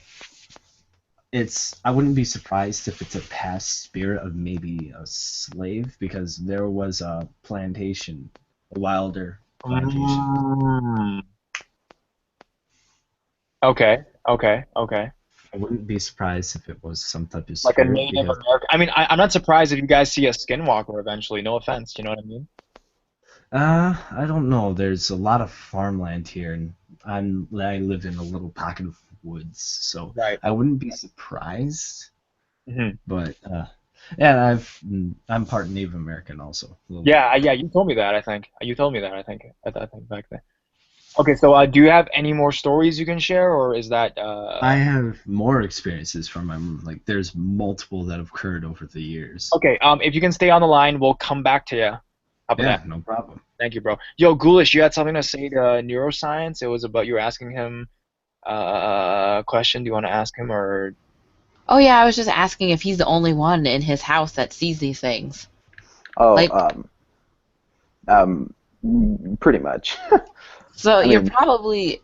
I wouldn't be surprised if it's a past spirit of maybe a slave, because there was a plantation, a wilder plantation. Okay. I wouldn't be surprised if it was some type of spirit. Like a Native American. I mean, I'm not surprised if you guys see a skinwalker eventually. No offense, you know what I mean? I don't know. There's a lot of farmland here, and I live in a little pocket of woods, so I wouldn't be surprised. Mm-hmm. But yeah, I'm part Native American also. Yeah, you told me that. I think back then. Okay, so do you have any more stories you can share, or is that? I have more experiences from my room. Like, there's multiple that have occurred over the years. Okay, if you can stay on the line, we'll come back to you. How about that? No problem. Thank you, bro. Yo, Ghoulish, you had something to say to Neuroscience? It was about you were asking him a question. Do you want to ask him, or? Oh yeah, I was just asking if he's the only one in his house that sees these things. Oh, Like, pretty much. so I you're mean, probably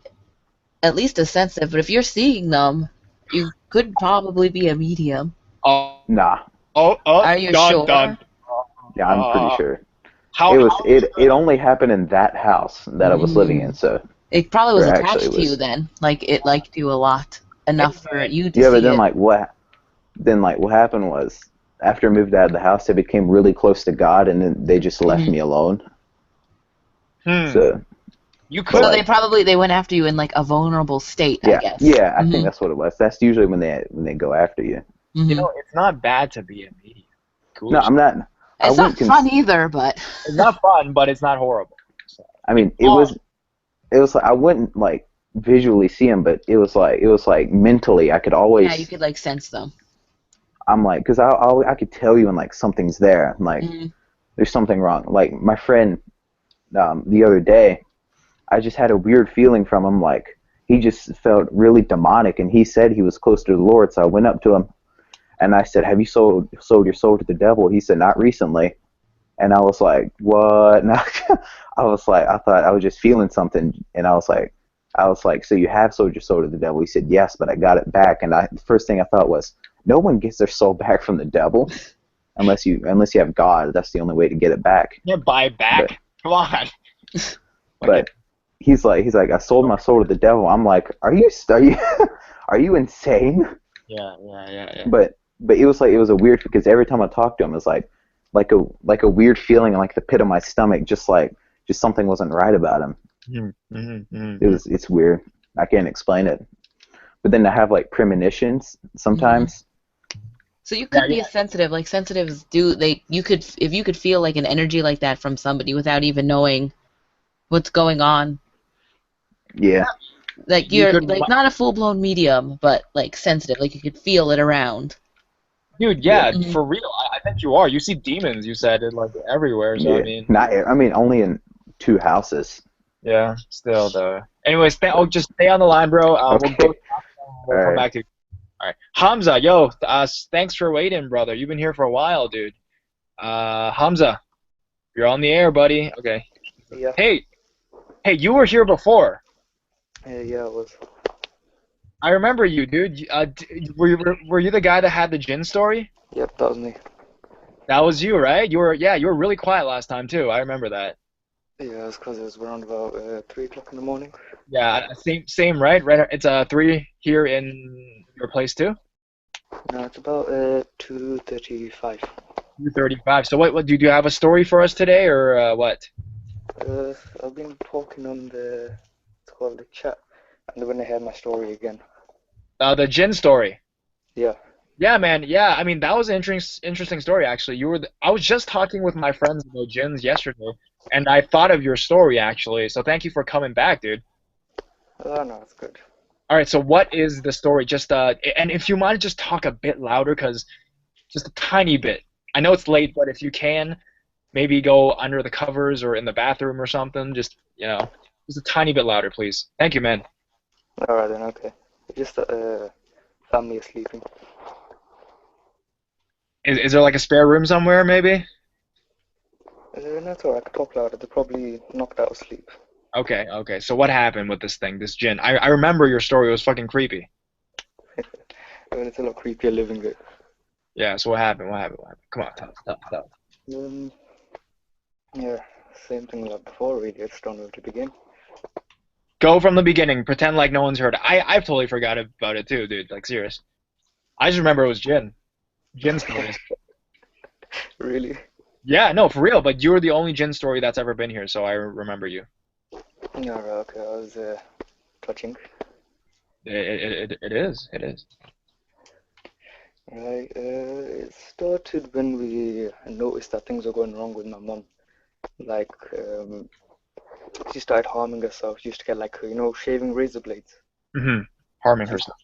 at least a sensitive, but if you're seeing them, you could probably be a medium. nah. Are you sure? Yeah, I'm pretty sure. How It only happened in that house that I was living in, so It probably was there actually attached to you was. then. Like, it liked you a lot. Enough for you to Yeah, see but then it. what happened was after I moved out of the house, I became really close to God, and then they just left me alone. So you could. So they went after you in like a vulnerable state, I guess. Yeah, I think that's what it was. That's usually when they go after you. You know, it's not bad to be a medium. Cool. No, I'm not. It's not fun either, but it's not fun, but it's not horrible. So. I mean, it was like I wouldn't like visually see them, but it was like mentally I could always. Yeah, you could like sense them. I'm like, because I could tell you when like something's there, like there's something wrong. Like my friend, the other day, I just had a weird feeling from him. Like he just felt really demonic, and he said he was close to the Lord. So I went up to him, and I said, "Have you sold your soul to the devil?" He said, "Not recently." And I was like, "What?" And I was like, I thought I was just feeling something, and I was like, "So you have sold your soul to the devil?" He said, "Yes, but I got it back." And the first thing I thought was, no one gets their soul back from the devil, unless you have God. That's the only way to get it back. You can't buy it back. Come on. But he's like, I sold my soul to the devil. I'm like, are you insane? Yeah. But it was a weird, because every time I talked to him, it was like a weird feeling in like the pit of my stomach, just something wasn't right about him. It's weird. I can't explain it. But then I have like premonitions sometimes. So you could be a sensitive. Like sensitives if you could feel like an energy like that from somebody without even knowing what's going on. Yeah. Like you're like not a full blown medium, but like sensitive. Like you could feel it around. Dude, for real. I think you are. You see demons. You said it like everywhere. So I mean, only in 2 houses. Yeah, still though. Anyways, just stay on the line, bro. We'll come back to you. All right, Hamza, yo, thanks for waiting, brother. You've been here for a while, dude. Hamza, you're on the air, buddy. Okay. Yeah. Hey, you were here before. Yeah, I was. I remember you, dude. Were you the guy that had the gin story? Yep, that was me. That was you, right? You were really quiet last time too. I remember that. Yeah, it's because it was around about 3 o'clock in the morning. Yeah, same, right? Right. It's 3 here in your place too. No, it's about 2:35. 2:35. So what? Do you have a story for us today, or what? I've been talking on it's called the chat, and when I heard my story again. The gin story. Yeah. Yeah, man. Yeah, I mean that was an interesting story actually. I was just talking with my friends about gins yesterday, and I thought of your story actually. So thank you for coming back, dude. Oh no, it's good. All right. So what is the story? Just and if you mind, just talk a bit louder, cause just a tiny bit. I know it's late, but if you can, maybe go under the covers or in the bathroom or something. Just just a tiny bit louder, please. Thank you, man. All right then. Okay. Just family is sleeping. Is there like a spare room somewhere, maybe? No, it's alright. I can talk louder. They're probably knocked out of sleep. Okay. So what happened with this thing, this gin? I remember your story. It was fucking creepy. It's a lot creepier living it. Yeah, so what happened? Come on, tell. Yeah, same thing like before, really. I just don't know where to begin. Go from the beginning. Pretend like no one's heard it. I totally forgot about it too, dude. Like, serious. I just remember it was gin. Gin stories. Really? Yeah, no, for real. But you were the only gin story that's ever been here, so I remember you. Yeah, okay. I was touching. It is. Right. It started when we noticed that things were going wrong with my mum. Like, she started harming herself. She used to get like, shaving razor blades. Mm-hmm. Harming herself.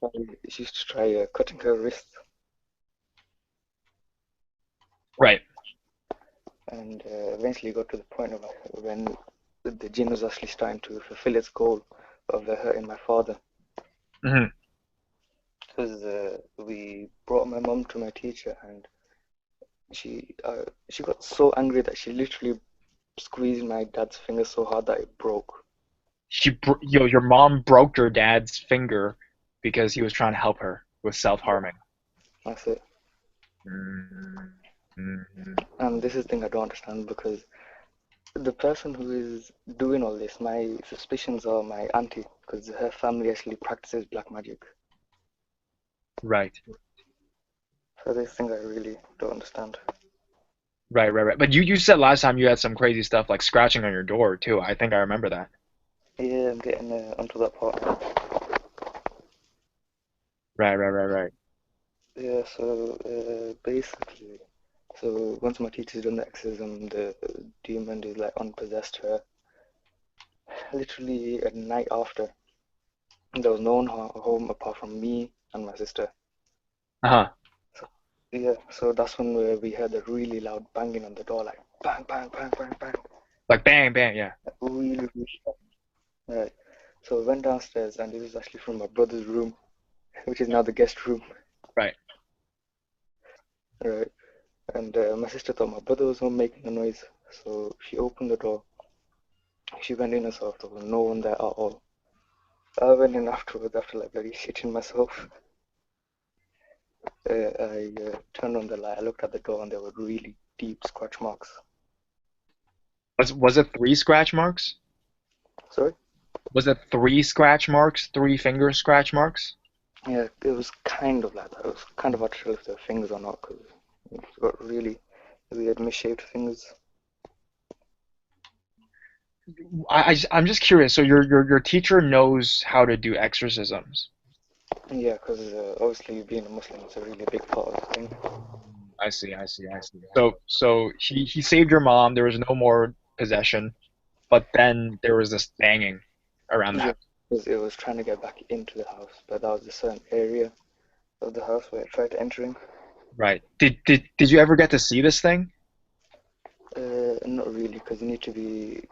She used to try cutting her wrist. Right. And eventually got to the point of when the gin was actually starting to fulfill its goal of hurting my father. Mm-hmm. Because we brought my mum to my teacher, and she got so angry that she literally squeezed my dad's finger so hard that it broke. Your mom broke your dad's finger because he was trying to help her with self-harming. That's it. Mm-hmm. And this is the thing I don't understand, because the person who is doing all this, my suspicions are my auntie, because her family actually practices black magic. Right. So this thing I really don't understand. Right. But you said last time you had some crazy stuff like scratching on your door too. I think I remember that. Yeah, I'm getting onto that part. Right. Yeah, so basically, so once my teacher's done the exorcism, the demon is like unpossessed her. Literally at night after, there was no one home apart from me and my sister. Uh-huh. Yeah, so that's when we heard a really loud banging on the door, like bang, bang, bang, bang, bang. Like bang, bang, yeah. Really loud. Right. So we went downstairs, and this was actually from my brother's room, which is now the guest room. Right. Right. And my sister thought my brother was home making a noise, so she opened the door. She went in herself. There was no one there at all. I went in afterwards, after like bloody shitting myself. I turned on the light. I looked at the door, and there were really deep scratch marks. Was it 3 scratch marks? Sorry? Was it 3 scratch marks? 3 finger scratch marks? Yeah, it was kind of like that. It was kind of hard to tell if they were fingers or not, because it's got really weird misshaped fingers. I'm just curious. So your teacher knows how to do exorcisms? Yeah, because obviously being a Muslim is a really big part of the thing. I see. So he saved your mom. There was no more possession, but then there was this banging around the house. It was trying to get back into the house, but that was a certain area of the house where it tried entering. Right. Did you ever get to see this thing? Not really, because you need to be.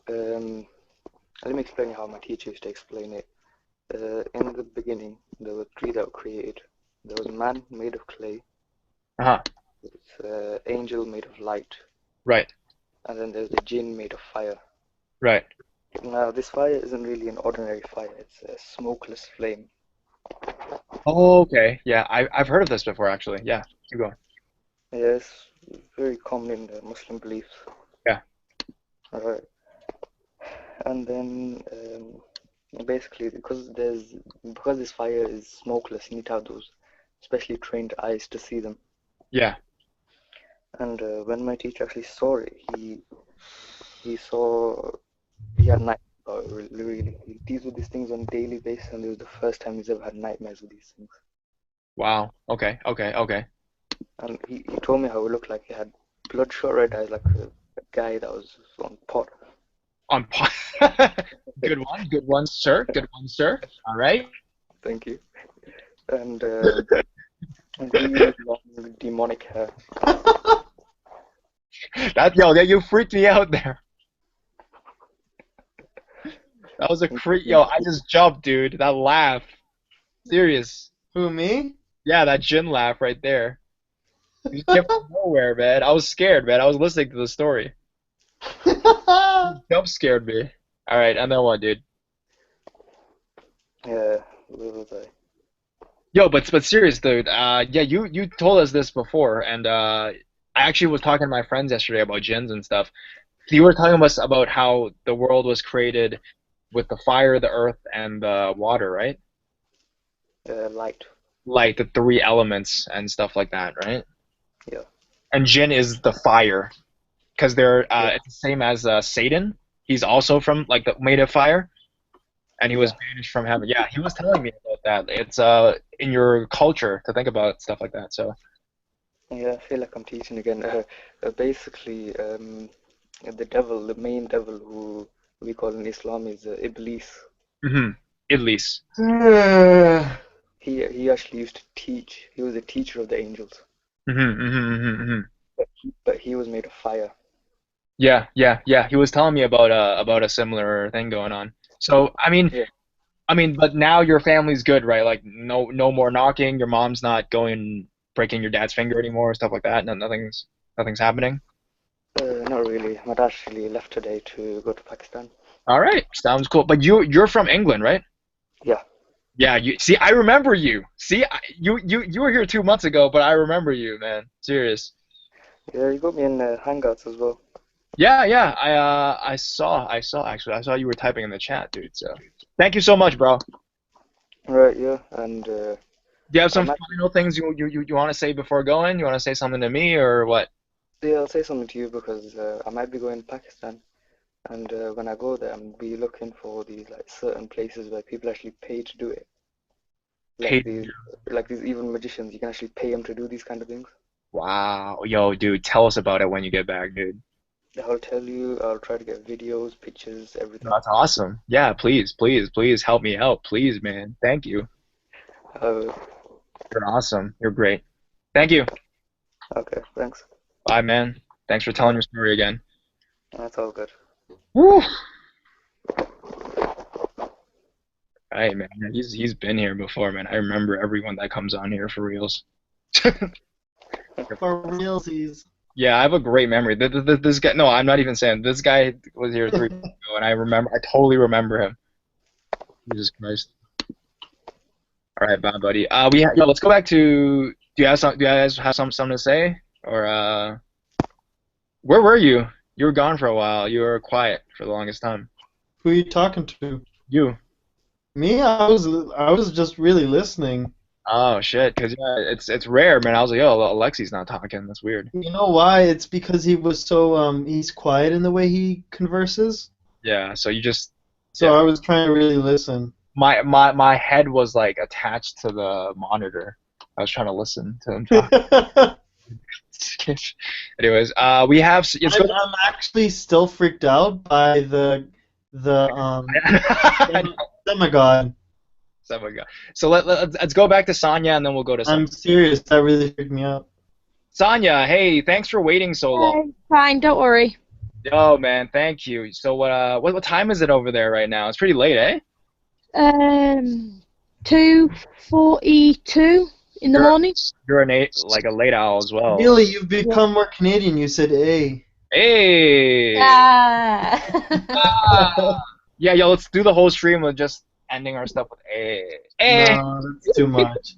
Let me explain how my teacher used to explain it. In the beginning, there were 3 that were created. There was a man made of clay. Uh-huh. There's an angel made of light. Right. And then there's a jinn made of fire. Right. Now, this fire isn't really an ordinary fire. It's a smokeless flame. Oh, okay. Yeah, I've heard of this before, actually. Yeah, keep going. Yeah, it's very common in the Muslim beliefs. Yeah. Alright. And then, basically, because this fire is smokeless, you need to have those specially trained eyes to see them. Yeah. And when my teacher actually saw it, he had nightmares about it, really. He deals with these things on a daily basis, and it was the first time he's ever had nightmares with these things. Wow. Okay. And he told me how it looked like. He had bloodshot red eyes, like a guy that was on pot. On pot. Good one, sir. All right. Thank you. And really long demonic hair. You freaked me out there. That was a creep. I just jumped, dude. That laugh. Serious. Who, me? Yeah, that Jin laugh right there. You just came from nowhere, man. I was scared, man. I was listening to the story. Jump scared me. All right, and then what, dude? Yeah, where was I? Yo, but serious, dude. You told us this before, and I actually was talking to my friends yesterday about jinns and stuff. You were telling us about how the world was created with the fire, the earth, and the water, right? Light. Light, the 3 elements and stuff like that, right? Yeah. And jinn is the fire, because they're it's the same as Satan. He's also from made of fire, and he was banished from heaven. Yeah, he was telling me about that. It's in your culture to think about stuff like that. So. Yeah, I feel like I'm teaching again. Basically, the devil, the main devil who we call in Islam is Iblis. Mm-hmm. Iblis. He actually used to teach. He was a teacher of the angels. Mm-hmm. But he was made of fire. Yeah. He was telling me about a similar thing going on. So I mean, but now your family's good, right? Like no more knocking. Your mom's not going breaking your dad's finger anymore, stuff like that? No, nothing's happening. Not really. My dad actually left today to go to Pakistan. All right, sounds cool. But you're from England, right? Yeah. Yeah. You see, I remember you. See, you were here 2 months ago, but I remember you, man. Serious. Yeah, you got me in Hangouts as well. Yeah. I saw actually. I saw you were typing in the chat, dude. So thank you so much, bro. Right. Yeah. And. Do you have some final things you want to say before going? You want to say something to me or what? Yeah, I'll say something to you because I might be going to Pakistan, and when I go there, I'm gonna be looking for these like certain places where people actually pay to do it. Like these evil magicians, you can actually pay them to do these kind of things. Wow, yo, dude, tell us about it when you get back, dude. I'll tell you. I'll try to get videos, pictures, everything. That's awesome. Yeah, please help me out, please, man. Thank you. You're awesome. You're great. Thank you. Okay, thanks. Bye, man. Thanks for telling your story again. That's all good. Woo! Hey, man, he's been here before, man. I remember everyone that comes on here for reals. For realsies. Yeah, I have a great memory. This guy, no, I'm not even saying. This guy was here 3 weeks ago, and I totally remember him. Jesus Christ. All right, bye, buddy. Let's go back to. Do you guys have something to say? Or where were you? You were gone for a while. You were quiet for the longest time. Who are you talking to? You. Me? I was just really listening. Oh shit! Cause it's rare, man. I was like, yo, Alexi's not talking. That's weird. You know why? It's because he was so he's quiet in the way he converses. Yeah. So you just. So yeah. I was trying to really listen. My head was like attached to the monitor. I was trying to listen to him talk. Anyways, we have. I'm actually still freaked out by the Demigod. So let's go back to Sonya and then we'll go to. I'm serious. That really freaked me out. Sonya, hey, thanks for waiting so long. Fine, don't worry. Oh man, thank you. So what time is it over there right now? It's pretty late, eh? 2:42 in the morning. You're a late owl as well. Really, you've become more Canadian. You said A. Hey. Yeah, yo, let's do the whole stream with just ending our stuff with A. No, that's too much.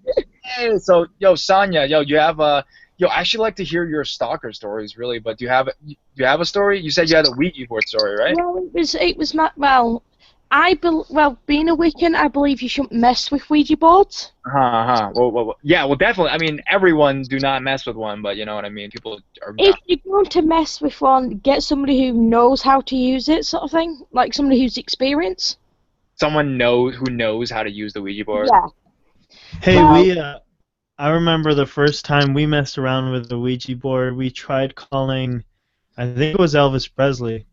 So, yo, Sonya, you have I actually like to hear your stalker stories, really. But do you have a story? You said you had a Ouija board story, right? Well, it was not being a Wiccan, I believe you shouldn't mess with Ouija boards. Well, definitely. I mean, everyone do not mess with one, but you know what I mean. People are. If you're going to mess with one, get somebody who knows how to use it, sort of thing, like somebody who's experienced. Someone who knows how to use the Ouija board. Yeah. Hey, I remember the first time we messed around with the Ouija board. We tried calling, I think it was Elvis Presley.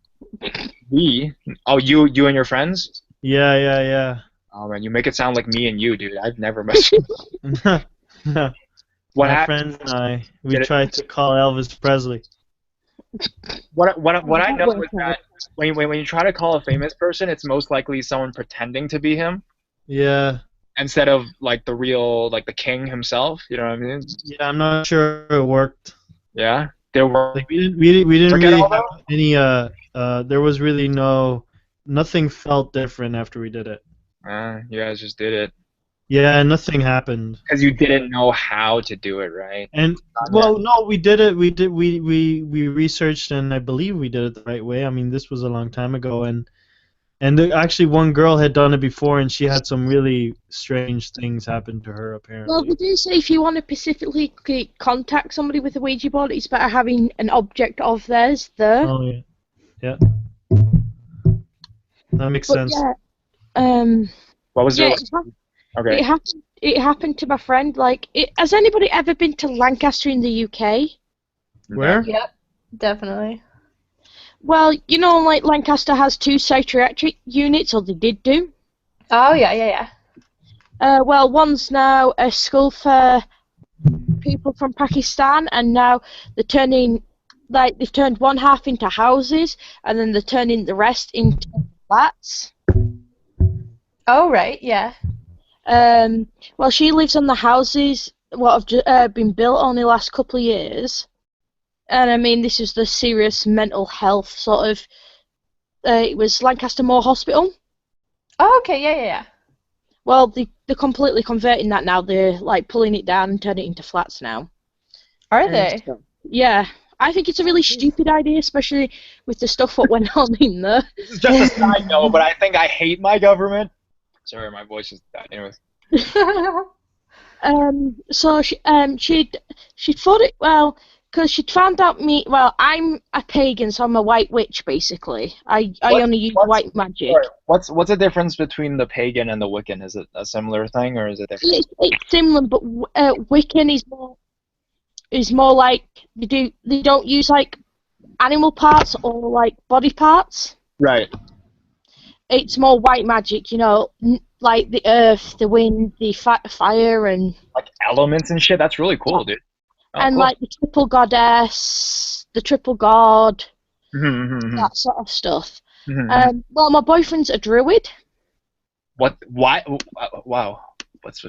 Oh, you and your friends? Yeah. Oh man, you make it sound like me and you, dude. I've never messed with My friends and we tried to call Elvis Presley. What I know is that when you try to call a famous person, it's most likely someone pretending to be him. Yeah. Instead of like the real, like the king himself. You know what I mean? Yeah, I'm not sure it worked. Yeah, there were. Like, we didn't really have any. There was really nothing felt different after we did it. You guys just did it. Yeah, nothing happened. Because you didn't know how to do it, right? And no, we did it. We researched, and I believe we did it the right way. I mean, this was a long time ago, and actually one girl had done it before, and she had some really strange things happen to her apparently. Well, we do say if you want to specifically contact somebody with a Ouija board, it's better having an object of theirs there. Oh yeah. Yeah. That makes sense. Yeah, what was your... Okay. It happened to my friend. Has anybody ever been to Lancaster in the UK? Where? Yep, definitely. Well, Lancaster has 2 psychiatric units, or they did do. Oh, yeah. Well, one's now a school for people from Pakistan, and now they're turning, they've turned one half into houses, and then they're turning the rest into flats. Oh, right, yeah. Well, she lives on the houses what have been built only the last couple of years, and I mean this is the serious mental health sort of. It was Lancaster Moor Hospital. Oh, okay, yeah. Well, they're completely converting that now. They're like pulling it down and turning it into flats now. Are they? So, yeah. I think it's a really stupid idea, especially with the stuff that went on in there. This is just a side note, but I think I hate my government. Sorry, my voice is died. Anyways. So she'd thought it well because she'd found out me. Well, I'm a pagan, so I'm a white witch basically. I only use white magic. Sorry, what's the difference between the pagan and the Wiccan? Is it a similar thing or is it different? It's similar, but Wiccan is more like they don't use like animal parts or like body parts. Right. It's more white magic, you know, like the earth, the wind, the fire, and like elements and shit. That's really cool, dude. Oh, and cool. like the triple goddess, the triple god, that sort of stuff. Well, my boyfriend's a druid. What? Why? Wow. It's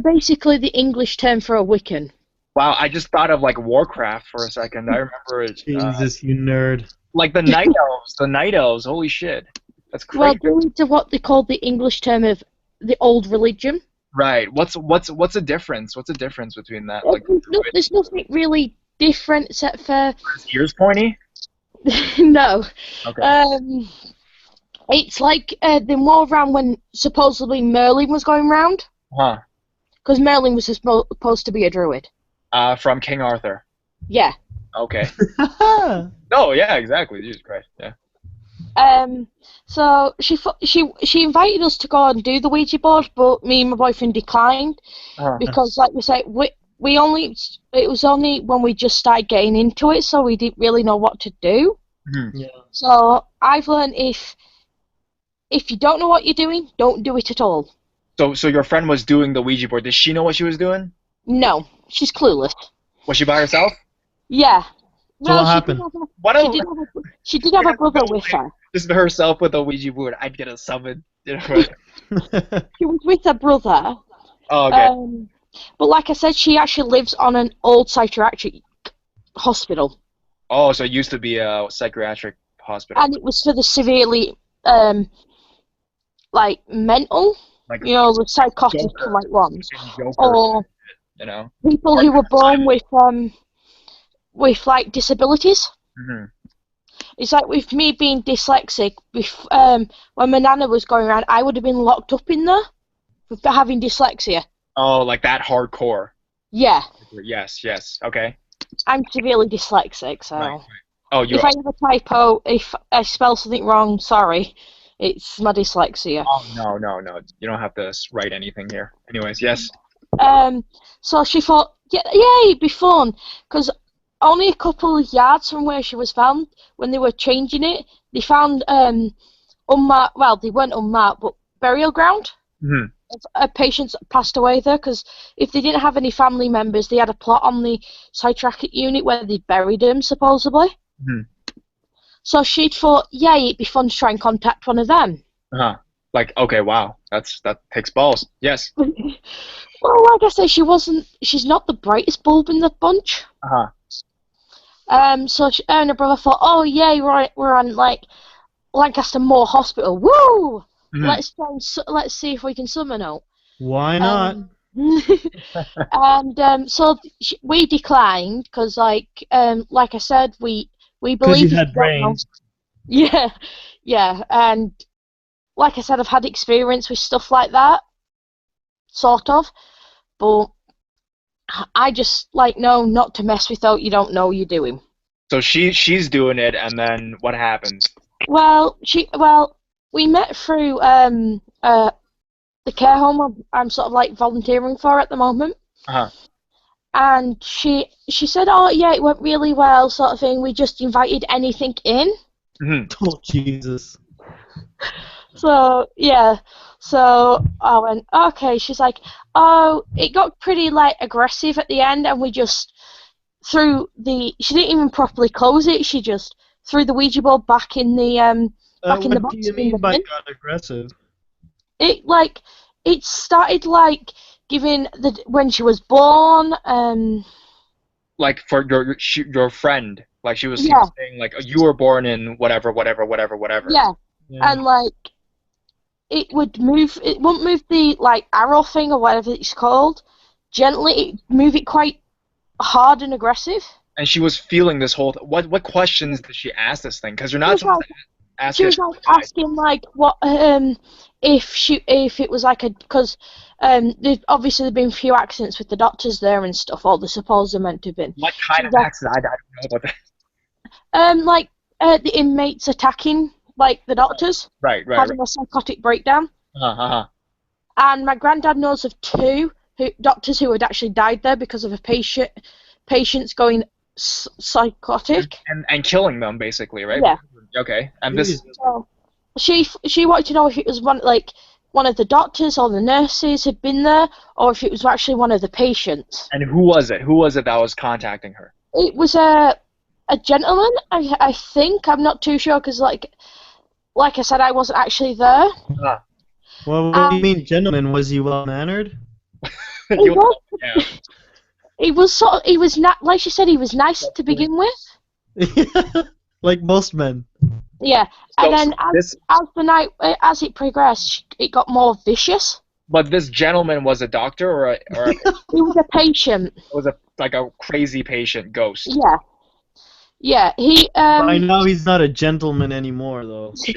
basically the English term for a Wiccan. Wow, I just thought of like Warcraft for a second. I remember it. Jesus, you nerd. Like the Night Elves. The Night Elves. Holy shit. That's crazy. Well, druids are what they call the English term of the old religion. Right. What's a difference? What's the difference between that? Like, there's nothing really different except for. Ears pointy? No. Okay. It's like they're more around when supposedly Merlin was going round. Huh. Because Merlin was supposed to be a druid. From King Arthur. Yeah. Okay. No, yeah, exactly. Jesus Christ. Yeah. So she invited us to go and do the Ouija board, but me and my boyfriend declined because, like we said, it was only when we just started getting into it, so we didn't really know what to do. Yeah. So I've learned if you don't know what you're doing, don't do it at all. So your friend was doing the Ouija board. Did she know what she was doing? No, she's clueless. Was she by herself? Yeah. So what happened? She did have a brother with her. Just herself with a Ouija board. I'd get a summon. She was with her brother. Oh, okay. But like I said, she actually lives on an old psychiatric hospital. Oh, so it used to be a psychiatric hospital. And it was for the severely, like, mental. Like, you know, the psychotic like ones. Or you know, people who were born with like disabilities. It's like with me being dyslexic. When my nana was going around, I would have been locked up in there for having dyslexia. Oh, like that hardcore. Yeah. Yes. Okay. I'm severely dyslexic, so. Right. Oh, if I have a typo, if I spell something wrong, sorry, it's my dyslexia. Oh no! You don't have to write anything here. Anyways, yes. So she thought, yeah, it'd be fun, because only a couple of yards from where she was found, when they were changing it, they found unmarked. Well, they weren't unmarked, but burial ground. Of patients that passed away there, because if they didn't have any family members, they had a plot on the psychiatric unit where they buried them, supposedly. So she thought, yeah, it'd be fun to try and contact one of them. Like, okay, wow, that takes balls. Yes. Well, like I say, she's not the brightest bulb in the bunch. So she and her brother thought, oh yeah, we're on like Lancaster Moor Hospital. Woo! Let's see if we can summon out. Why not? And so we declined because, like I said, we believe. Because you had brains. Yeah, and like I said, I've had experience with stuff like that, sort of, but I just no, not to mess with what you don't know you're doing. So she's doing it, and then what happens? Well, we met through the care home I'm sort of like volunteering for at the moment. And she said, oh yeah, it went really well, sort of thing. We just invited anything in. Oh Jesus. So yeah, so I went, okay. She's like, oh, it got pretty aggressive at the end, and we just she didn't even properly close it. She just threw the Ouija board back in the back in the box. What do you mean by got aggressive? It started giving when she was born. Like for your friend, like she was Yeah. saying like you were born in whatever. Yeah. And like it wouldn't move the like arrow thing or whatever it's called gently. It move it quite hard and aggressive. And she was feeling this whole. What questions did she ask this thing? Because you're not supposed to ask. She was like asking like what if it was like because obviously there've been a few accidents with the doctors there and stuff. All the supposed are meant to have been. What kind of accident? I don't know about that. Like the inmates attacking like the doctors. Right. Having a psychotic breakdown. And my granddad knows of two doctors who had actually died there because of patients going psychotic and killing them basically, right? Yeah. Okay. And this. So she wanted to know if it was one of the doctors or the nurses had been there, or if it was actually one of the patients. And who was it? Who was it that was contacting her? It was a gentleman, I think. I'm not too sure because like I said, I wasn't actually there. Well, what do you mean, gentleman? Was he well mannered? He was. Yeah. He was not like she said. He was nice to begin with. Like most men. Yeah, and then as the night as it progressed, it got more vicious. But this gentleman was a doctor or he was a patient. It was like a crazy patient ghost. Yeah. Yeah, he. I know he's not a gentleman anymore, though. He's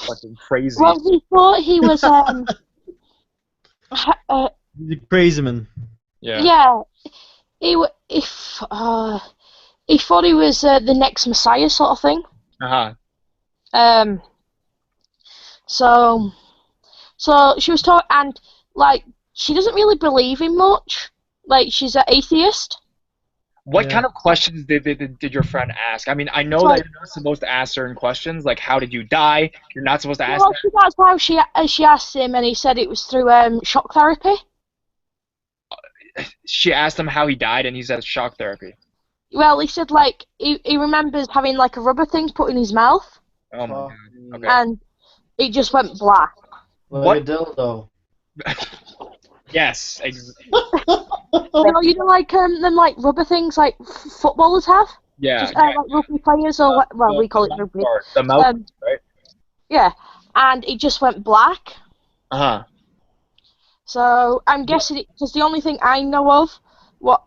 fucking crazy. Well, he thought he was. He's a crazy man. Yeah. Yeah, he thought he was the next Messiah, sort of thing. So she was talking, and like she doesn't really believe in much. Like she's an atheist. What kind of questions did your friend ask? I mean, I know that you're not supposed to ask certain questions, like how did you die? You're not supposed to ask that. That's how she asked him, and he said it was through shock therapy. She asked him how he died, and he said shock therapy. Well, he said like he remembers having like a rubber thing put in his mouth. Oh my god. Okay. And it just went black. Like a dildo. Yes. You know, like them like rubber things like footballers have. Yeah. Just, like rugby players or well, we call it rugby. The mouth, right? Yeah, and it just went black. So I'm guessing because the only thing I know of what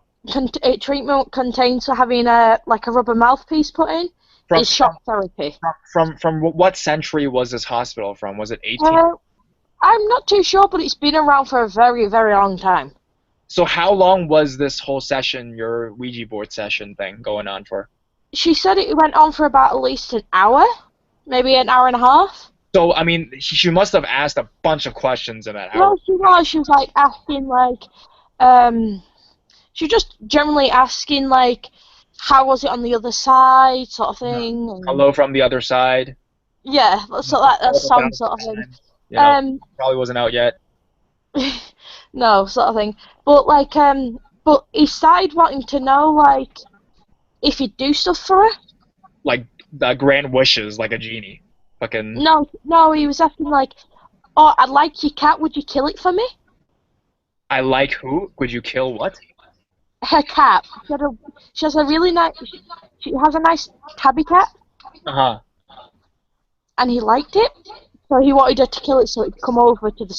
treatment contains for having like a rubber mouthpiece put in is shock therapy. From what century was this hospital from? Was it 18? I'm not too sure, but it's been around for a very, very long time. So how long was this whole session, your Ouija board session thing, going on for? She said it went on for about at least an hour, maybe an hour and a half. So, I mean, she must have asked a bunch of questions in that hour. No, she was. She was, like, asking, like, she was just generally asking, like, how was it on the other side, sort of thing. And hello from the other side. Yeah, so that sounds sort of thing. You know, probably wasn't out yet. No, sort of thing. But, like, but he started wanting to know, like, if he'd do stuff for her. Like, grand wishes, like a genie. Fucking. No, he was asking, like, oh, I like your cat, would you kill it for me? I like who? Would you kill what? Her cat. She has a really nice, she has a nice tabby cat. And he liked it, so he wanted her to kill it so it could come over to the...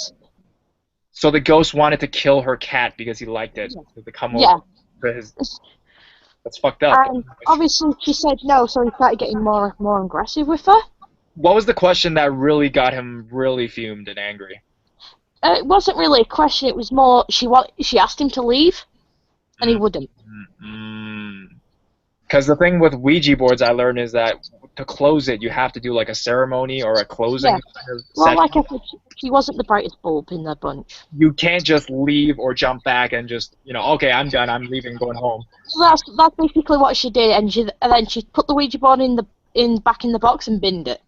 So the ghost wanted to kill her cat because he liked it. So to come over to his... That's fucked up. And obviously she said no, so he started getting more aggressive with her. What was the question that really got him really fumed and angry? It wasn't really a question, it was more, she asked him to leave, and he wouldn't. Because the thing with Ouija boards I learned is that to close it, you have to do like a ceremony or a closing. Yeah. Well, like I said, she wasn't the brightest bulb in the bunch. You can't just leave or jump back and just, okay, I'm done, I'm leaving, going home. So that's basically what she did, and then she put the Ouija board back in the box and binned it.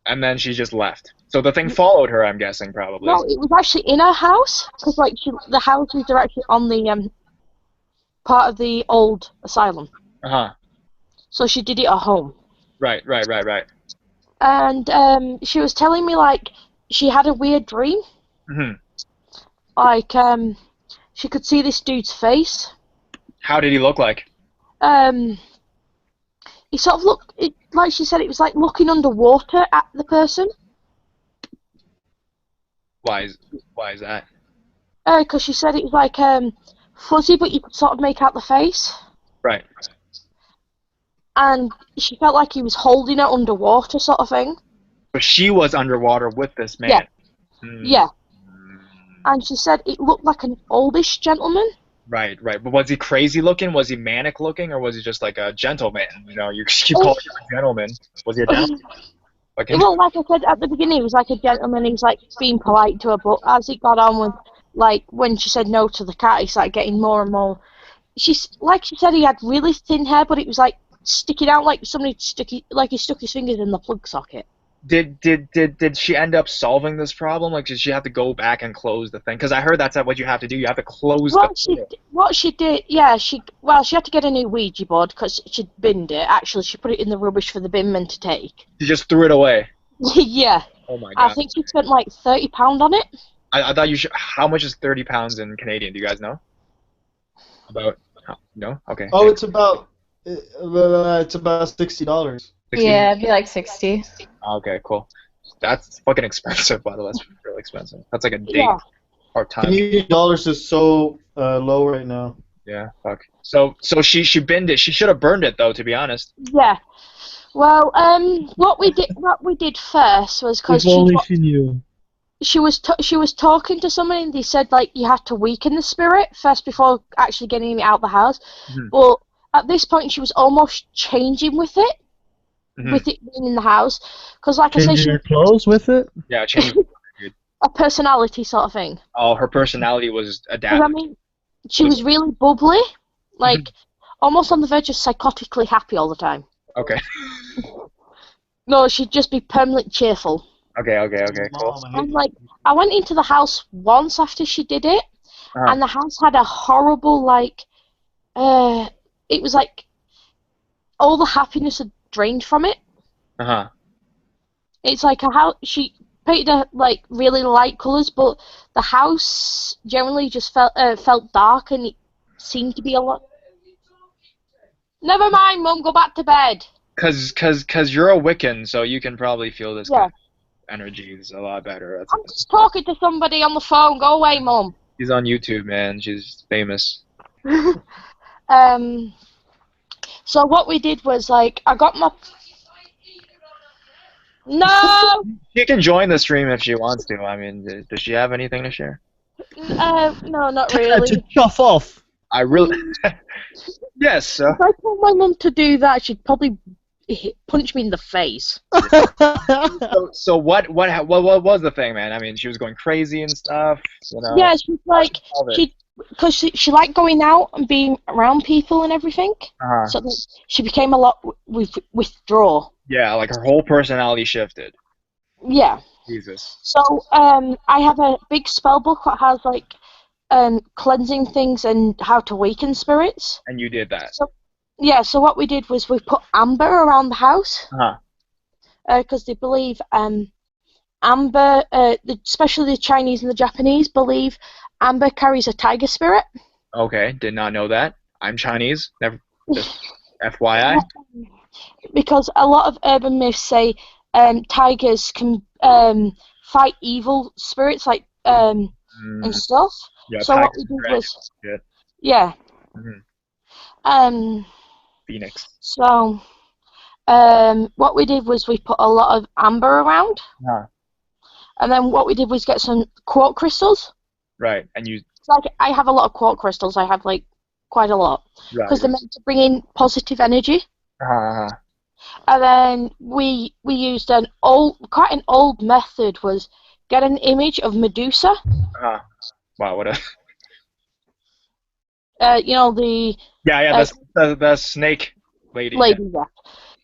And then she just left. So the thing followed her, I'm guessing, probably. No, it was actually in her house, because like the houses are actually on the part of the old asylum. So she did it at home. Right. And she was telling me like she had a weird dream. Like she could see this dude's face. How did he look like? He sort of looked, like she said, it was like looking underwater at the person. Why is that? Because she said it was like fuzzy, but you could sort of make out the face. Right. And she felt like he was holding her underwater, sort of thing. But she was underwater with this man. Yeah. Yeah. And she said it looked like an oldish gentleman. Right. But was he crazy looking? Was he manic looking? Or was he just like a gentleman? You know, you call him a gentleman. Was he a gentleman? Well, like I said at the beginning, he was like a gentleman. He was like being polite to her, but as it got on with, like, when she said no to the cat, he started getting more and more. Like she said, he had really thin hair, but it was like sticking out like somebody he stuck his fingers in the plug socket. Did she end up solving this problem? Like, did she have to go back and close the thing? Because I heard that's what you have to do. You have to close What she did, yeah, she had to get a new Ouija board because she'd binned it. Actually, she put it in the rubbish for the binman to take. She just threw it away. Yeah. Oh my god. I think she spent like £30 on it. I thought you should. How much is £30 in Canadian? Do you guys know? About? No. Okay. Oh, it's about $60. Yeah, it'd be like 60. Okay, cool. That's fucking expensive, by the way. That's really expensive. That's like a day part-time. Canadian dollars is so low right now. Yeah, fuck. So she binned it. She should have burned it though, to be honest. Yeah. Well, what we did first was because she knew. She was talking to somebody and they said like you had to weaken the spirit first before actually getting it out of the house. Mm-hmm. But at this point she was almost changing with it. Mm-hmm. With it being in the house, because like Changing I say, her clothes with it. Yeah, changing. A personality sort of thing. Oh, her personality was adapted. I mean, she was really bubbly, like almost on the verge of psychotically happy all the time. Okay. No, she'd just be permanently cheerful. Okay, cool. And like, I went into the house once after she did it, and the house had a horrible like, it was like all the happiness had drained from it. It's like a house. She painted like really light colours, but the house generally just felt dark, and it seemed to be a lot. Never mind, Mum. Go back to bed. Cause you're a Wiccan, so you can probably feel this kind of energy is a lot better. I'm just talking to somebody on the phone. Go away, Mum. She's on YouTube, man. She's famous. So what we did was like I got my. No. She can join the stream if she wants to. I mean, does she have anything to share? No, not really. To chuff off. I really. Yes. If I told my mum to do that, she'd probably punch me in the face. So what was the thing, man? I mean, she was going crazy and stuff. You know? Yeah, she's like because she liked going out and being around people and everything. So she became a lot withdraw. Yeah, like her whole personality shifted. Yeah. Jesus. So I have a big spell book that has like cleansing things and how to awaken spirits. And you did that. So what we did was we put amber around the house. Because they believe amber, especially the Chinese and the Japanese, believe amber carries a tiger spirit. Okay, did not know that. I'm Chinese. Never. Just FYI. Because a lot of urban myths say tigers can fight evil spirits like and stuff. Yeah, so what we did was Phoenix. So what we did was we put a lot of amber around. And then what we did was get some quartz crystals. Right, and you. Like I have a lot of quartz crystals. I have like quite a lot because they're meant to bring in positive energy. And then we used quite an old method was get an image of Medusa. Wow, what a. You know the. Yeah, the snake lady.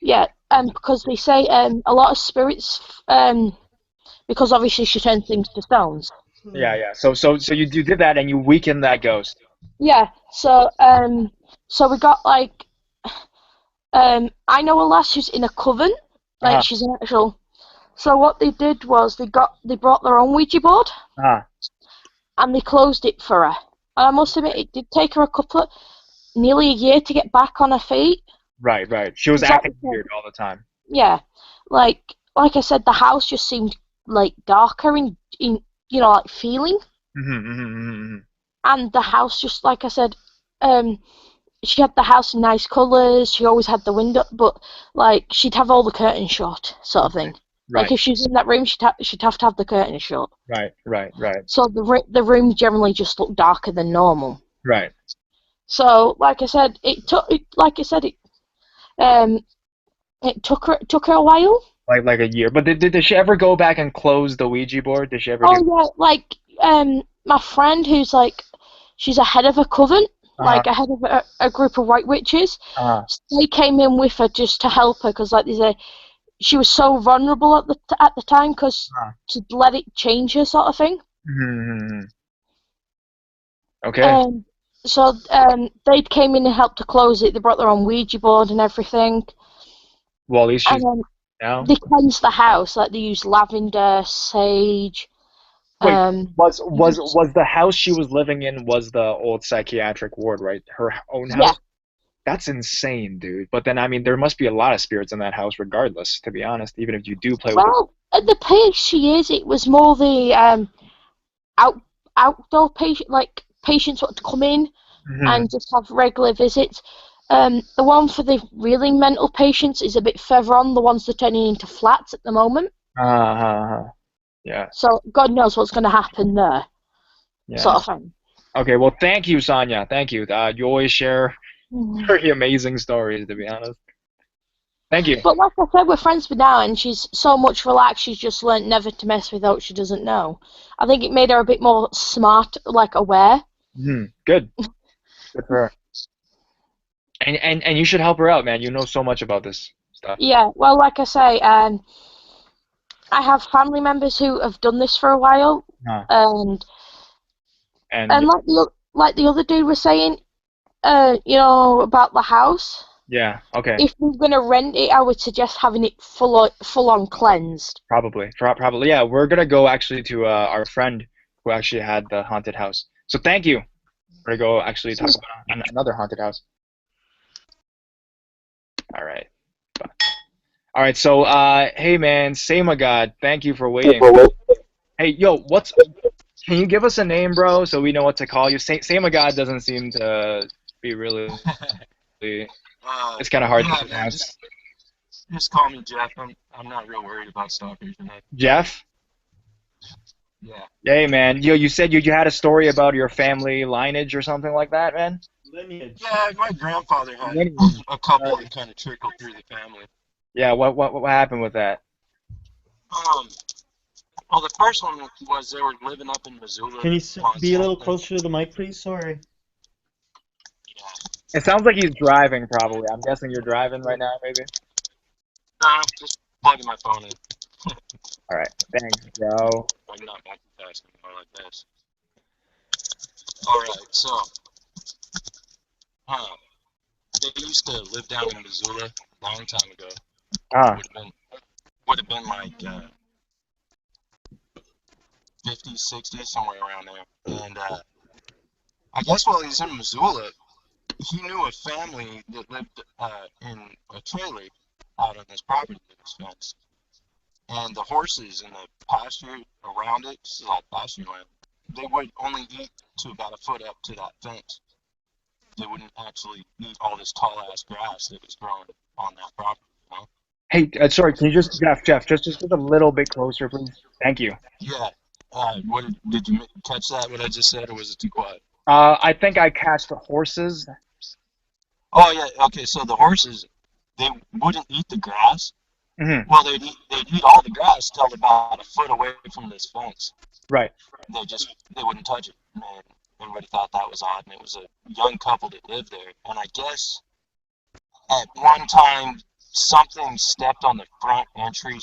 Yeah, because they say a lot of spirits because obviously she turns things to stones. Yeah. So you did that and you weakened that ghost. Yeah. So we got like I know a lass who's in a coven, like she's an actual. So what they did was they brought their own Ouija board, and they closed it for her, And I must admit, it did take her nearly a year to get back on her feet. Right, right. She was acting weird all the time. Yeah, like I said, the house just seemed like darker in like feeling. And the house, just like I said, she had the house in nice colours. She always had the window, but like she'd have all the curtains shut, sort of thing. Right. Like if she was in that room, she'd have to have the curtains shut. Right, right, right. So the room generally just looked darker than normal. Right. So like I said, it took her a while. Like a year. But did she ever go back and close the Ouija board? Did she ever? Yeah, like my friend who's like, she's a head of a coven, like a head of a group of white witches. So they came in with her just to help her because like she was so vulnerable at the time because to let it change her, sort of thing. Okay. So they came in and helped to close it. They brought their own Ouija board and everything. Well, at least she's now. They cleansed the house. Like they used lavender, sage. Wait, was the house she was living in was the old psychiatric ward, right? Her own house? Yeah. That's insane, dude. But then, I mean, there must be a lot of spirits in that house regardless, to be honest, even if you do play with at the place she is, it was more the outdoor patient, like patients want to come in and just have regular visits. The one for the really mental patients is a bit further on. The ones that are turning into flats at the moment. Yeah. So God knows what's going to happen there. Yeah. Sort of thing. Okay, well, thank you, Sonia. Thank you. You always share very amazing stories, to be honest. Thank you. But like I said, we're friends with now, and she's so much relaxed. She's just learnt never to mess with what she doesn't know. I think it made her a bit more smart, like aware. Good. Good for her. And you should help her out, man. You know so much about this stuff. Yeah. Well, like I say, I have family members who have done this for a while, and like the other dude was saying, about the house. Yeah. Okay. If we're gonna rent it, I would suggest having it full on cleansed. Probably. Yeah. We're gonna go actually to our friend who actually had the haunted house. So thank you. We're gonna go actually talk about another haunted house. All right. All right. So hey man, Samagod, thank you for waiting. Hey yo, can you give us a name, bro, so we know what to call you? Samagod doesn't seem to be really. It's kind of hard to pronounce. Just call me Jeff. I'm not real worried about stalkers. Jeff? Yeah. Hey, man. You said you had a story about your family lineage or something like that, man? Lineage. Yeah, my grandfather had a couple that kind of trickled through the family. Yeah, what happened with that? Well, the first one was they were living up in Missoula. Can you be a little closer to the mic, please? Sorry. It sounds like he's driving, probably. I'm guessing you're driving right now, maybe? Just plugging my phone in. All right. Thanks, Joe. I'm not multitasking more like this. All right, so they used to live down in Missoula a long time ago. Would have been like 50s, 60s, somewhere around there. And I guess while he was in Missoula, he knew a family that lived in a trailer out on this property that was fenced. And the horses in the pasture around it, this is all pasture land, they would only eat to about a foot up to that fence. They wouldn't actually eat all this tall-ass grass that was growing on that property, you know? Hey, sorry, can you just, Jeff, just get a little bit closer, please? Thank you. Yeah. Did you catch that, what I just said, or was it too quiet? I think I catch the horses. Oh, yeah, okay, so the horses, they wouldn't eat the grass. Well, they'd eat all the grass till about a foot away from this fence. Right. They wouldn't touch it. And everybody thought that was odd, and it was a young couple that lived there. And I guess at one time something stepped on the front entry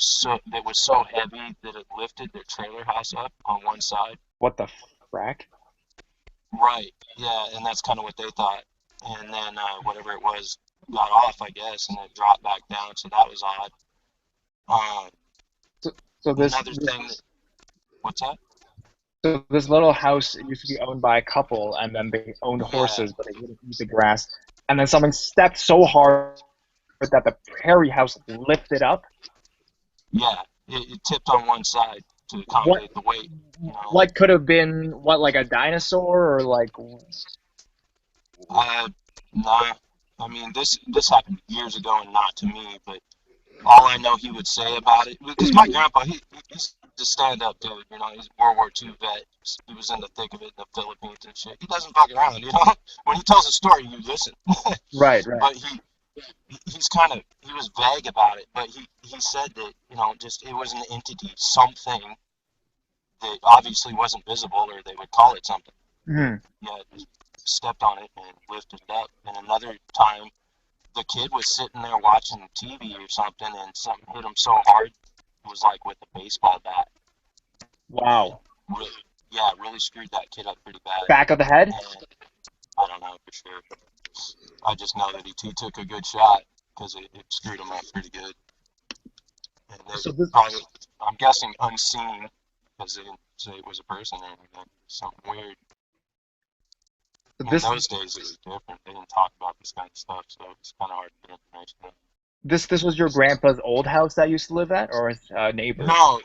that was so heavy that it lifted their trailer house up on one side. What the frack? Right. Yeah, and that's kind of what they thought. And then whatever it was got off, I guess, and it dropped back down. So that was odd. So this. Another thing. What's that? So this little house used to be owned by a couple, and then they owned horses, but they wouldn't eat the grass. And then someone stepped so hard that the prairie house lifted up. Yeah, it tipped on one side to accommodate the weight. You know? What could have been, like a dinosaur or like? Nah. I mean, this happened years ago and not to me, but all I know he would say about it, because my grandpa, he's a stand-up dude, you know, he's a World War II vet. He was in the thick of it in the Philippines and shit. He doesn't fuck around, you know? When he tells a story, you listen. Right. But he was vague about it, but he said that, you know, just it was an entity, something that obviously wasn't visible, or they would call it something. Mm-hmm. Yeah, just stepped on it and lifted it up. And another time, the kid was sitting there watching TV or something, and something hit him so hard, it was like with a baseball bat. Wow. Really screwed that kid up pretty bad. Back of the head? And I don't know for sure. I just know that he took a good shot, because it screwed him up pretty good. And so probably, I'm guessing unseen, because they didn't say it was a person or anything. Something weird. In those days, it was different. They didn't talk about this kind of stuff, so it's kind of hard to get information. This was your grandpa's old house that you used to live at, or a neighbor? No,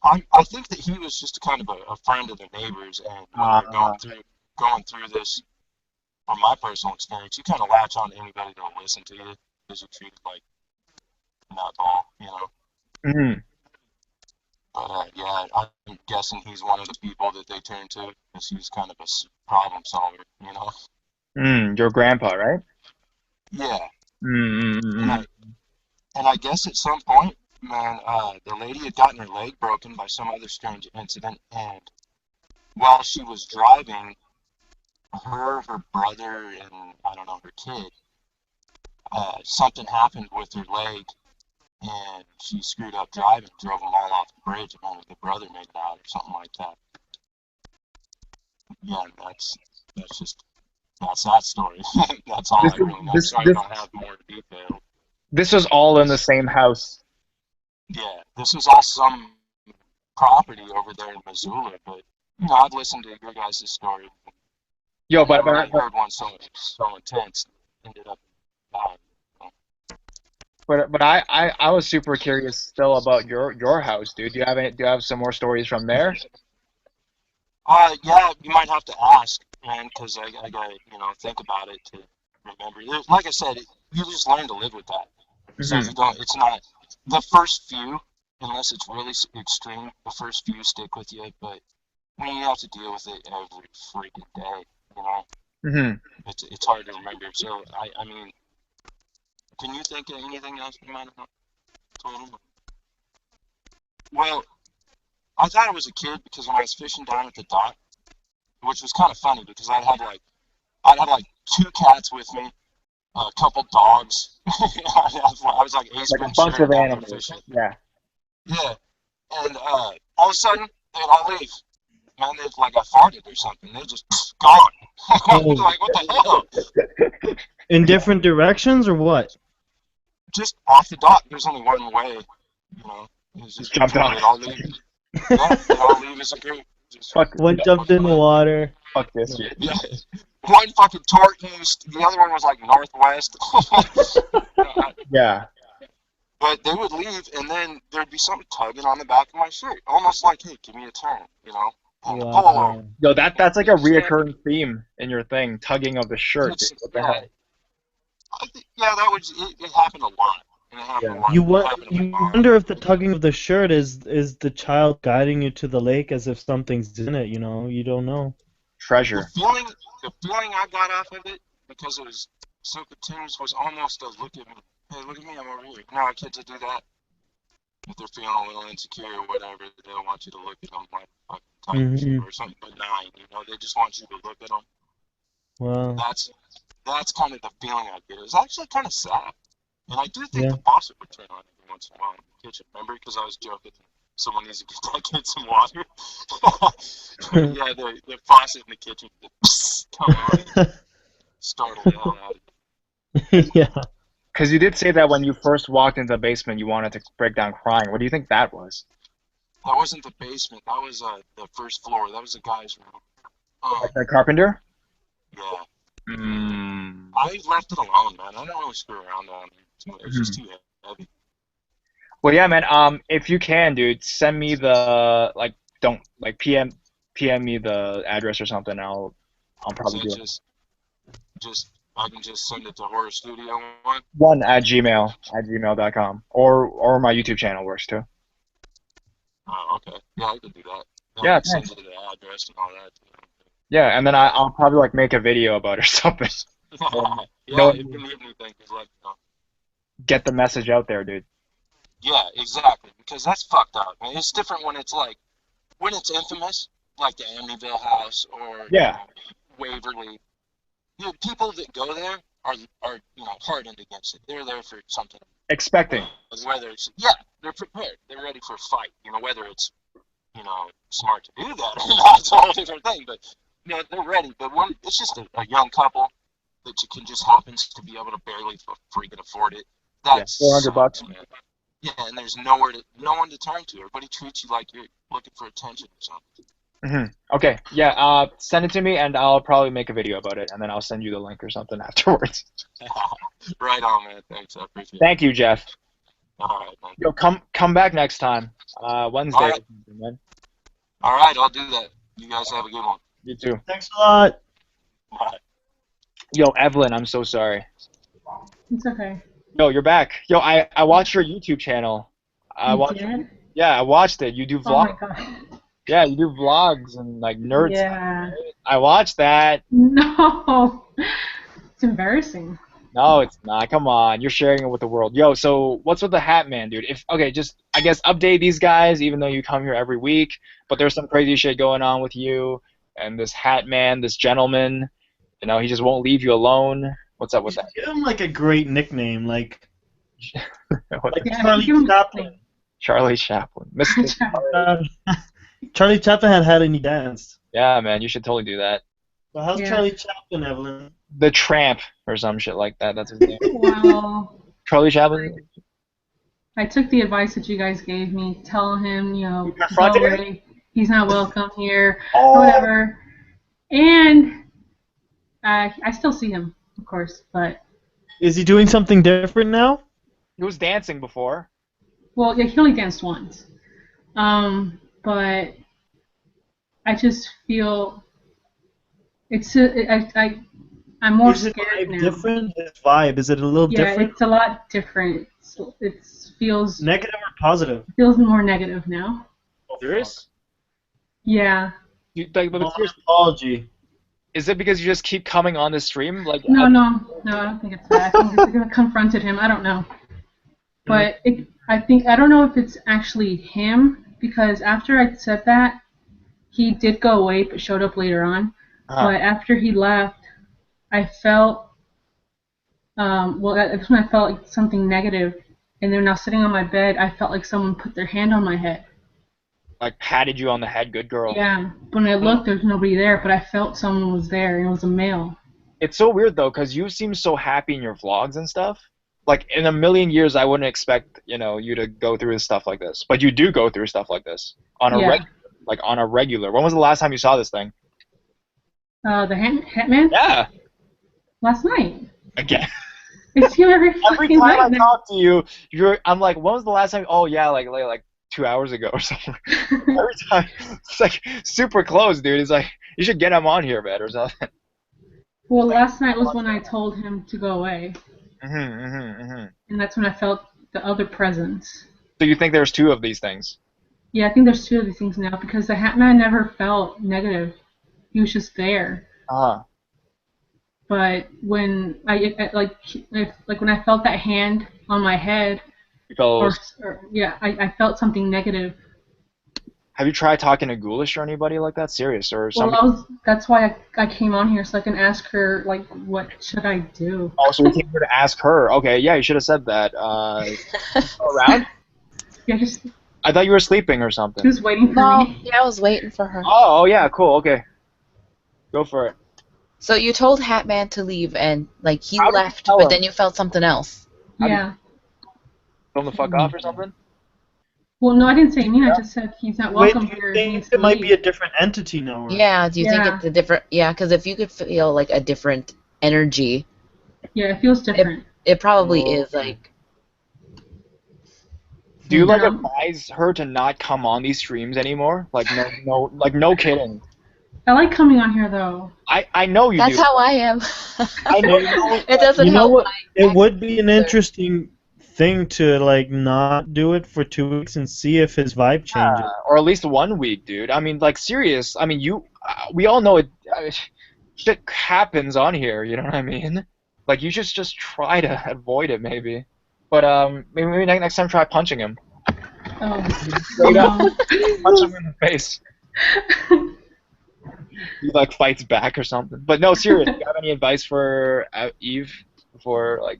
I think that he was just kind of a friend of the neighbors, and when they're going through this, from my personal experience, you kind of latch on to anybody that will listen to you, because you're treated like nutball, you know. Mm-hmm. But I'm guessing he's one of the people that they turn to, because he's kind of a problem solver, you know. Your grandpa, right? Yeah. Mm-hmm. And I guess at some point, man, the lady had gotten her leg broken by some other strange incident, and while she was driving, her brother, and I don't know, her kid, something happened with her leg, and she screwed up driving, drove them all off the bridge, and only the brother made it out, or something like that. Yeah, that's that story. That's all I really know. So I don't have more detail. This was all in the same house. Yeah, this was all some property over there in Missoula, but you know, I've listened to your guys' story. Yo, but I heard one so intense, ended up dying. But I was super curious still about your house, dude. Do you have some more stories from there? Yeah, you might have to ask, man, because I gotta, you know, think about it to remember. Like I said, you just learn to live with that. Mm-hmm. So you don't. It's not the first few, unless it's really extreme. The first few stick with you, but when you have to deal with it every freaking day, you know, mm-hmm. it's hard to remember. So I mean, can you think of anything else you might have told them? Well, I thought I was a kid because when I was fishing down at the dock, which was kind of funny because I'd have like 2 cats with me, a couple dogs. I was like Ace Ventura, a bunch of animals. Fishing. Yeah. Yeah, and all of a sudden they'd all leave. Man, they like I farted or something. They just gone. Like what the hell? In different directions or what? Just off the dock. There's only one way, you know. Just jumped off. They'd all leave. Yeah, they all leave as a group. One jumped in the water. Fuck this shit. Yeah. One fucking toward east, the other one was like northwest. Yeah. But they would leave, and then there'd be something tugging on the back of my shirt, almost like, "Hey, give me a turn," you know. Wow. Yo, that's like a reoccurring theme in your thing, tugging of the shirt. What the hell? Yeah, it happened a lot. You wonder if the tugging of the shirt is the child guiding you to the lake as if something's in it, you know? You don't know. Treasure. The feeling I got off of it, because it was so continuous, was almost a look at me. Hey, look at me, I'm over here. Now kids that do that, if they're feeling a little insecure or whatever, they don't want you to look at them like a type or something benign, you know? They just want you to look at them. Wow. That's kind of the feeling I get. It was actually kind of sad. And I do think the faucet would turn on every once in a while in the kitchen. Remember? Because I was joking. Someone needs to get that kid some water. Yeah, the faucet in the kitchen just come on. Startle the hell out of it. Yeah. Because you did say that when you first walked into the basement, you wanted to break down crying. What do you think that was? That wasn't the basement. That was the first floor. That was the guy's room. Like the carpenter? Yeah. Mm. I left it alone, man. I don't really screw around on it. It's just too heavy. Well, yeah, man. If you can, dude, send me the PM me the address or something. I'll probably do it. I can just send it to Horror Studio One. One at gmail.com or my YouTube channel works too. Oh, okay. Yeah, I could do that. Yeah, send you the address and all that. Yeah, and then I'll probably like make a video about it or something. Yeah, if you need anything, just let me know. Get the message out there, dude. Yeah, exactly. Because that's fucked up. I mean, it's different when it's infamous, like the Amityville house or Waverly. People that go there are hardened against it. They're there for something. Expecting. Whether it's they're prepared. They're ready for a fight. Whether it's smart to do that or not, it's a whole different thing. But they're ready. But when it's just a young couple that you can just happens to be able to barely freaking afford it. That's $400. Man. Yeah, and there's no one to turn to. Everybody treats you like you're looking for attention or something. Okay, yeah, send it to me and I'll probably make a video about it and then I'll send you the link or something afterwards. Right on, man. Thanks, I appreciate it. Thank you, Jeff. All right, man. Yo, come back next time. Wednesday. All right. Man. All right, I'll do that. You guys have a good one. You too. Thanks a lot. Bye. Yo, Evelyn, I'm so sorry. It's okay. Yo, you're back. Yo, I watched your YouTube channel. I watched it. You do vlogs. Oh my god. Yeah, you do vlogs and like nerd stuff. Yeah. I watched that. No. It's embarrassing. No, it's not. Come on, you're sharing it with the world. Yo, so what's with the Hat Man, dude? Just I guess update these guys, even though you come here every week. But there's some crazy shit going on with you and this Hat Man, this gentleman. He just won't leave you alone. What's up with that? Give him like a great nickname, like Charlie Chaplin. Charlie Chaplin. Charlie Chaplin had and he danced. Yeah, man, you should totally do that. So how's Charlie Chaplin, Evelyn? The Tramp or some shit like that. That's his name. Well, Charlie Chaplin. I took the advice that you guys gave me. Tell him, go away. He's not welcome here. Or whatever. And I still see him, of course, but. Is he doing something different now? He was dancing before. Well, yeah, he only danced once. But I just feel I'm more scared now. Is it different? His vibe, is it a little different? Yeah, it's a lot different. It feels negative or positive? It feels more negative now. Serious? Yeah. Apology. Is it because you just keep coming on the stream? No, I don't think it's that. I think it's because I confronted him. I don't know. But I don't know if it's actually him, because after I said that, he did go away but showed up later on. But after he left, I felt, that's when I felt like something negative. And then when I was sitting on my bed, I felt like someone put their hand on my head. Like patted you on the head, good girl. Yeah. When I looked, there's nobody there, but I felt someone was there, and it was a male. It's so weird, though, because you seem so happy in your vlogs and stuff. Like, in a million years, I wouldn't expect, you to go through stuff like this. But you do go through stuff like this on a regular. When was the last time you saw this thing? The Hatman? Yeah. Last night. Again. It's here every fucking time night. I talk to you, I'm like, when was the last time? Oh yeah, like 2 hours ago or something. Every time, it's like super close, dude. It's like you should get him on here, man, or something. Well, last night was when I told him to go away. And that's when I felt the other presence. So you think there's two of these things? Yeah, I think there's two of these things now, because the Hatman never felt negative. He was just there. But when I when I felt that hand on my head, I felt something negative. Have you tried talking to Ghoulish or anybody like that? Serious or something? Well, that's why I came on here, so I can ask her, like, what should I do? Oh, so you came here to ask her. Okay, yeah, you should have said that. Around? Yeah, I thought you were sleeping or something. She was waiting for me. Yeah, I was waiting for her. Oh, yeah, cool, okay. Go for it. So you told Hatman to leave, and, like, he left, but then you felt something else. Yeah. Film the fuck off or something? Well, no, I didn't say mean. I just said he's not Wait, welcome do you here. think it might be a different entity now? Or? Yeah, do you think it's a different... Yeah, because if you could feel, like, a different energy... Yeah, it feels different. It probably is, like... Do you, like, advise her to not come on these streams anymore? Like, no kidding. I like coming on here, though. I know you do. That's how I am. I know it doesn't You know help. what? It would be an interesting thing to like not do it for 2 weeks and see if his vibe changes. Or at least 1 week, dude. I mean, like, serious. I mean, we all know it. Shit happens on here. You know what I mean? Like, you should just try to avoid it, maybe. But maybe next time try punching him. Oh. Straight up. Punch him in the face. He like fights back or something. But no, seriously, do you have any advice for Eve before like?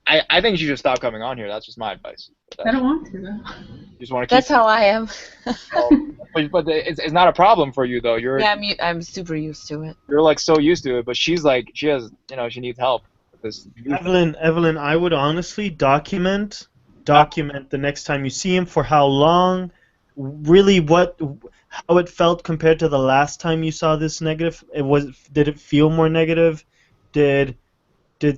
I think she should stop coming on here. That's just my advice. I don't want to though. You just want to. That's how I am. But it's not a problem for you though. You're. Yeah, I'm super used to it. You're like so used to it, but she's like she needs help with this. Evelyn, I would honestly document the next time you see him for how long, really how it felt compared to the last time you saw this negative. Did it feel more negative? Did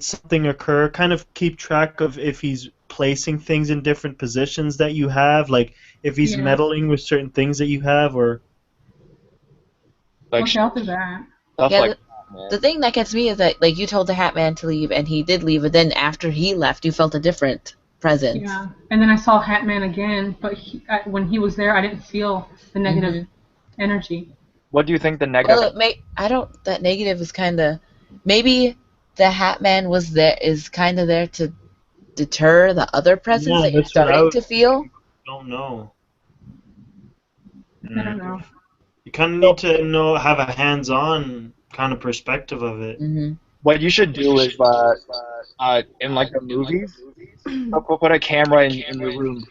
something occur? Kind of keep track of if he's placing things in different positions that you have, like if he's meddling with certain things that you have, or like I'll do that. Yeah, the thing that gets me is that like you told the Hat Man to leave and he did leave, but then after he left, you felt a different presence. Yeah, and then I saw Hat Man again, but when he was there, I didn't feel the negative energy. What do you think the negative? Well, that negative is kind of maybe the Hat Man is kind of there to deter the other presence that you're starting to feel. Don't know. I don't know. You kind of need to have a hands-on kind of perspective of it. What you should do is in like the movies, put a camera in your room,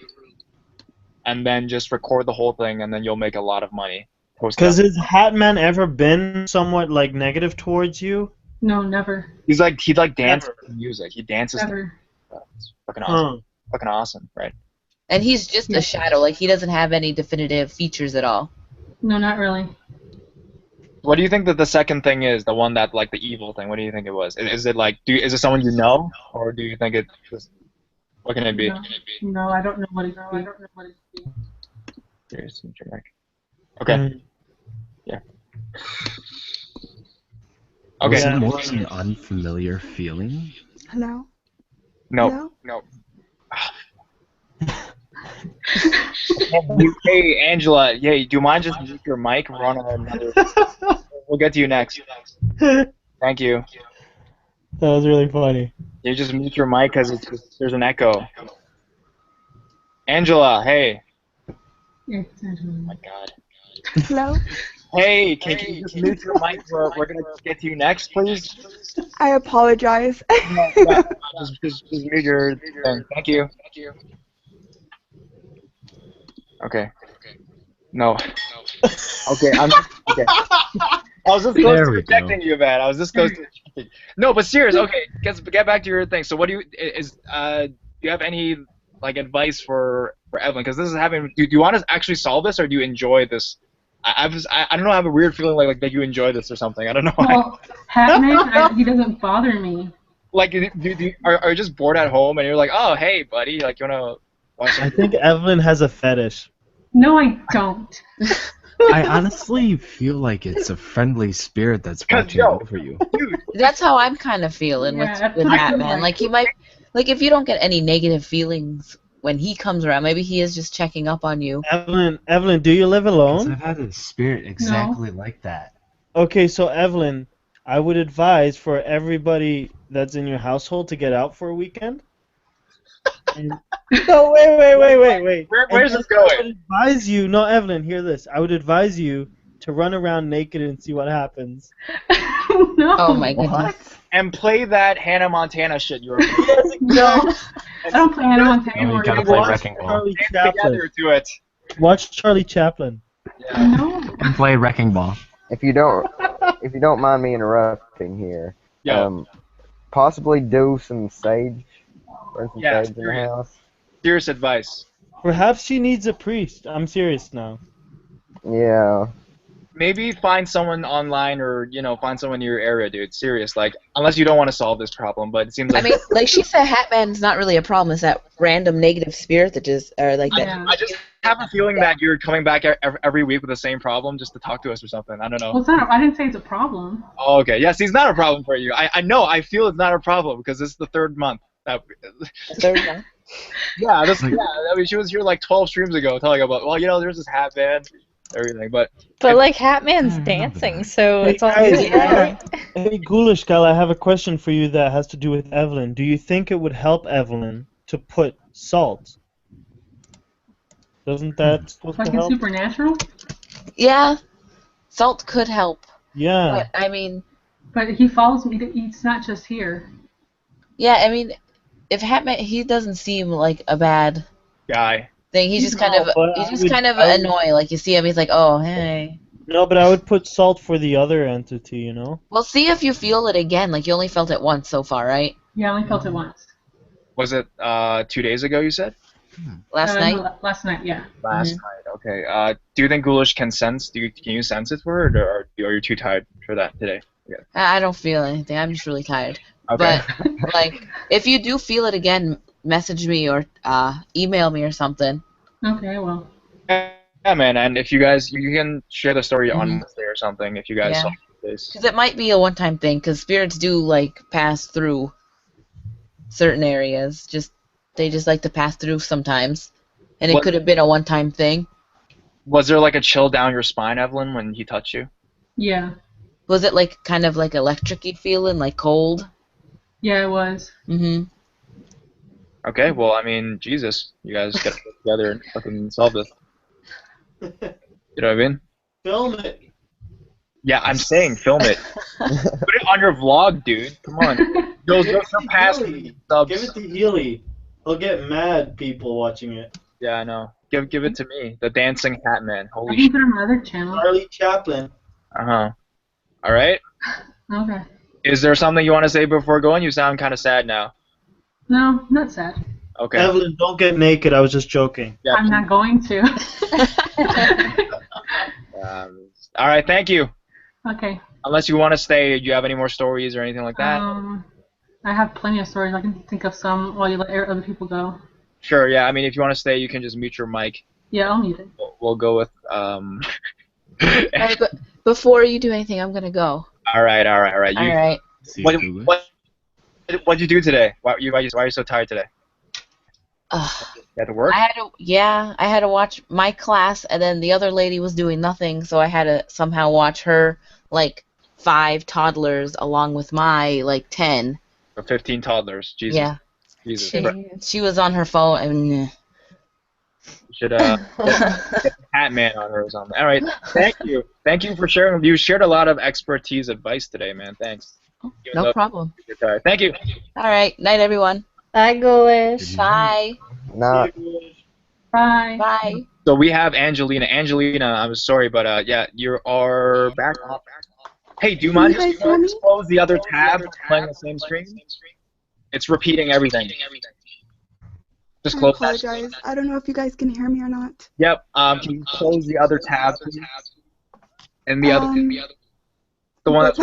and then just record the whole thing, and then you'll make a lot of money. Because has Hat Man ever been somewhat like negative towards you? No, never. He dances to music. He dances. Never. It's fucking awesome. Fucking awesome, right? And he's just a shadow. Like he doesn't have any definitive features at all. No, not really. What do you think that the second thing is? The one that like the evil thing. What do you think it was? Is it like is it someone you know, or do you think it's just what can it be? No, I don't know what it be. Here's your mic. Okay. Yeah. Okay. Was it more an unfamiliar feeling? Hello? No. Hey, Angela. Yeah, do you mind just mute your mic? We're on another. We'll get to you next. Thank you. That was really funny. You just mute your mic because there's an echo. Angela, hey. Yeah, it's Angela. Oh my God. Hello? Hey, can you just mute your mic? We're gonna get to you next, please. I apologize. Just mute your thing. Thank you. Okay. No. Okay, okay. I was just close to rejecting you, man. I was this close to rejecting. No, but serious. Okay, get back to your thing. So, what do you have any like advice for Evelyn? Because this is happening. Do you want to actually solve this, or do you enjoy this? I don't know. I have a weird feeling like that you enjoy this or something. I don't know. Well, Hat Man, he doesn't bother me. Like, are you just bored at home and you're like, oh, hey, buddy, like, you wanna watch something? I think Evelyn has a fetish. No, I don't. I honestly feel like it's a friendly spirit that's watching over you. That's how I'm kind of feeling with Hat Man. Like he might, like if you don't get any negative feelings when he comes around, maybe he is just checking up on you. Evelyn, do you live alone? I've had a spirit exactly like that. Okay, so Evelyn, I would advise for everybody that's in your household to get out for a weekend. No, wait. Where's this going? I would advise you, no, Evelyn, hear this. I would advise you to run around naked and see what happens. No. Oh my goodness. What? And play that Hannah Montana shit you were playing. No. I don't play Hannah Montana anymore. You gotta play Wrecking Ball. Together to it. Watch Charlie Chaplin. Yeah. No. And play Wrecking Ball. If you don't mind me interrupting here, Yo. Possibly do some sage. Burn some sage in the house. Serious advice. Perhaps she needs a priest. I'm serious now. Yeah. Maybe find someone online or, find someone in your area, dude. Serious. Like, unless you don't want to solve this problem, but it seems like... I mean, like she said, Hatman's not really a problem. It's that random negative spirit that just, or like that. I just have a feeling that you're coming back every week with the same problem just to talk to us or something. I don't know. Well, it's not. I didn't say it's a problem. Oh, okay. Yes, it's not a problem for you. I know. I feel it's not a problem because this is the third month. The third month? Yeah, I mean, she was here like 12 streams ago talking about, there's this hat man, everything, but like Hatman's dancing, so it's all guys, good, right? Hey, Ghoulish Gal, I have a question for you that has to do with Evelyn. Do you think it would help Evelyn to put salt? Doesn't that supposed Like to in help? Supernatural? Yeah, salt could help. Yeah. But, I mean... But he follows me. It's not just here. Yeah, I mean, if Hatman, he doesn't seem like a bad guy thing. He's just kind of annoying. Like you see him, he's like, oh hey. No, but I would put salt for the other entity, you know. Well, see if you feel it again. Like you only felt it once so far, right? Yeah, I only felt it once. Was it 2 days ago? You said. Last night. No, last night, yeah. Last night. Okay. Do you think Ghoulish can sense? Can you sense it for her, or are you too tired for that today? Yeah. I don't feel anything. I'm just really tired. Okay. But like, if you do feel it again, message me or email me or something. Okay, well. Yeah, man. And if you guys, you can share the story on Wednesday or something. If you guys saw this. Because it might be a one-time thing. Because spirits do like pass through certain areas. They just like to pass through sometimes, and it could have been a one-time thing. Was there like a chill down your spine, Evelyn, when he touched you? Yeah. Was it like kind of like electric-y feeling, like cold? Yeah, it was. Okay, well, I mean, Jesus, you guys get together and fucking solve this. You know what I mean? Film it. Yeah, I'm saying film it. Put it on your vlog, dude. Come on. You'll surpass subs. Give it to Healy. He'll get mad people watching it. Yeah, I know. Give it to me. The dancing hat man. I Holy can shit. put it on my other channel. Charlie Chaplin. Uh-huh. All right. Okay. Is there something you want to say before going? You sound kind of sad now. No, not sad. Okay. Evelyn, don't get naked. I was just joking. Yeah. I'm not going to. All right, thank you. Okay. Unless you want to stay, do you have any more stories or anything like that? I have plenty of stories. I can think of some while you let other people go. Sure, yeah. I mean, if you want to stay, you can just mute your mic. Yeah, I'll mute it. We'll go with... Alright, but before you do anything, I'm gonna go. All right. You, Alright. What'd you do today? Why are you so tired today? You had to work? I had to watch my class, and then the other lady was doing nothing, so I had to somehow watch her, like, 5 toddlers along with my, like, 10. So 15 toddlers. Jesus. Yeah. Jesus. She was on her phone, and... You should get Hat Man on her or something. All right. Thank you. Thank you for sharing. You shared a lot of expertise advice today, man. Thanks. No problem. Thank you. All right. Night, everyone. Bye, Ghoulish. Bye. Nah. Bye. Bye. So we have Angelina. Angelina, I'm sorry, but yeah, you are back. Hey, do you mind just close the other tab playing the same screen? It's repeating everything. Just close I apologize. I don't know if you guys can hear me or not. Yep. Can you close the other tab, please? And the other, the one that's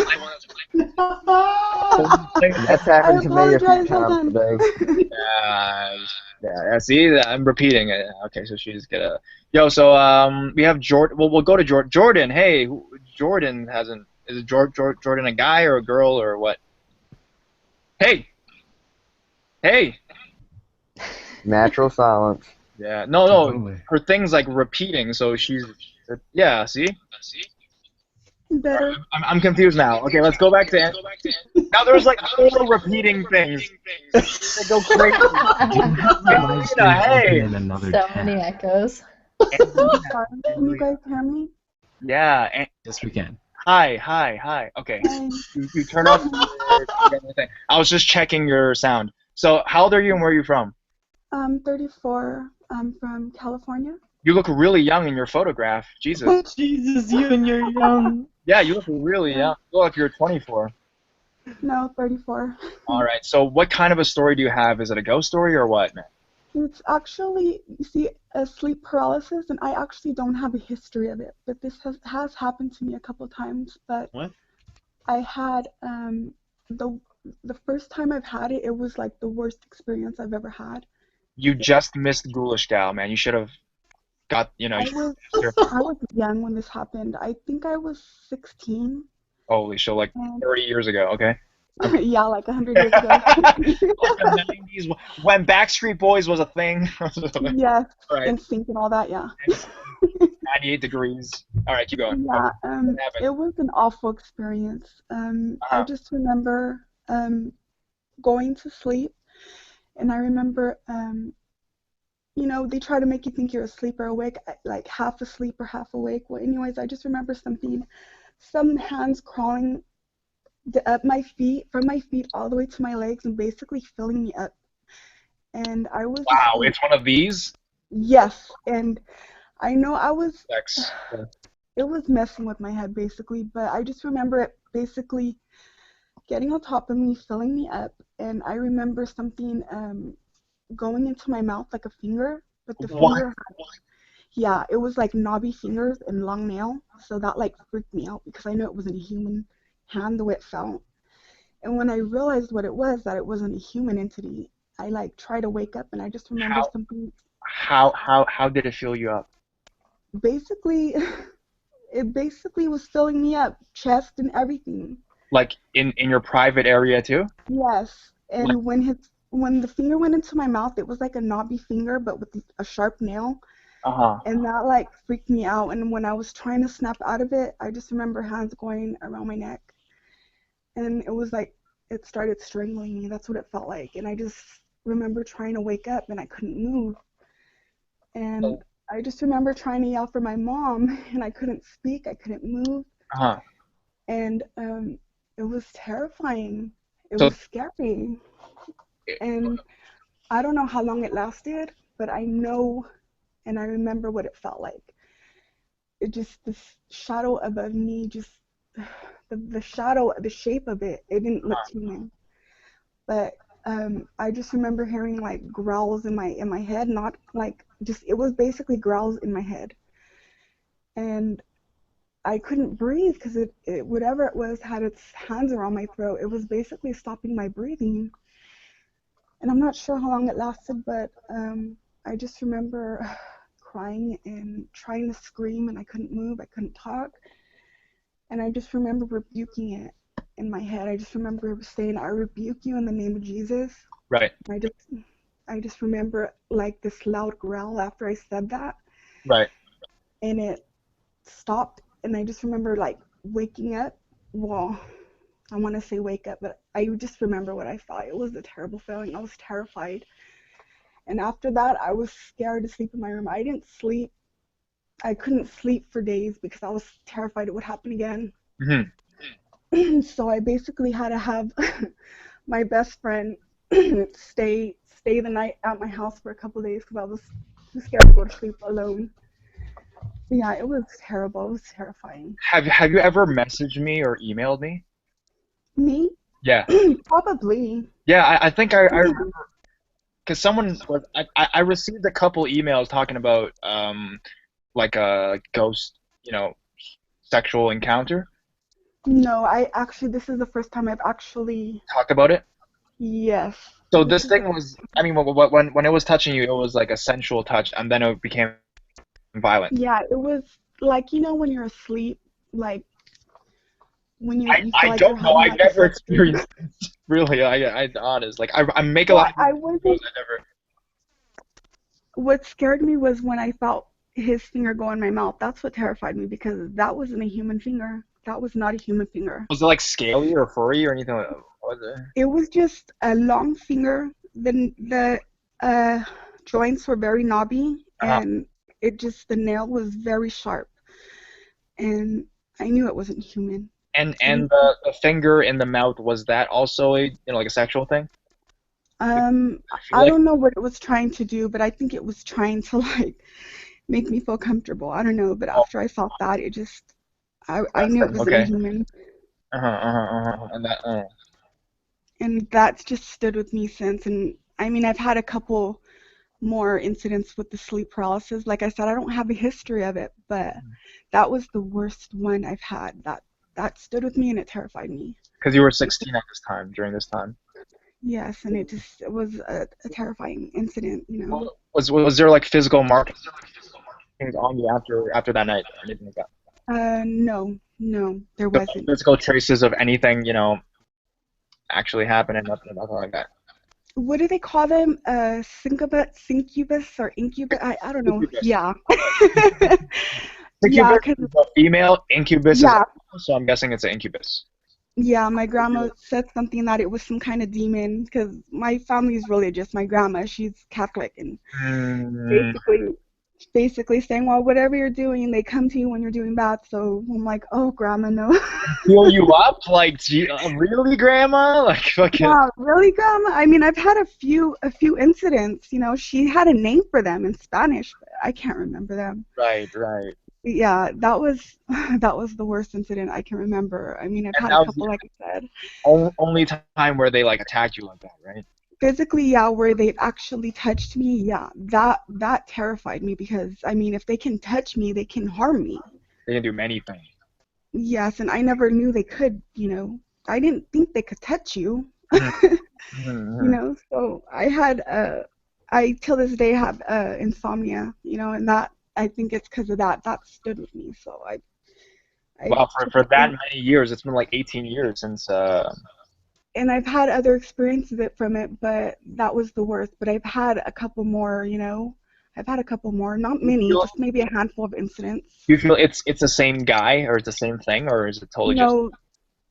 That's happened to me a few times today. Yeah. See, I'm repeating it. Okay, so she's gonna. Yo, so we have Jordan. Well, we'll go to Jordan. Jordan, hey, Jordan hasn't. Is it Jordan a guy or a girl or what? Hey. Natural silence. Yeah. No. Her thing's like repeating, so she's. Yeah. See. Better. I'm confused now. Okay, let's go back to. Now there's like 4 repeating things. They go crazy. Hey. So many echoes. Can you guys hear me? Yeah. Yes, we can. Hi. Okay. You turn off the thing. I was just checking your sound. So how old are you and where are you from? I'm 34. I'm from California. You look really young in your photograph. Jesus. Jesus, you and you're young. Yeah, you look really young. You look like you're 24. No, 34. All right. So what kind of a story do you have? Is it a ghost story or what, man? It's actually, you see, a sleep paralysis, and I actually don't have a history of it, but this has happened to me a couple times. But What? I had the first time I've had it, it was like the worst experience I've ever had. You just missed Ghoulish Gal, man. You should have got, I was young when this happened. I think I was 16. Holy shit, like And 30 years ago, okay? yeah, like 100 years ago. Like the 90s, when Backstreet Boys was a thing. Yes, Right. and sync and all that, yeah. 98 degrees. All right, keep going. Yeah, What happened? it was an awful experience. I just remember going to sleep, and I remember, you know, they try to make you think you're asleep or awake, like half asleep or half awake. Well, anyways, I just remember some hands crawling up my feet, from my feet all the way to my legs, and basically filling me up. And I was Wow, it's one of these? Yes, and I know I was. Sex. It was messing with my head basically, but I just remember it basically getting on top of me, filling me up, and I remember something going into my mouth like a finger, but the finger yeah, it was like knobby fingers and long nail, so that like freaked me out because I know it wasn't a human hand the way it felt. And when I realized what it was, that it wasn't a human entity, I like tried to wake up, and I just remember something. How did it fill you up? Basically, it basically was filling me up, chest and everything. Like in your private area too? Yes, and when the finger went into my mouth, it was like a knobby finger, but with a sharp nail. And that like freaked me out. And when I was trying to snap out of it, I just remember hands going around my neck, and it was like it started strangling me. That's what it felt like. And I just remember trying to wake up, and I couldn't move. And I just remember trying to yell for my mom, and I couldn't speak. I couldn't move. And it was terrifying. It was scary. And I don't know how long it lasted, but I know and I remember what it felt like. It just, this shadow above me, just the shadow, the shape of it, it didn't look human. But I just remember hearing like growls in my head, not like just, it was basically growls in my head. And I couldn't breathe because it whatever it was had its hands around my throat. It was basically stopping my breathing. And I'm not sure how long it lasted, but I just remember crying and trying to scream, and I couldn't move, I couldn't talk. And I just remember rebuking it in my head. I just remember saying, I rebuke you in the name of Jesus. Right. I just remember like this loud growl after I said that. Right. And it stopped, and I just remember like waking up. Well, I want to say wake up, but I just remember what I felt. It was a terrible feeling. I was terrified. And after that, I was scared to sleep in my room. I didn't sleep. I couldn't sleep for days because I was terrified it would happen again. Mm-hmm. So I basically had to have my best friend stay the night at my house for a couple of days because I was too scared to go to sleep alone. But yeah, it was terrible. It was terrifying. Have you ever messaged me or emailed me? Me? Yeah. Probably. Yeah, I think I remember. Because someone was, I received a couple emails talking about like a ghost, sexual encounter. No, this is the first time I've actually talked about it. Yes. So this thing was, I mean, when it was touching you, it was like a sensual touch, and then it became violent. Yeah, it was like when you're asleep, like when you. I don't know. I never experienced it. Really, I honest. Like I make a lot of videos, I never. What scared me was when I felt his finger go in my mouth. That's what terrified me because that wasn't a human finger. That was not a human finger. Was it like scaly or furry or anything like that? What was it? It was just a long finger. The joints were very knobby, and the nail was very sharp, and I knew it wasn't human. And the finger in the mouth, was that also a like a sexual thing? I don't know what it was trying to do, but I think it was trying to like make me feel comfortable. I don't know, but after I felt that, it just I knew it was inhuman. And that's just stood with me since. And I mean, I've had a couple more incidents with the sleep paralysis. Like I said, I don't have a history of it, but that was the worst one I've had. That stood with me and it terrified me. Because you were 16 at this time, during this time. Yes, and it was a terrifying incident, you know. Was there like physical markings on you after that night or anything like that? No, there wasn't. Physical traces of anything, you know, actually happening, nothing like that. What do they call them? Syncubus or incubus? I don't know. Incubus. Yeah. Incubus Yeah, is a female, incubus yeah. is so I'm guessing it's an incubus. Yeah, my grandma said something that it was some kind of demon because my family is religious. My grandma, she's Catholic, and basically saying, well, whatever you're doing, they come to you when you're doing bad. So I'm like, oh, grandma, no. Heal you up? Like, really, grandma? Like, fucking. Yeah, really, grandma. I mean, I've had a few incidents. You know, she had a name for them in Spanish, but I can't remember them. Right. Yeah, that was the worst incident I can remember. I mean, I've had that a was couple, like I said. Only time where they like attacked you like that, right? Physically, yeah, where they've actually touched me, yeah, that terrified me because, I mean, if they can touch me, they can harm me. They can do many things. Yes, and I never knew they could, you know. I didn't think they could touch you, you know. So I till this day have insomnia, you know, and that, I think it's because of that stood with me. So I Wow, for that many years, it's been like 18 years since. And I've had other experiences from it, but that was the worst. But I've had a couple more, you know. I've had a couple more, not many, just maybe a handful of incidents. Do you feel it's the same guy, or it's the same thing, or is it totally No,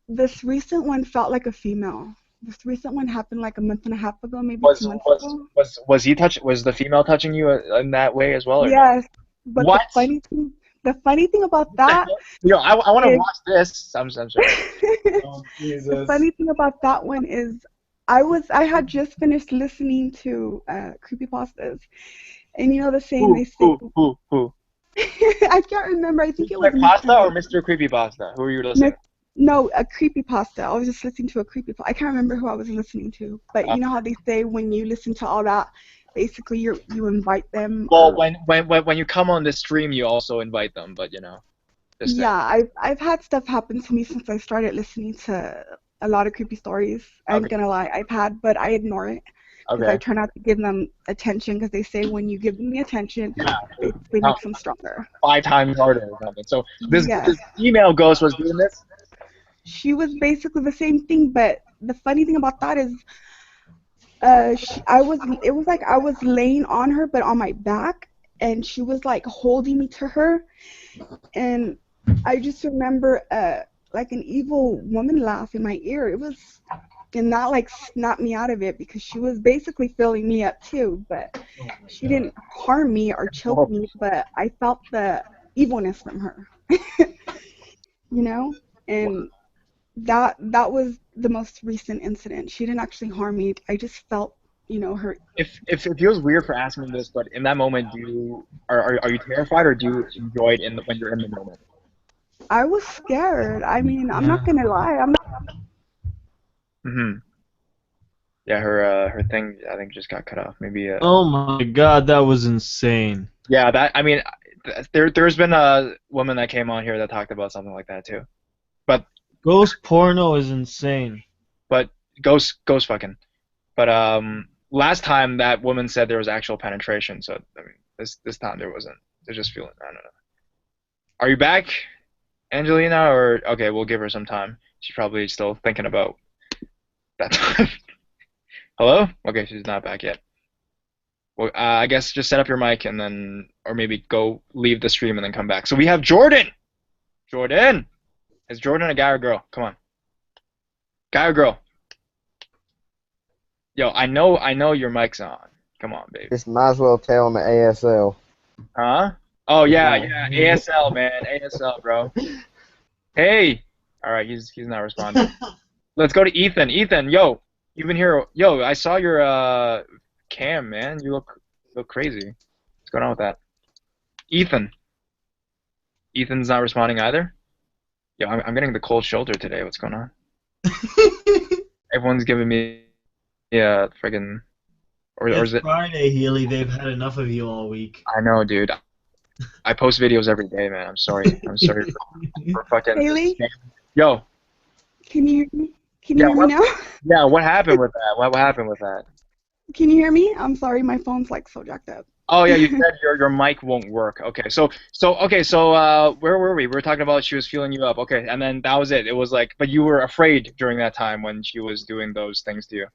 this recent one felt like a female. This recent one happened like a month and a half ago, maybe 2 months ago. Was the female touching you in that way as well? Or Yes, but what? The funny thing about that. You know, I want to watch this. I'm sorry. Oh, the funny thing about that one is, I had just finished listening to creepypastas, and you know the saying they say. Who? I can't remember. I think it was Pasta or Mr. Creepypasta. Who are you listening? No, a creepypasta. I was just listening to a creepypasta. I can't remember who I was listening to, but you know how they say when you listen to all that, basically you invite them. Well, when you come on the stream, you also invite them, but you know. Yeah, I've had stuff happen to me since I started listening to a lot of creepy stories. I'm gonna lie, but I ignore it. Because I try not to give them attention, because they say when you give them the attention, it basically makes them stronger. 5 times harder or something. So this female ghost was doing this? She was basically the same thing, but the funny thing about that is, it was like I was laying on her, but on my back, and she was like holding me to her, and I just remember like an evil woman laugh in my ear. It was, and that like snapped me out of it, because she was basically filling me up too, but she didn't harm me or choke me, but I felt the evilness from her, you know, and that was the most recent incident. She didn't actually harm me. I just felt, you know, her. If it feels weird for asking this, but in that moment, are you terrified, or do you enjoy it when you're in the moment? I was scared. I mean, I'm not gonna lie. I'm not. Yeah, her thing, I think, just got cut off. Maybe. Oh my God, that was insane. Yeah, I mean, there's been a woman that came on here that talked about something like that too, but. Ghost porno is insane. But ghost fucking. But last time that woman said there was actual penetration, so I mean this time there wasn't. They're just feeling, I don't know. Are you back, Angelina? Or okay, we'll give her some time. She's probably still thinking about that time. Hello? Okay, she's not back yet. Well, I guess just set up your mic and then, or maybe go leave the stream and then come back. So we have Jordan. Jordan. Is Jordan a guy or girl? Come on. Guy or girl? Yo, I know your mic's on. Come on, baby. Just might as well tell him the ASL. Huh? Oh yeah, ASL, man. ASL, bro. Hey! Alright, he's not responding. Let's go to Ethan. Ethan, yo, you've been here. Yo, I saw your cam, man. You look crazy. What's going on with that? Ethan. Ethan's not responding either? Yo, I'm getting the cold shoulder today. What's going on? Everyone's giving me friggin' Or It's is it? Friday, Healy. They've had enough of you all week. I know, dude. I post videos every day, man. I'm sorry. I'm sorry for fucking. Haley? Yo. Can you hear me? Can you hear me now? Yeah, what happened with that? What happened with that? Can you hear me? I'm sorry, my phone's like so jacked up. Oh yeah, you said your mic won't work. Okay, so where were we? We were talking about she was feeling you up. Okay, and then that was it. It was like, but you were afraid during that time when she was doing those things to you.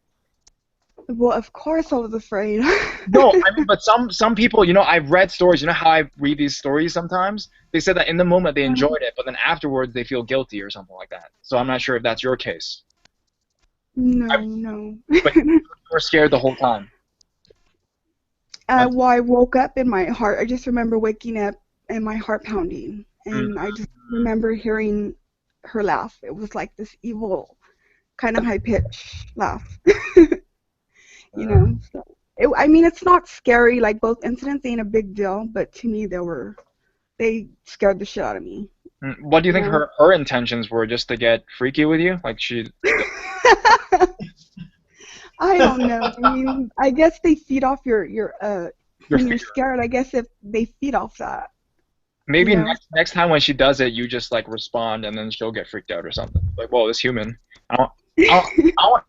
Well, of course I was afraid. No, I mean, but some people, you know, I've read stories. You know how I read these stories sometimes? They said that in the moment they enjoyed it, but then afterwards they feel guilty or something like that. So I'm not sure if that's your case. No. But you were scared the whole time. Well, I woke up in my heart. I just remember waking up and my heart pounding, and I just remember hearing her laugh. It was like this evil, kind of high-pitched laugh. You know, so I mean, it's not scary. Like, both incidents ain't a big deal, but to me, they scared the shit out of me. What do you think her intentions were? Just to get freaky with you? Like she? I don't know. I mean, I guess they feed off your when you're scared. I guess if they feed off that. Maybe you know? next time when she does it, you just like respond, and then she'll get freaked out or something. Like, whoa, this human. I want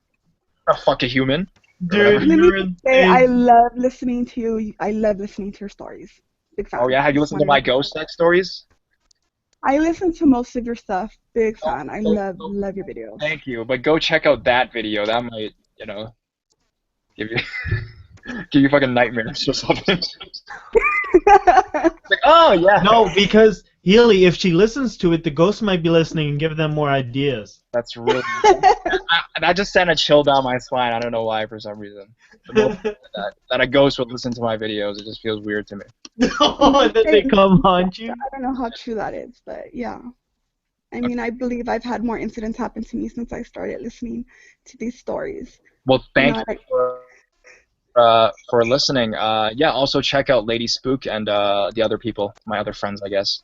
to fuck a human. Dude, let me say, I love listening to you. I love listening to your stories. Big fan. Oh yeah, have you listened to my ghost sex stories? I listen to most of your stuff. Big fan. I love your videos. Thank you, but go check out that video. That might, you know, give you fucking nightmares or something. Like, oh yeah. No, because Healy, if she listens to it, the ghost might be listening and give them more ideas. That's really. That just sent a chill down my spine. I don't know why, for some reason. That a ghost would listen to my videos, it just feels weird to me. Oh, and then they come haunt you. I don't know how true that is, but yeah. I mean, I believe I've had more incidents happen to me since I started listening to these stories. Well, thank you for listening. Yeah, also check out Lady Spook and the other people, my other friends, I guess.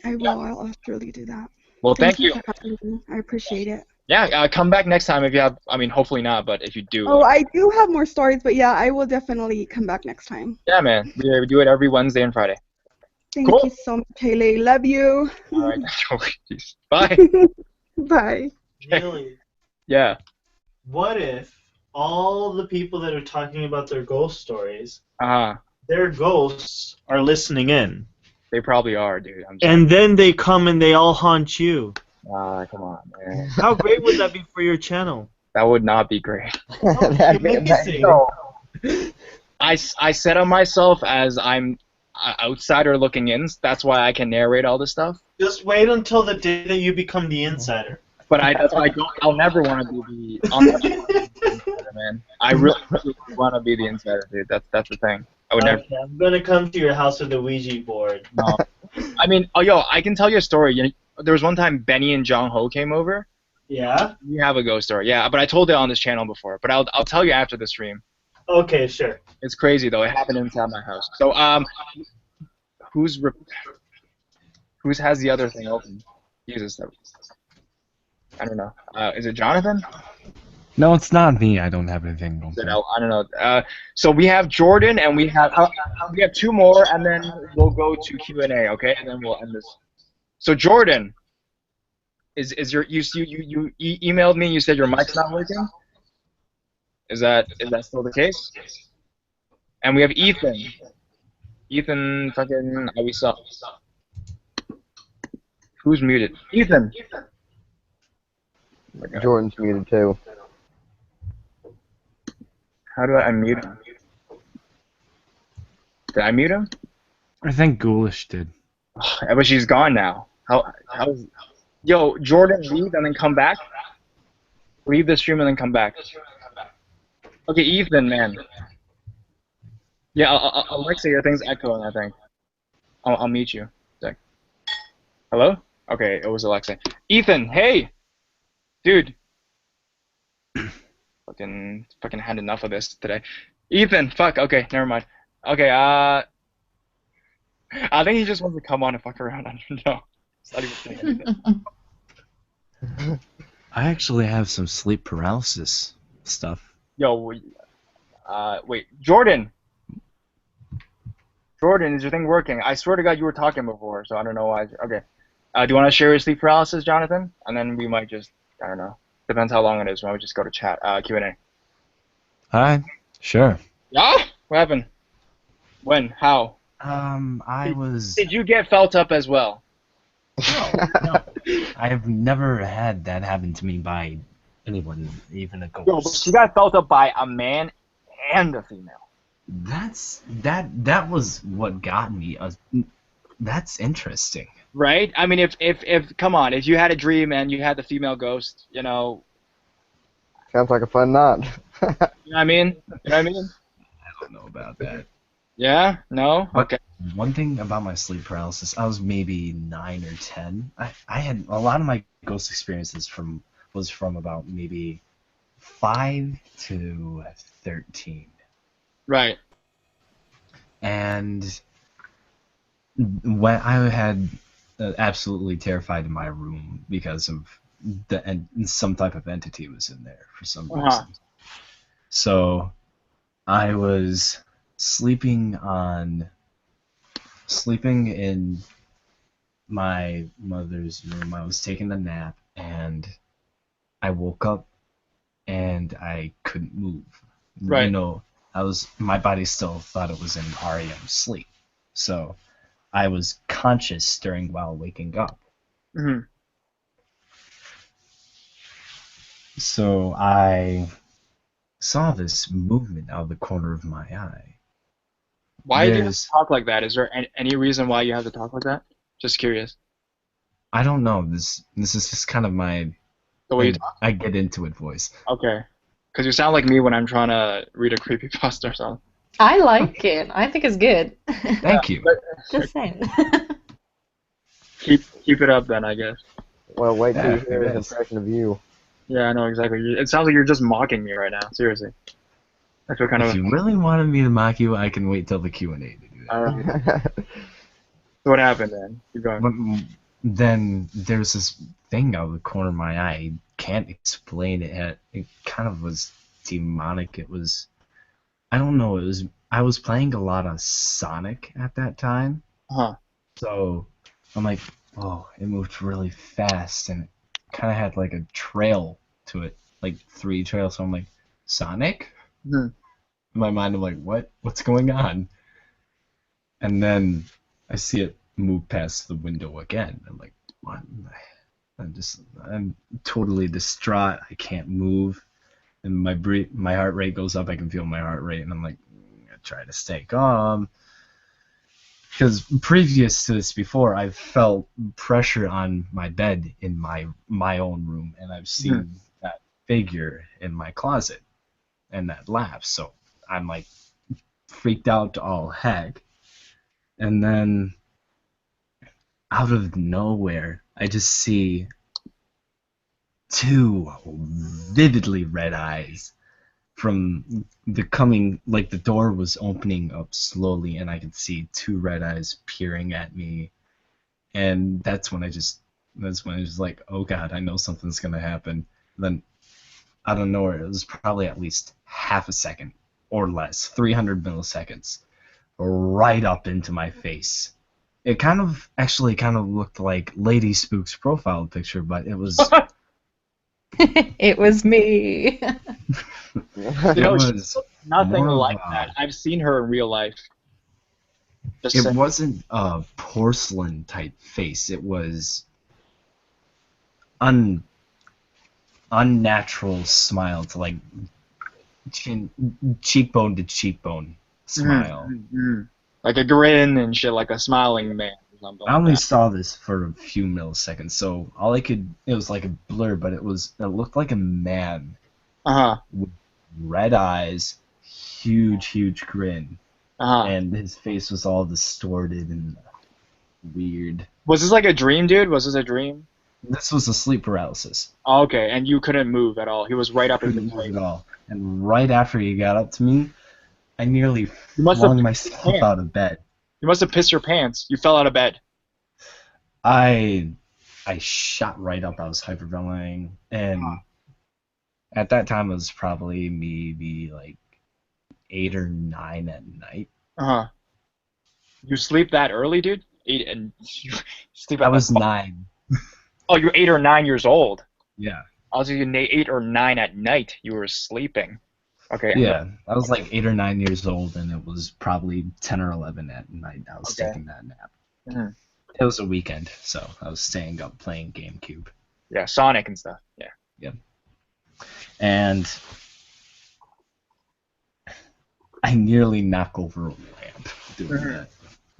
I will. I'll surely do that. Well, thank you. For having me. I appreciate it. Yeah, come back next time if you have. I mean, hopefully not, but if you do. Oh, I do have more stories, but yeah, I will definitely come back next time. Yeah, man. We do it every Wednesday and Friday. Thank you so much, Haley. Love you. All right. Bye. Bye. Really? Yeah. What if all the people that are talking about their ghost stories, their ghosts are listening in? They probably are, dude. And then they come and they all haunt you. Come on, man. How great would that be for your channel? That would not be great. That'd be amazing. No. I set on myself as I'm an outsider looking in. That's why I can narrate all this stuff. Just wait until the day that you become the insider. But that's why I'll never want to be the insider, man. I really want to be the insider, dude. That's the thing. I would never. I'm gonna come to your house with a Ouija board. No. I mean, I can tell you a story. You know, there was one time Benny and Jong Ho came over. Yeah? You have a ghost story. Yeah, but I told it on this channel before. But I'll tell you after the stream. Okay, sure. It's crazy though. It happened inside my house. So who has the other thing open? Jesus, I don't know. Is it Jonathan? No, it's not me. I don't have anything open. I don't know. So we have Jordan, and we have two more, and then we'll go to Q&A, okay? And then we'll end this. So Jordan, is your you emailed me? You said your mic's not working. Is that still the case? And we have Ethan. Ethan, fucking, we suck. Who's muted? Ethan. Oh, Jordan's muted too. How do I unmute him? Did I mute him? I think Ghoulish did. But she's gone now. Yo, Jordan, leave and then come back. Leave the stream and then come back. Okay, Ethan, man. Yeah, Alexa, your thing's echoing, I think. I'll mute you. Hello? Okay, it was Alexa. Ethan, hey! Dude. Fucking had enough of this today. Ethan, fuck, okay, never mind. Okay, I think he just wants to come on and fuck around. I don't know. It's not even saying anything. I actually have some sleep paralysis stuff. Yo, Wait, Jordan. Jordan, is your thing working? I swear to God, you were talking before, so I don't know why. Okay. Do you want to share your sleep paralysis, Jonathan? And then we might just, I don't know. Depends how long it is. Why don't we just go to chat, Q&A. Alright, sure. Yeah? What happened? When? How? Did you get felt up as well? No. I have never had that happen to me by anyone, even a ghost. Yo, but she got felt up by a man and a female. That was what got me. That's interesting. Right? I mean, if come on, if you had a dream and you had the female ghost, you know. Sounds like a fun night. You know what I mean? I don't know about that. Yeah? No? But Okay. one thing about my sleep paralysis, I was maybe 9 or 10. I had a lot of my ghost experiences was from about maybe 5 to 13. Right. And when I had absolutely terrified in my room because of some type of entity was in there for some reason. So I was sleeping in my mother's room. I was taking a nap and I woke up and I couldn't move. Right. You know, my body still thought it was in REM sleep. So I was conscious while waking up. Mm-hmm. So I saw this movement out of the corner of my eye. Why do you have to talk like that? Is there any reason why you have to talk like that? Just curious. I don't know. This is just kind of my the way you talk? I get into it voice. Okay. Because you sound like me when I'm trying to read a creepypasta or something. I like it. I think it's good. Thank you. Just saying. Keep it up then, I guess. Well, wait till you hear his impression of you. Yeah, I know exactly. It sounds like you're just mocking me right now. Seriously. That's what kind If you really wanted me to mock you, I can wait till the Q&A to do that. All right. So what happened then? Keep going. But then there's this thing out of the corner of my eye. I can't explain it. It kind of was demonic. It was, I don't know. I was playing a lot of Sonic at that time. Huh. So I'm like, oh, it moved really fast and it kind of had like a trail to it, like 3 trails. So I'm like, Sonic? Mm-hmm. In my mind, I'm like, what's going on? And then I see it move past the window again. I'm like, what? I'm totally distraught. I can't move, and my heart rate goes up. I can feel my heart rate, and I'm like, I try to stay calm. Because previous to this, before, I've felt pressure on my bed in my own room, and I've seen that figure in my closet, and that laugh. So I'm like freaked out to all heck, and then out of nowhere, I just see 2 vividly red eyes from like the door was opening up slowly, and I could see 2 red eyes peering at me, and that's when I was like, oh god, I know something's gonna happen. And then out of nowhere, it was probably at least half a second or less, 300 milliseconds, right up into my face. It kind of looked like Lady Spook's profile picture, but it was. It was me. You know, she's nothing like that. I've seen her in real life. It wasn't a porcelain type face. It was unnatural smile to like cheekbone to cheekbone smile. Mm-hmm. Like a grin and shit, like a smiling man or something. I only saw this for a few milliseconds, so it was like a blur, but it looked like a man. With red eyes, huge grin. And his face was all distorted and weird. Was this like a dream, dude? Was this a dream? This was a sleep paralysis. Oh, okay, and you couldn't move at all. He was right up in the face. At all. And right after he got up to me, I nearly flung myself out of bed. You must have pissed your pants. You fell out of bed. I shot right up. I was hyperventilating, and at that time it was probably maybe like 8 or 9 at night. You sleep that early, dude? 8 and you sleep. I was 9. Oh, you're 8 or 9 years old. Yeah. I was 8 or 9 at night. You were sleeping. Okay. Yeah, I was like 8 or 9 years old, and it was probably 10 or 11 at night. I was taking that nap. It was a weekend, so I was staying up playing GameCube. Yeah, Sonic and stuff. Yeah. Yep. And I nearly knock over a lamp doing that.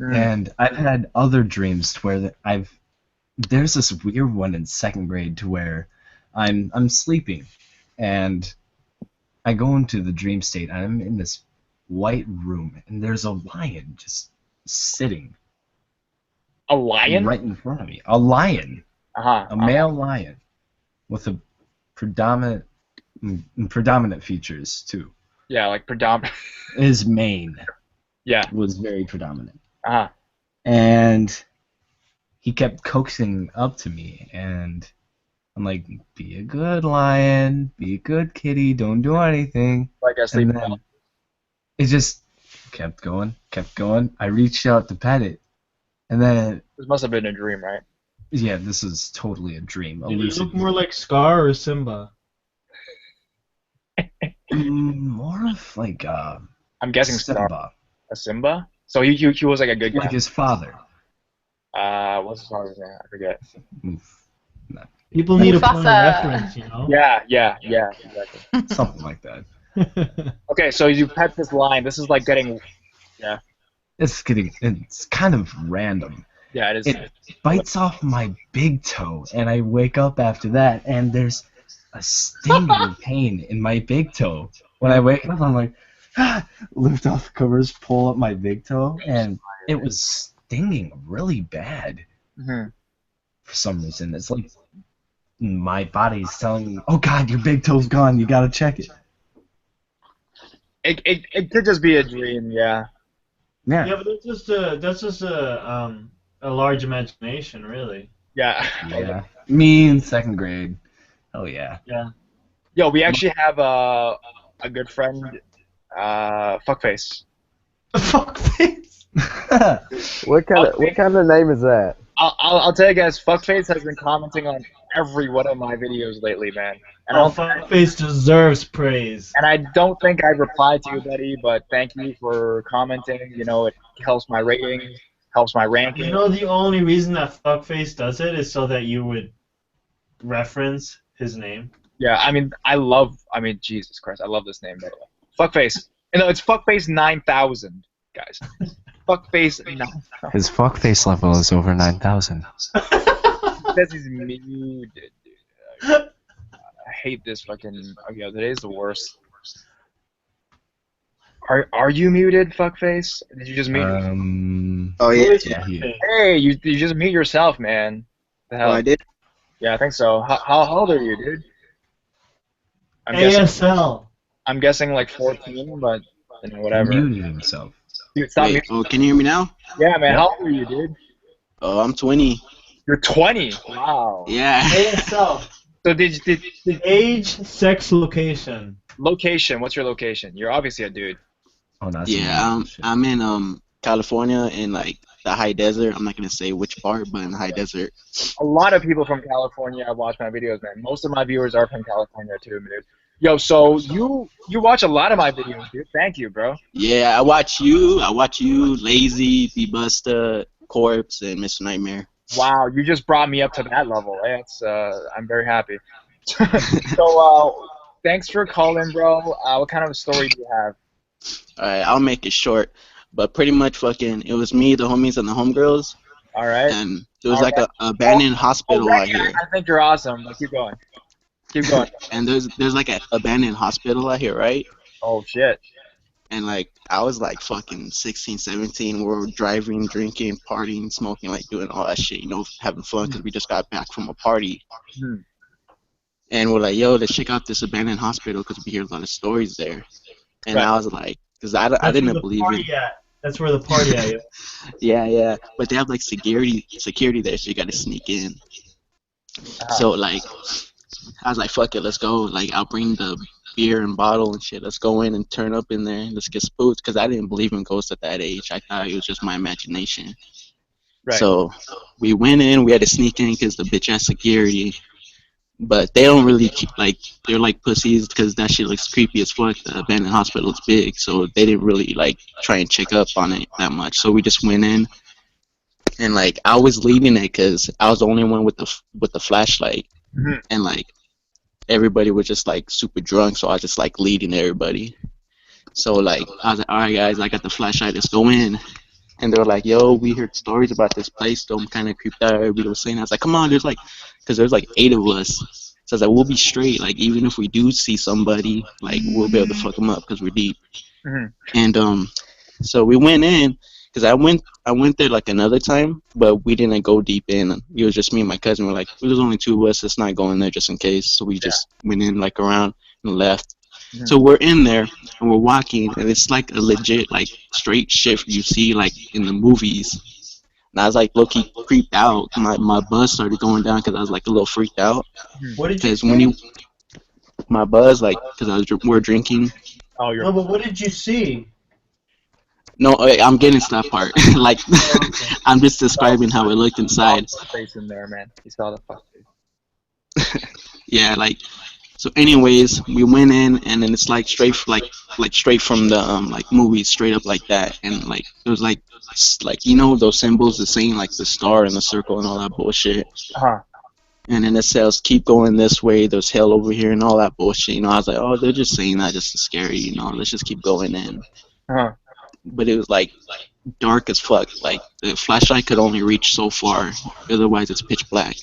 And I've had other dreams where there's this weird one in 2nd grade to where I'm sleeping, and I go into the dream state, and I'm in this white room, and there's a lion just sitting. A lion? Right in front of me. A lion. A male lion with a predominant features too. Yeah, like predominant. His mane. Yeah. Was very predominant. Uh-huh. And he kept coaxing up to me, and I'm like, be a good lion, be a good kitty, don't do anything. Like I sleep. And then it just kept going. I reached out to pet it, and then this must have been a dream, right? Yeah, this is totally a dream. Did it look more like Scar or Simba? More of like I'm guessing Simba. A Simba? So he was like a good guy. Like his father. What's his father's name? I forget. People need a point of reference, you know? Yeah, exactly. Something like that. Okay, so you pet this lion. This is like getting, yeah. It's kind of random. Yeah, it is. It bites off my big toe, and I wake up after that, and there's a stinging pain in my big toe. When I wake up, I'm like, lift off the covers, pull up my big toe, and it was stinging really bad. For some reason, it's like my body's telling me, "Oh God, your big toe's gone. You gotta check it." It could just be a dream, yeah. Yeah, but that's just a large imagination, really. Yeah. Yeah. Me in 2nd grade. Oh yeah. Yeah. Yo, we actually have a good friend, Fuckface. Fuckface. What kind of name is that? I'll tell you guys, Fuckface has been commenting on every one of my videos lately, man. And Fuckface deserves praise. And I don't think I replied to you, buddy, but thank you for commenting. You know, it helps my rating, helps my ranking. You know, the only reason that Fuckface does it is so that you would reference his name. Yeah, I mean, Jesus Christ, I love this name, by the way. Fuckface. You know, it's Fuckface 9000, guys. Fuckface 9000. His fuckface level is over 9,000. Says he's muted, dude. I hate this fucking. Okay, today's the worst. Are you muted, Fuckface? Did you just mute? Oh yeah. Hey, you just mute yourself, man. The hell? Oh, I did. Yeah, I think so. How old are you, dude? ASL. I'm guessing like 14, but you know, whatever. He muted himself. Dude, stop Wait, oh, can you hear me now? Yeah, man. How old are you, dude? Oh, I'm 20. You're 20. Wow. Yeah. ASL. So did age, sex, location. Location. What's your location? You're obviously a dude. Oh, that's yeah. I'm in California in like the high desert. I'm not gonna say which part, but in the high desert. A lot of people from California watch my videos, man. Most of my viewers are from California too, dude. Yo, so you watch a lot of my videos, dude. Thank you, bro. Yeah, I watch you, Lazy, B-Busta, Corpse, and Mr. Nightmare. Wow, you just brought me up to that level. It's I'm very happy. So thanks for calling, bro. What kind of a story do you have? Alright, I'll make it short. But pretty much it was me, the homies, and the homegirls. Alright. And it was a abandoned hospital out here. I think you're awesome. But keep going. Keep going. And there's like an abandoned hospital out here, right? Oh, shit. And like, I was like fucking 16, 17. We were driving, drinking, partying, smoking, like doing all that shit, you know, having fun because we just got back from a party. And we're like, yo, let's check out this abandoned hospital because we hear a lot of stories there. And Right. I was like, because I didn't believe it. That's where the party at. Yeah. But they have like security there, so you gotta sneak in. So like, I was like, fuck it, let's go. Like, I'll bring the beer and bottle and shit. Let's go in and turn up in there and let's get spooked. Because I didn't believe in ghosts at that age. I thought it was just my imagination. Right. So we went in. We had to sneak in because the bitch ass security. But they don't really keep, like, they're like pussies because that shit looks creepy as fuck. The abandoned hospital is big, so they didn't really like try and check up on it that much. So we just went in, and like I was leading it because I was the only one with the flashlight, and like everybody was just like super drunk, so I was just like leading everybody. So like I was like, all right guys, I got the flashlight, let's go in. And they were like, yo, we heard stories about this place, so I'm kind of creeped out. Everybody was saying, I was like, come on, there's like, because there's like 8 of us. So I was like, we'll be straight. Like, even if we do see somebody, like, we'll be able to fuck them up because we're deep. And so we went in, because I went there like another time, but we didn't go deep in. It was just me and my cousin. We're like, there's only 2 of us. Let's not go in there just in case. So we just went in like around and left. So we're in there and we're walking, and it's like a legit like straight shift you see like in the movies. And I was like low-key creeped out. My buzz started going down because I was like a little freaked out. What did you Because when my buzz, like, because we're drinking. Oh, No, but what did you see? No, I'm getting to that part. Like, I'm just describing how it looked inside. Face in there, man. You saw the fuck face. Yeah, like. So anyways, we went in, and then it's like straight straight from the like movies, straight up like that, and like it was like you know those symbols, the saying like the star and the circle and all that bullshit. And then it says keep going this way, there's hell over here and all that bullshit. You know, I was like, oh, they're just saying that just to scare you. You know, let's just keep going in. But it was like dark as fuck. Like the flashlight could only reach so far, otherwise it's pitch black.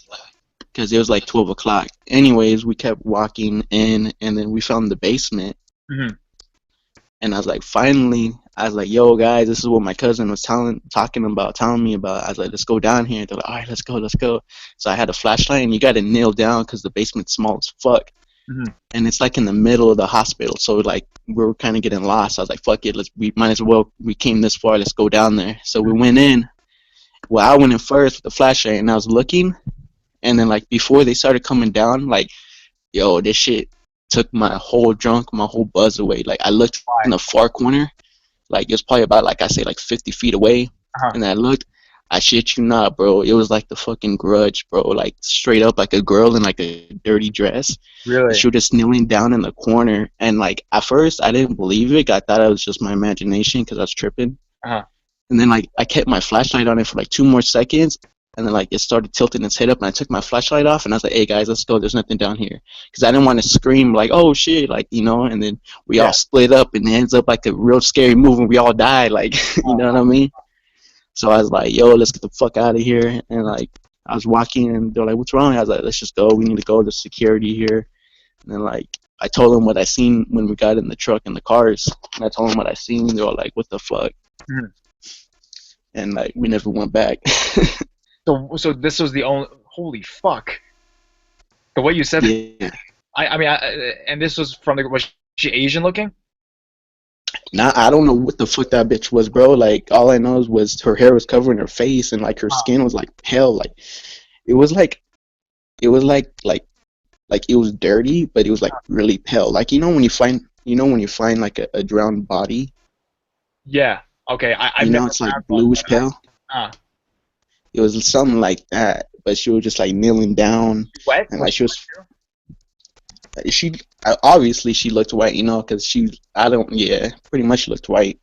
Because it was like 12 o'clock. Anyways, we kept walking in, and then we found the basement. And I was like, finally, I was like, yo, guys, this is what my cousin was telling me about. I was like, let's go down here. They're like, all right, let's go. So I had a flashlight, and you got to kneel down because the basement's small as fuck. And it's like in the middle of the hospital. So like we were kind of getting lost. I was like, fuck it, we might as well. We came this far. Let's go down there. So we went in. Well, I went in first with the flashlight, and I was looking. And then, like, before they started coming down, like, yo, this shit took my whole buzz away. Like, I looked in the far corner. Like, it was probably about, like, I say, like, 50 feet away. And I looked. I shit you not, bro. It was like the fucking Grudge, bro. Like, straight up, like, a girl in, like, a dirty dress. Really? She was just kneeling down in the corner. And, like, at first, I didn't believe it. I thought it was just my imagination because I was tripping. And then, like, I kept my flashlight on it for, like, 2 more seconds. And then, like, it started tilting its head up, and I took my flashlight off, and I was like, hey, guys, let's go. There's nothing down here. Because I didn't want to scream, like, oh, shit, like, you know, and then we all split up, and it ends up like a real scary movie, and we all died, like, you know what I mean? So I was like, yo, let's get the fuck out of here. And, like, I was walking, and they're like, what's wrong? I was like, let's just go. We need to go. There's security here. And then, like, I told them what I seen when we got in the truck and the cars. And I told them what I seen, and they were like, what the fuck? And, like, we never went back. So this was the only. Holy fuck! The way you said it. I mean, and this was from the. Was she Asian looking? Nah, I don't know what the fuck that bitch was, bro. Like, all I know was her hair was covering her face, and like her skin was like pale. Like, it was like it was dirty, but it was like really pale. Like, you know when you find like a drowned body. Yeah. Okay. You know it's like bluish pale. It was something like that, but she was just like kneeling down. What? And like obviously she looked white, you know, because pretty much she looked white.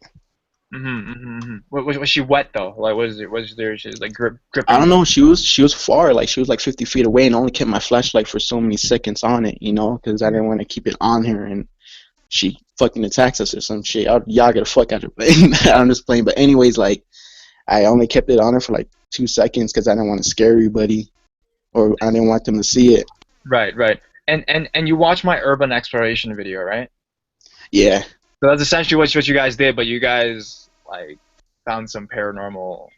Was she wet though? Like, was there she was like gripping? I don't know. She was far, like she was like 50 feet away, and only kept my flashlight for so many seconds on it, you know, because I didn't want to keep it on her, and she fucking attacks us or some shit. Y'all get the fuck out of her. I'm just playing, but anyways, like I only kept it on her for like 2 seconds because I didn't want to scare everybody, or I didn't want them to see it. Right. And you watched my urban exploration video, right? Yeah. So that's essentially what you guys did, but you guys like found some paranormal.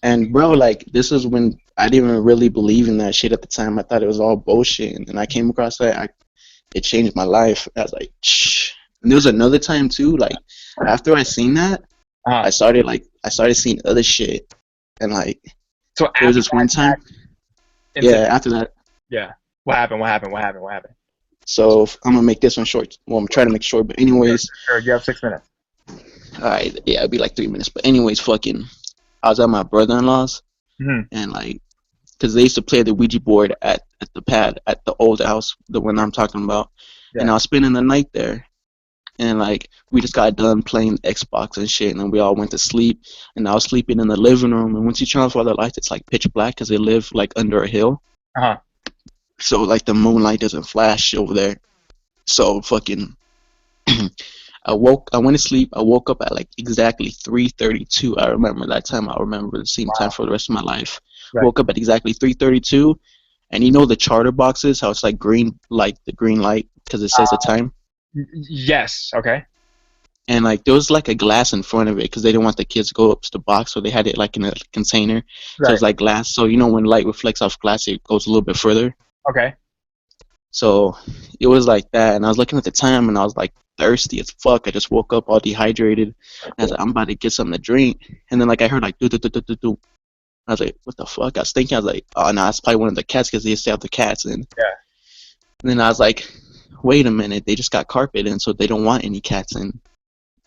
And bro, like this is when I didn't even really believe in that shit at the time. I thought it was all bullshit, and then I came across that. It changed my life. I was like, shh. And there was another time too. Like after I seen that, I started seeing other shit. And like, so there was this one time. Yeah, after that. Yeah. What happened? So I'm gonna make this one short. Well, I'm trying to make it short, but anyways. Sure, you have 6 minutes. Alright, yeah, it'll be like 3 minutes. But anyways, fucking, I was at my brother-in-law's, and like, because they used to play the Ouija board at the pad at the old house, the one I'm talking about, and I was spending the night there, and like, we just got done playing Xbox and shit, and then we all went to sleep, and I was sleeping in the living room, and once you turn off all the lights, it's like pitch black, because they live like under a hill. So like the moonlight doesn't flash over there. So fucking I went to sleep. I woke up at like exactly 3:32. I remember that time. I'll remember the same time for the rest of my life. Right. Woke up at exactly 3:32, and you know the charter boxes, how it's like green, like the green light because it says the time. Yes. Okay. And like there was like a glass in front of it because they didn't want the kids to go up to the box, so they had it like in a container. So it's like glass. So you know when light reflects off glass, it goes a little bit further. Okay. So it was like that, and I was looking at the time, and I was like thirsty as fuck. I just woke up all dehydrated. And I was like, I'm about to get something to drink, and then like I heard like do do do do do do. I was like, what the fuck? I was thinking, I was like, oh no, it's probably one of the cats because they used to have the cats in. Yeah. And then I was like, wait a minute, they just got carpet in, so they don't want any cats in.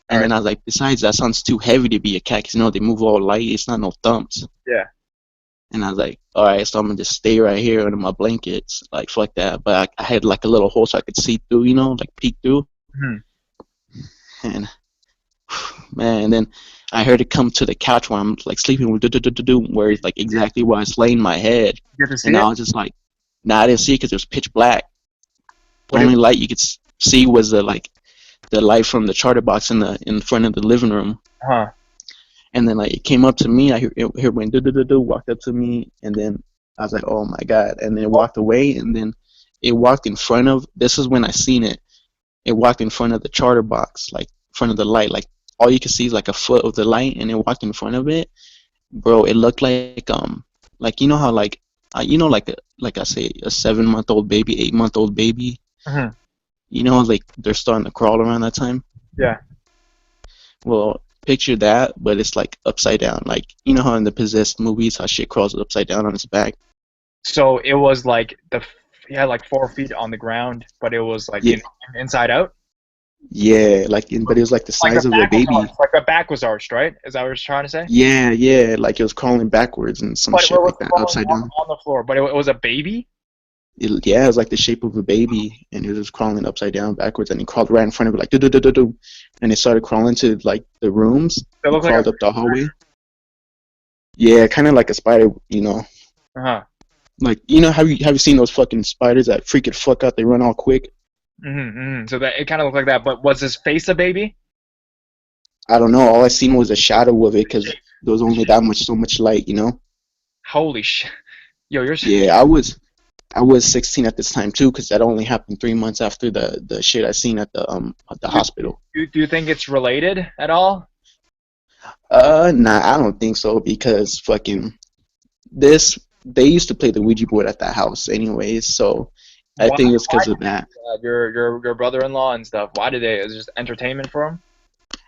And then I was like, besides, that sounds too heavy to be a cat because you know they move all light. It's not no thumps. Yeah. And I was like, all right, so I'm gonna just stay right here under my blankets, like fuck that. But I had like a little hole so I could see through, you know, like peek through. And man, and then I heard it come to the couch where I'm like sleeping with where it's like exactly where I was laying my head. You get to see and it? I was just like, nah, I didn't see it because it was pitch black. The only light you could see was the light from the charter box in front of the living room. And then like it came up to me. I hear it went walked up to me, and then I was like, oh my god! And then it walked away, and then it walked in front of. This is when I seen it. It walked in front of the charter box, like in front of the light. Like all you could see is like a foot of the light, and it walked in front of it. Bro, it looked like you know how like I say a 7-month-old baby, 8-month-old baby. You know, like they're starting to crawl around that time. Yeah. Well, picture that, but it's like upside down. Like you know how in the Possessed movies, how shit crawls upside down on its back. So it was like he had like 4 feet on the ground, but it was like inside out. Yeah, but it was like the size of a baby. Like the back was arched, right? Is that what you're trying to say? Yeah, like it was crawling backwards and some shit like that, upside down. On the floor, but it was a baby? It was like the shape of a baby, and it was crawling upside down backwards, and it crawled right in front of it, like do, and it started crawling to like the rooms. It crawled like up the hallway. Yeah, kind of like a spider, you know. Like you know, have you seen those fucking spiders that freak the fuck out? They run all quick. So that it kind of looked like that, but was his face a baby? I don't know. All I seen was a shadow of it because there was only so much light, you know. Holy shit! Yo, you're. Yeah, I was 16 at this time too, because that only happened 3 months after the shit I seen at the hospital. Do you think it's related at all? Nah, I don't think so because fucking they used to play the Ouija board at that house anyways, so I think it's because of that. Your brother-in-law and stuff. Why did they? Is it just entertainment for him?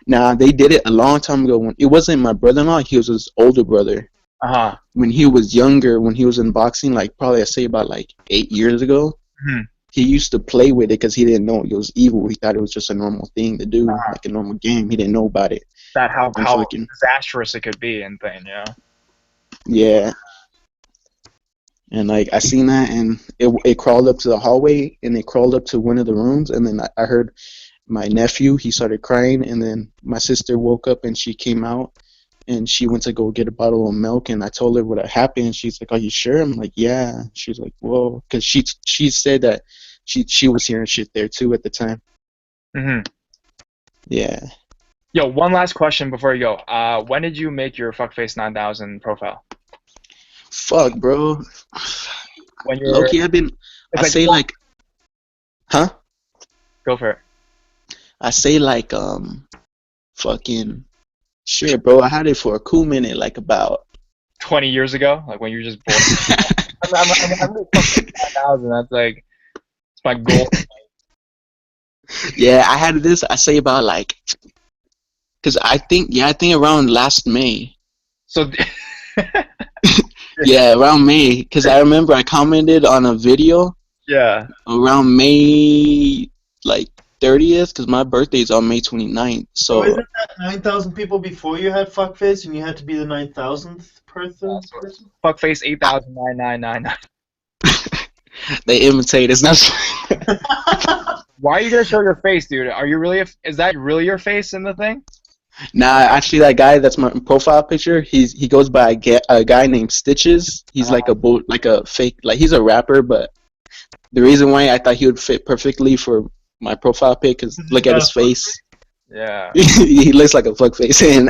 Nah, they did it a long time ago. When it wasn't my brother-in-law, he was his older brother. When he was younger, when he was in boxing, like probably I say about like 8 years ago, he used to play with it because he didn't know it was evil. He thought it was just a normal thing to do, like a normal game. He didn't know about it. That how disastrous it could be and thing, you know? Yeah. And like I seen that, and it crawled up to the hallway, and it crawled up to one of the rooms, and then I heard my nephew. He started crying, and then my sister woke up, and she came out, and she went to go get a bottle of milk, and I told her what had happened, and she's like, "Are you sure?" I'm like, "Yeah." She's like, "Whoa," because she said that she was hearing shit there too at the time. Yeah. Yo, one last question before you go. When did you make your Fuckface 9000 profile? Fuck, bro. When you're Loki, I say like, huh? Go for it. I say like, fucking, shit, bro. I had it for a cool minute, like about 20 years ago, like when you were just born. I'm 9,000. That's like, it's my goal. Yeah, I had this. I say about like, cause I think around last May. So. Yeah, around May, because I remember I commented on a video Yeah. Around May like 30th, because my birthday's on May 29th. So So isn't that 9,000 people before you had fuckface, and you had to be the 9,000th person? Fuckface 8,999. they imitate. It's not. Why are you gonna show your face, dude? Are you really? Is that really your face in the thing? Nah, actually, that guy that's my profile picture. He goes by a guy named Stitches. He's like a fake, like he's a rapper. But the reason why I thought he would fit perfectly for my profile pic is look at his face. Yeah. He looks like a fuckface, and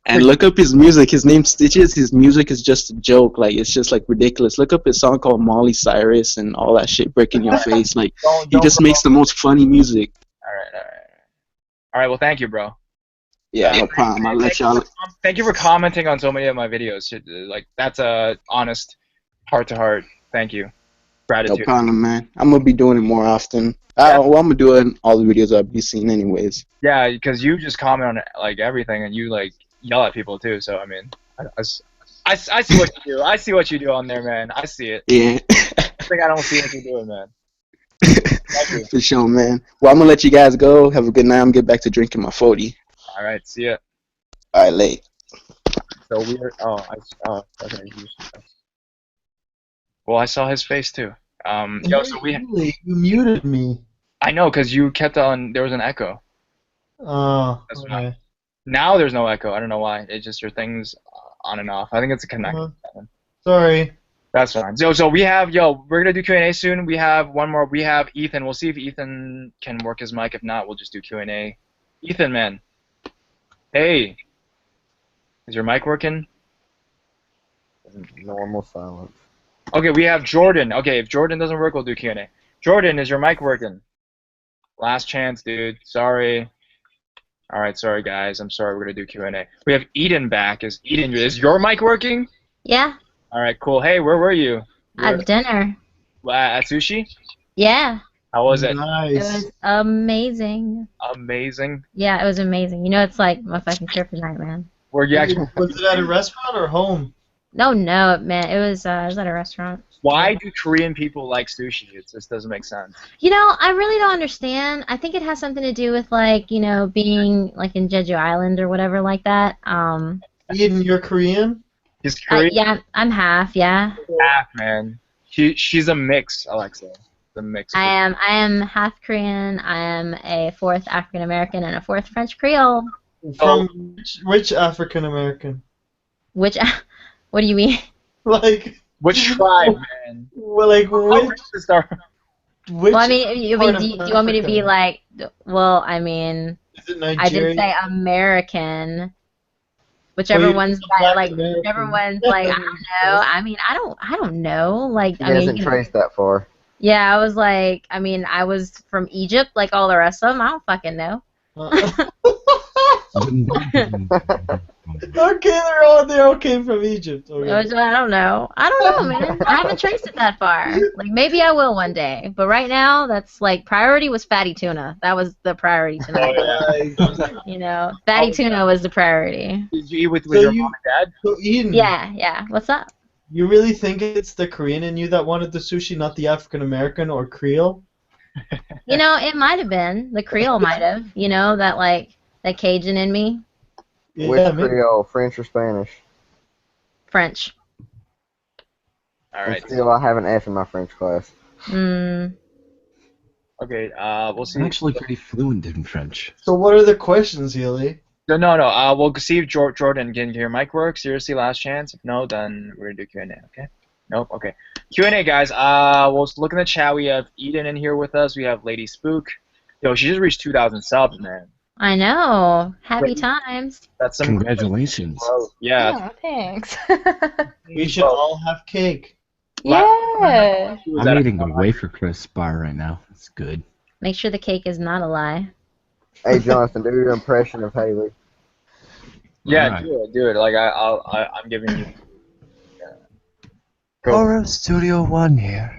and look up his music. His name's Stitches. His music is just a joke. Like it's just like ridiculous. Look up his song called Molly Cyrus and all that shit, breaking your face. Like he just makes the most funny music. All right. Well, thank you, bro. Yeah, no problem. I'll let y'all. Thank you for commenting on so many of my videos. Like that's a honest, heart-to-heart. Thank you. Gratitude. No problem, man. I'm gonna be doing it more often. Well, I'm gonna do it in all the videos I'll be seeing anyways. Yeah, because you just comment on like everything, and you like yell at people too. So I mean, I see what you do. I see what you do on there, man. I see it. Yeah. I think I don't see what you're doing, man. For sure, man. Well, I'm gonna let you guys go. Have a good night. I'm gonna get back to drinking my 40. All right, see ya. All right, late. So weird. Okay. Well, I saw his face too. Yo, so you muted me. I know, cause you kept on. There was an echo. Oh. That's Okay. why. Now there's no echo. I don't know why. It's just your thing's on and off. I think it's a connection. Sorry. That's fine. So we have we're gonna do Q&A soon. We have one more. We have Ethan. We'll see if Ethan can work his mic. If not, we'll just do Q&A. Ethan, man. Hey. Is your mic working? Normal silence. Okay, we have Jordan. Okay, if Jordan doesn't work, we'll do Q&A. Jordan, is your mic working? Last chance, dude. Sorry. All right, sorry guys. I'm sorry. We're gonna do Q&A. We have Eden back. Is your mic working? Yeah, All right, cool. Hey, where were you? at dinner. At sushi? Yeah, How was it? it was amazing. Amazing. Yeah, it was amazing. You know, it's like my fucking kryptonite, man. Were you actually? Was it at a restaurant or home? No, man, it was at a restaurant. Why do Korean people like sushi? It just doesn't make sense. You know, I really don't understand. I think it has something to do with like, you know, being like in Jeju Island or whatever like that. Eden, you're Korean? He's Korean. Yeah, I'm half. Yeah. Half, man. She's a mix, Alexa. The mix. I am half Korean. I am a fourth African American and a fourth French Creole. From which African American? Which? What do you mean? Like. Which tribe, man? Well, like which? Well, I mean, do you want me to be like? Well, I mean, is it I didn't say American. Whichever one's like, whichever one's like, I don't know. I mean, I don't know. Like, He I mean, hasn't traced that far. yeah, I was like, I mean, I was from Egypt, like all the rest of them. I don't fucking know. Okay, they all came from Egypt. Okay. I don't know. Man. I haven't traced it that far. Like maybe I will one day, but right now, that's like priority was fatty tuna. That was the priority tonight. You know, fatty tuna was the priority. Did you eat with your mom and dad? So Eden, Yeah. What's up? you really think it's the Korean in you that wanted the sushi, not the African American or Creole? You know, it might have been the Creole, might have. You know, that Cajun in me. Which Creole, French or Spanish? French. All right. Still, I have an F in my French class. Mm. Okay, we'll see. I'm actually pretty fluent in French. So what are the questions, Healy? No. We'll see if Jordan can hear mic work. Seriously, last chance. If no, then we're gonna do Q&A. Okay. Nope. Okay. Q&A, guys. We'll look in the chat. We have Eden in here with us. We have Lady Spook. Yo, she just reached 2,000 subs, man. I know. Happy times. That's some Congratulations. Yeah. Oh, thanks. We should all have cake. Yeah. I'm eating a wafer crisp bar right now. It's good. Make sure the cake is not a lie. Hey, Jonathan, do your impression of Haley. Yeah, Alright. do it. Like I'm giving you. Horror Studio One here.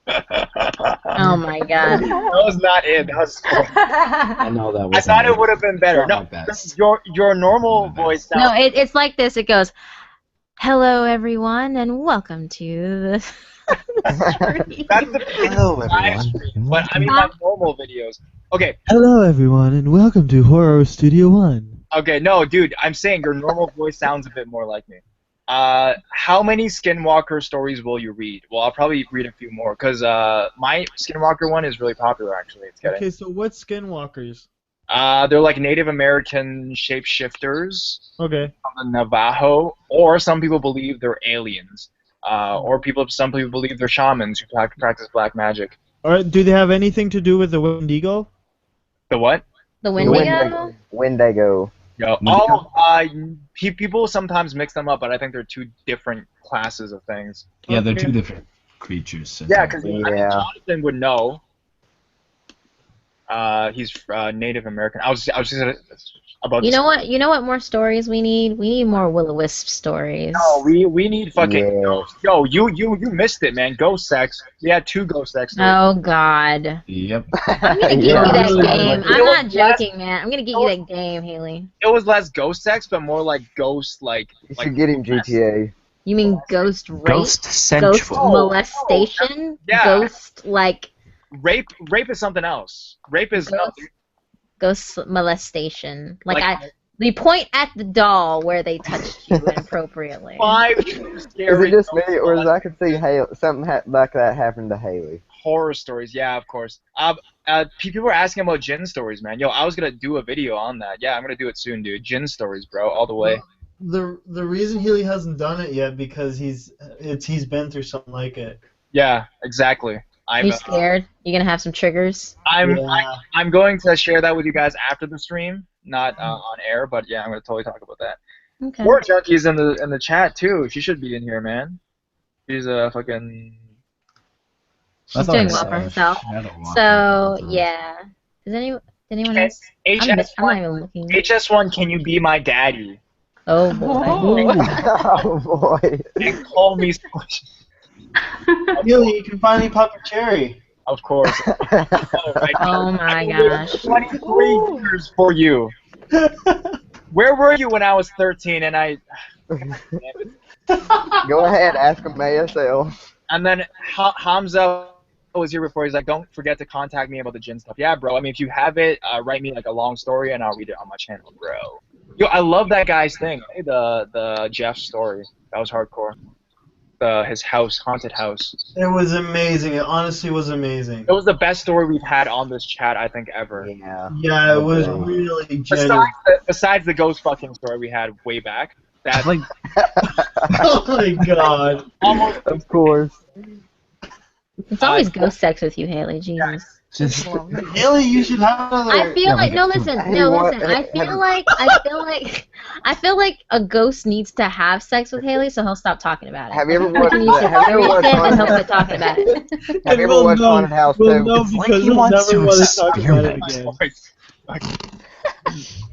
Oh my god. That was not it. That was. I know that was. I thought it would have been better. No, your normal voice sounds. No, it's like this. It goes, "Hello, everyone, and welcome to the." That's the Hello, live everyone. stream, but I mean my normal videos. Okay, Hello, everyone, and welcome to Horror Studio One. okay, no, dude, I'm saying your normal voice sounds a bit more like me. How many Skinwalker stories will you read? Well, I'll probably read a few more, because my Skinwalker one is really popular, actually. It's getting. Okay, so what's Skinwalkers? They're like Native American shapeshifters Okay. from the Navajo, or some people believe they're aliens, some people believe they're shamans who practice black magic. Alright, do they have anything to do with the Wendigo? The what? The Wendigo? Wendigo. People sometimes mix them up, but I think they're two different classes of things. Yeah, they're two different creatures. Yeah, because Jonathan would know. He's Native American. I was just about. You know what? You know what more stories we need? We need more Will-O-Wisp stories. No, we need fucking ghosts. Yo, you missed it, man. Ghost sex. We had 2 ghost sex stories. Oh God. Yep. I'm gonna get you that game. I'm not joking, man. I'm gonna get you that game, Haley. It was less ghost sex, but more like ghost like. You should get him GTA. You mean ghost rape? Ghost sensual. Ghost molestation? Yeah. Ghost like. Rape is something else. Rape is Ghost molestation. They point at the doll where they touched you inappropriately. 5 Is scary it just me, or is I could see something like that happen to Haley? horror stories. Yeah, of course. People were asking about Jinn stories, man. Yo, I was gonna do a video on that. Yeah, I'm gonna do it soon, dude. Jinn stories, bro, all the way. The reason Healy hasn't done it yet because he's been through something like it. Yeah, exactly. Are you scared? You gonna have some triggers? I'm going to share that with you guys after the stream, not on air, but yeah, I'm gonna totally talk about that. Okay. War Junkie's in the chat too. She should be in here, man. She's a fucking. She's doing well for herself. So yeah. Did anyone else? I'm not even looking. HS1, can you be my daddy? Oh boy. Oh boy. And call me. Healy, you can finally pop a cherry. Of course. Oh my gosh. 23 years for you. Where were you when I was 13 and I... Go ahead, ask him ASL. And then Hamza was here before. He's like, don't forget to contact me about the Jinn stuff. Yeah, bro. I mean, if you have it, write me like a long story and I'll read it on my channel, bro. Yo, I love that guy's thing. The Jeff story. That was hardcore. His house, haunted house. It was amazing. It honestly was amazing. It was the best story we've had on this chat, I think, ever. Yeah. Yeah, it was really genuine. Besides the ghost fucking story we had way back. That's like. Oh my god. Almost. Of course. It's always ghost sex with you, Haley. Jesus. Just Haley, you should have another. I feel like listen. I feel like a ghost needs to have sex with Haley, so he'll stop talking about it. Have you ever watched? He'll quit talking about it. Have you ever watched Haunted House 2? No, because he'll never want to talk about it again.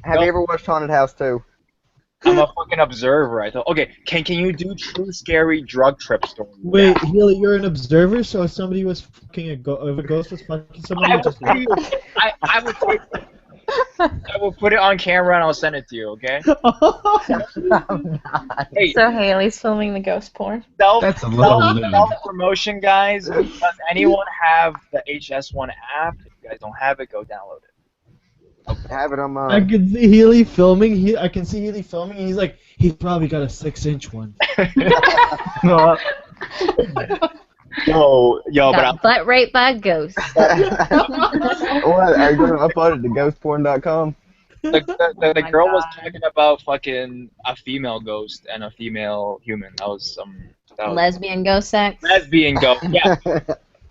Have you ever watched Haunted House 2? I'm a fucking observer, I thought. Okay, can you do true scary drug trip stories? Wait, Healy, you're an observer, so if somebody was fucking if a ghost was fucking somebody, I will put it on camera and I'll send it to you, okay? Hey. So Haley's filming the ghost porn. That's a little lewd. Self-promotion, guys. Does anyone have the HS1 app? If you guys don't have it, go download it. Have it on my. I can see Healy filming. I can see Healy filming, and he's probably got a 6-inch one. No, but I'm butt raped by a ghost. What? Are you going to upload it to ghostporn.com? The girl was talking about fucking a female ghost and a female human. That was lesbian ghost sex. Lesbian ghost, yeah.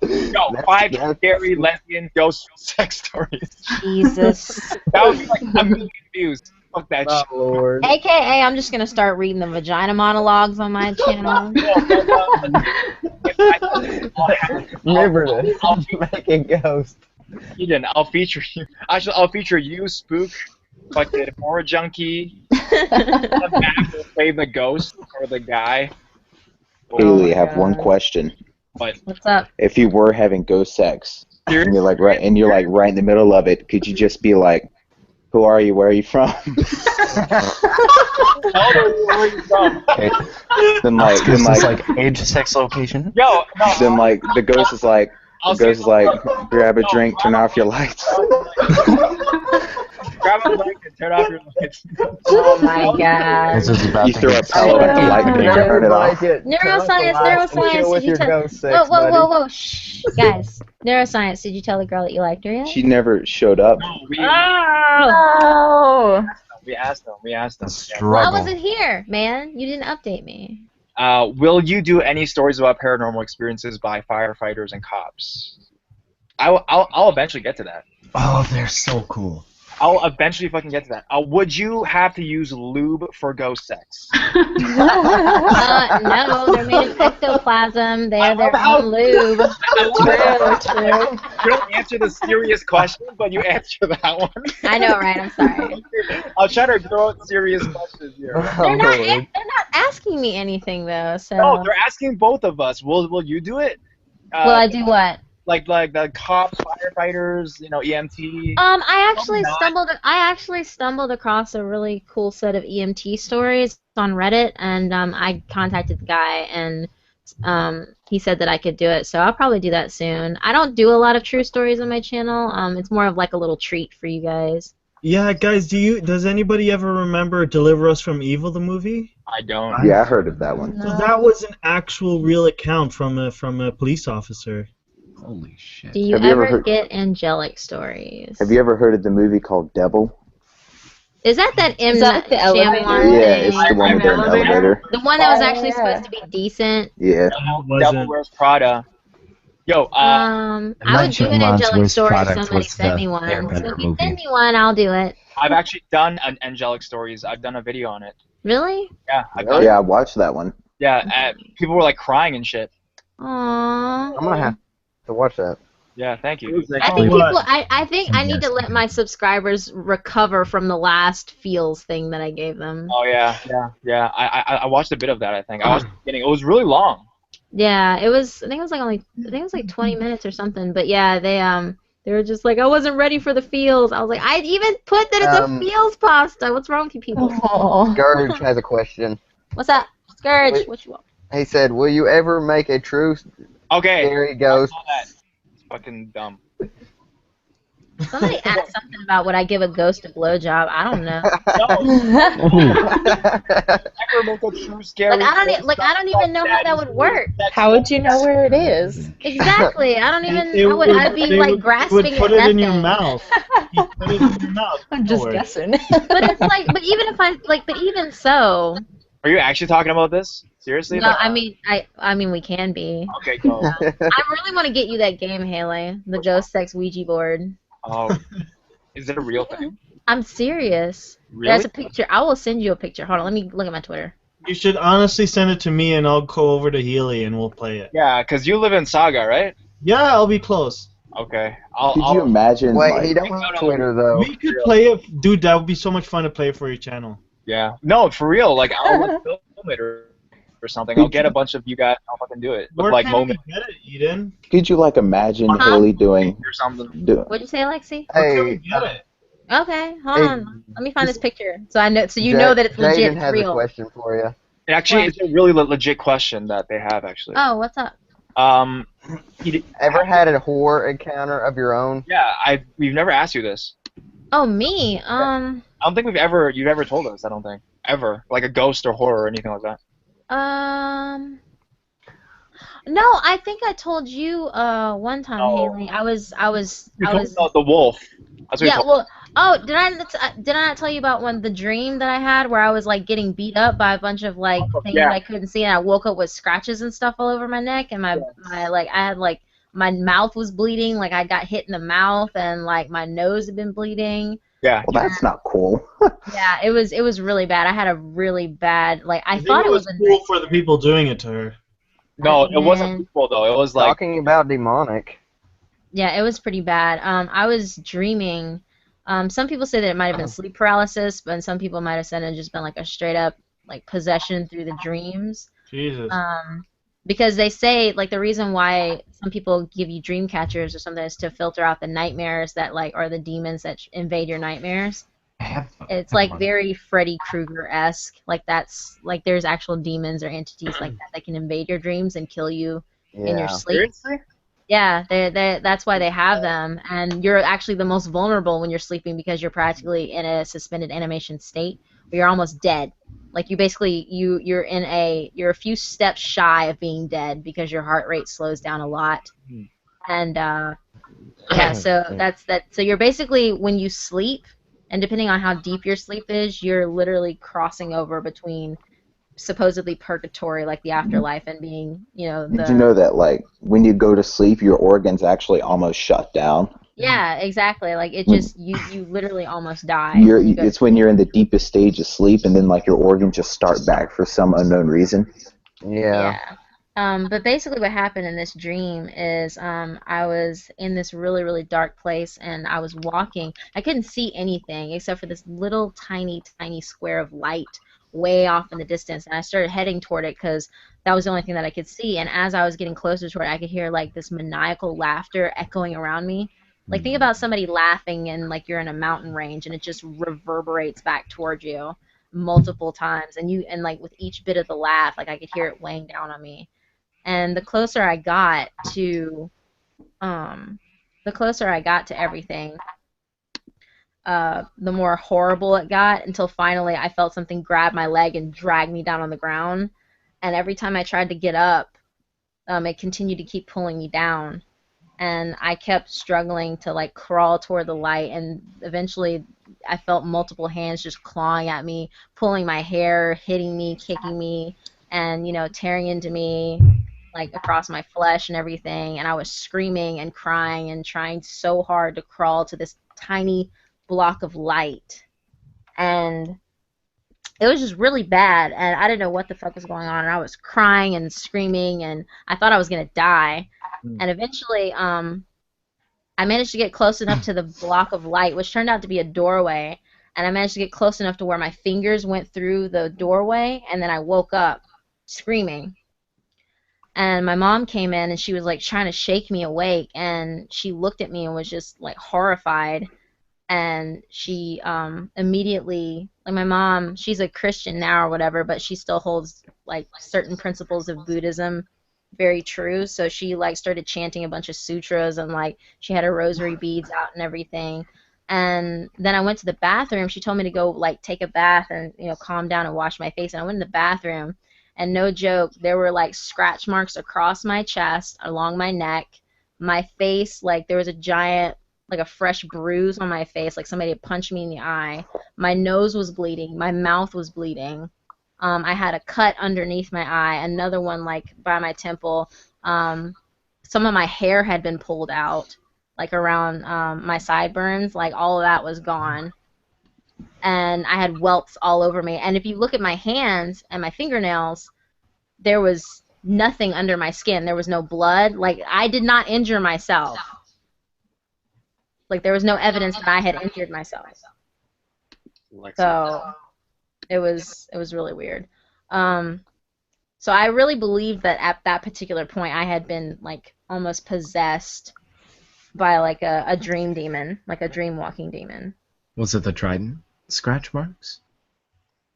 Yo, 5 scary lesbian ghost sex stories. Jesus. That would be like a million views. Fuck that shit. Lord. AKA, I'm just gonna start reading the vagina monologues on my channel. Remember this. I'll make a ghost. Eden, I'll feature you. Actually, I'll feature you, Spook, fucking Horror Junkie. The back will play the ghost or the guy. Haley, I have one question. What's up? If you were having ghost sex, and you're right in the middle of it, could you just be like, Who are you? Where are you from? Where are you from? Okay. Then like age, sex, location. Yo, no. Then like the ghost is like grab a drink, turn off your lights. Grab a drink and turn off your lights. Oh my god. You throw a pellet at the light and you turn it off. Neuroscience, did you tell... Whoa, shh, guys. Neuroscience, did you tell the girl that you liked her yet? She never showed up. Oh! We asked them. Well, I wasn't here, man. You didn't update me. Will you do any stories about paranormal experiences by firefighters and cops? I'll eventually get to that. Oh, they're so cool. I'll eventually fucking get to that. Would you have to use lube for ghost sex? No, they're made of ectoplasm. They are their own lube. True. You don't answer the serious question, but you answer that one. I know, right? I'm sorry. I'll try to throw out serious questions here. They're not asking me anything though. So. No, they're asking both of us. Will you do it? Will I do what? Like the cops, firefighters, EMT. I actually stumbled across a really cool set of EMT stories on Reddit, and I contacted the guy, and he said that I could do it. So I'll probably do that soon. I don't do a lot of true stories on my channel. It's more of like a little treat for you guys. Yeah, guys, does anybody ever remember Deliver Us from Evil, the movie? I don't. Yeah, I heard of that one. So that was an actual real account from a police officer. Holy shit. Do you ever get angelic stories? Have you ever heard of the movie called Devil? Is that M. Night Shyamalan? Yeah, it's the one with the elevator. The one that was actually supposed to be decent? Yeah. Devil Wears Prada. Yo, I would do an angelic story if somebody sent me one. So if you send me one, I'll do it. I've actually done an angelic stories. I've done a video on it. Really? Yeah. I watched that one. Yeah, people were like crying and shit. Aww. I'm gonna have to watch that. Yeah, thank you. I think I need to let my subscribers recover from the last feels thing that I gave them. Oh yeah. I watched a bit of that. I think I was beginning. It was really long. Yeah, it was. I think it was like 20 minutes or something. But yeah, they were just like, I wasn't ready for the feels. I was like, I even put that it's a feels pasta. What's wrong with you people? Scourge has a question. What's up, Scourge? What you want? He said, "Will you ever make a true scary ghost?" It's fucking dumb. Somebody asked something about would I give a ghost a blowjob. I don't know. Never make a true scary. I don't even know how that would work. How would you know where it is? Exactly. I don't even. I'd be like grasping at put it in your mouth. You put it in your mouth. I'm just guessing. But it's like, but even so. Are you actually talking about this? Seriously? No, I mean we can be. Okay, cool. I really want to get you that game, Haley, the Ghost Sex Ouija board. Oh, is it a real thing? I'm serious. Really? There's a picture. I will send you a picture. Hold on, let me look at my Twitter. You should honestly send it to me, and I'll go over to Healy, and we'll play it. Yeah, because you live in Saga, right? Yeah, I'll be close. Okay. Could you imagine? Wait, he don't have Twitter though. We could play it, dude. That would be so much fun to play for your channel. Yeah. No, for real. Like, I'll film it or something. I'll get a bunch of you guys. I'll fucking do it. Where like can moment. we get it, Eden? Could you imagine Haley doing or something? What'd you say, Lexi? Hey, Okay, hold on. Let me find this picture so I know. So you know that it's legit. Jaden has real. a question for you. Actually, it's a really legit question that they have actually. Oh, what's up? Ever had a horror encounter of your own? Yeah, we've never asked you this. Oh, me? I don't think you've ever told us. I don't think ever like a ghost or horror or anything like that. No, I think I told you one time, Haley. I was the wolf. That's what you told me. did I not tell you about the dream that I had where I was like getting beat up by a bunch of like things I couldn't see, and I woke up with scratches and stuff all over my neck, and my mouth was bleeding, like I got hit in the mouth, and like my nose had been bleeding. Yeah. Well, that's not cool. Yeah, it was really bad. I had a really bad I thought it was cool for the people doing it to her. No, it wasn't cool though. It was like talking about demonic. Yeah, it was pretty bad. I was dreaming. Some people say that it might have been sleep paralysis, but some people might have said it just been like a straight up like possession through the dreams. Jesus. Because they say like the reason why some people give you dream catchers or something is to filter out the nightmares that or the demons that invade your nightmares. It's like very Freddy Krueger-esque. Like that's like there's actual demons or entities like that can invade your dreams and kill you in your sleep. Seriously? Yeah, that's why they have them, and you're actually the most vulnerable when you're sleeping because you're practically in a suspended animation state where you're almost dead. Like you basically you're a few steps shy of being dead because your heart rate slows down a lot, and yeah, so that's that. So you're basically when you sleep, and depending on how deep your sleep is, you're literally crossing over between supposedly purgatory, like the afterlife, and being, Did you know that, like, when you go to sleep, your organs actually almost shut down? Yeah, exactly. Like it just you literally almost die. It's when you're in the deepest stage of sleep, and then like your organs just start back for some unknown reason. Yeah. But basically what happened in this dream is I was in this really, really dark place, and I was walking. I couldn't see anything except for this little tiny, tiny square of light way off in the distance, and I started heading toward it because that was the only thing that I could see. And as I was getting closer to it, I could hear like this maniacal laughter echoing around me. Like think about somebody laughing and like you're in a mountain range and it just reverberates back towards you multiple times, and like with each bit of the laugh, like I could hear it weighing down on me. And the closer I got to everything, the more horrible it got, until finally I felt something grab my leg and drag me down on the ground. And every time I tried to get up, it continued to keep pulling me down. And I kept struggling to like crawl toward the light, and eventually I felt multiple hands just clawing at me, pulling my hair, hitting me, kicking me, and tearing into me like across my flesh and everything. And I was screaming and crying and trying so hard to crawl to this tiny block of light, and it was just really bad, and I didn't know what the fuck was going on, and I was crying and screaming, and I thought I was gonna die. And eventually I managed to get close enough to the block of light, which turned out to be a doorway, and I managed to get close enough to where my fingers went through the doorway, and then I woke up screaming. And my mom came in, and she was like trying to shake me awake, and she looked at me and was just like horrified. And she immediately, like my mom, she's a Christian now or whatever, but she still holds like certain principles of Buddhism very true. So she like started chanting a bunch of sutras, and like she had her rosary beads out and everything. And then I went to the bathroom. She told me to go like take a bath and calm down and wash my face. And I went in the bathroom, and no joke, there were like scratch marks across my chest, along my neck, my face, like there was a giant, like a fresh bruise on my face, like somebody had punched me in the eye. My nose was bleeding. My mouth was bleeding. I had a cut underneath my eye, another one like by my temple. Some of my hair had been pulled out, like around my sideburns. Like all of that was gone. And I had welts all over me. And if you look at my hands and my fingernails, there was nothing under my skin. There was no blood. Like I did not injure myself. Like there was no evidence that I had injured myself. So it was really weird. So I really believed that at that particular point I had been like almost possessed by like a dream demon, like a dream walking demon. Was it the trident scratch marks?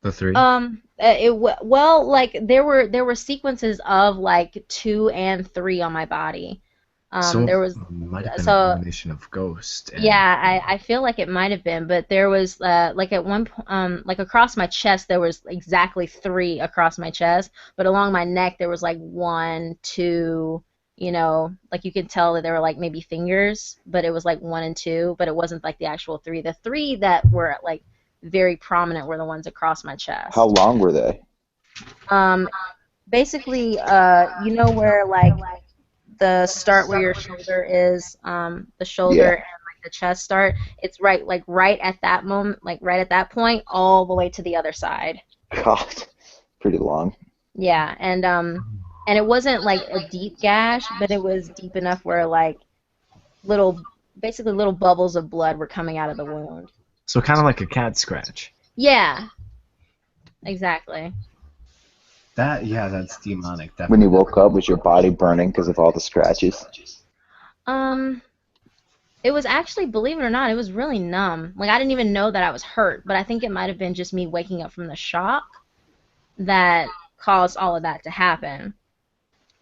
The 3? Well, like there were sequences of like 2 and 3 on my body. So there was might have been a combination of ghost. And... Yeah, I feel like it might have been, but there was like at one like across my chest there was exactly 3 across my chest, but along my neck there was like 1, 2, like you could tell that there were like maybe fingers, but it was like 1 and 2, but it wasn't like the actual 3. The 3 that were like very prominent were the ones across my chest. How long were they? Basically, where like the start where your shoulder is, the shoulder and like the chest start, it's right at that moment, like right at that point, all the way to the other side. God, pretty long. Yeah, and it wasn't like a deep gash, but it was deep enough where like basically little bubbles of blood were coming out of the wound. So kind of like a cat scratch. Yeah, exactly. That's demonic. Definitely. When you woke up, was your body burning because of all the scratches? It was actually, believe it or not, it was really numb. Like I didn't even know that I was hurt, but I think it might have been just me waking up from the shock that caused all of that to happen.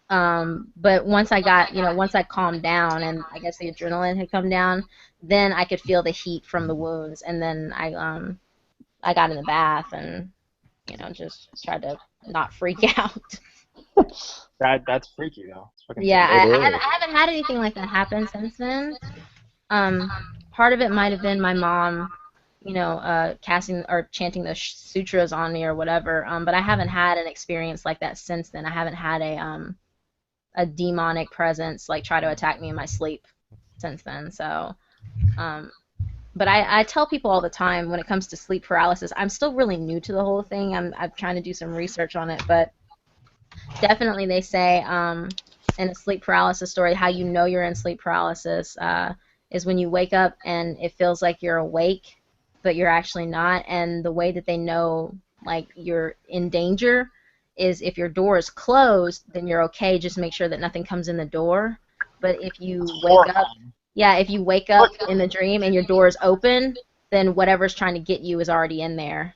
But once I got, once I calmed down and I guess the adrenaline had come down, then I could feel the heat from the wounds, and then I got in the bath and, just tried to not freak out. That's freaky though. Yeah, I haven't had anything like that happen since then. Part of it might have been my mom, casting or chanting the sutras on me or whatever. But I haven't had an experience like that since then. I haven't had a demonic presence like try to attack me in my sleep since then. So, but I tell people all the time when it comes to sleep paralysis, I'm still really new to the whole thing. I'm trying to do some research on it, but definitely they say in a sleep paralysis story, how you know you're in sleep paralysis is when you wake up and it feels like you're awake, but you're actually not. And the way that they know like you're in danger is if your door is closed, then you're okay. Just make sure that nothing comes in the door. But if you wake up, if you wake up in the dream and your door is open, then whatever's trying to get you is already in there.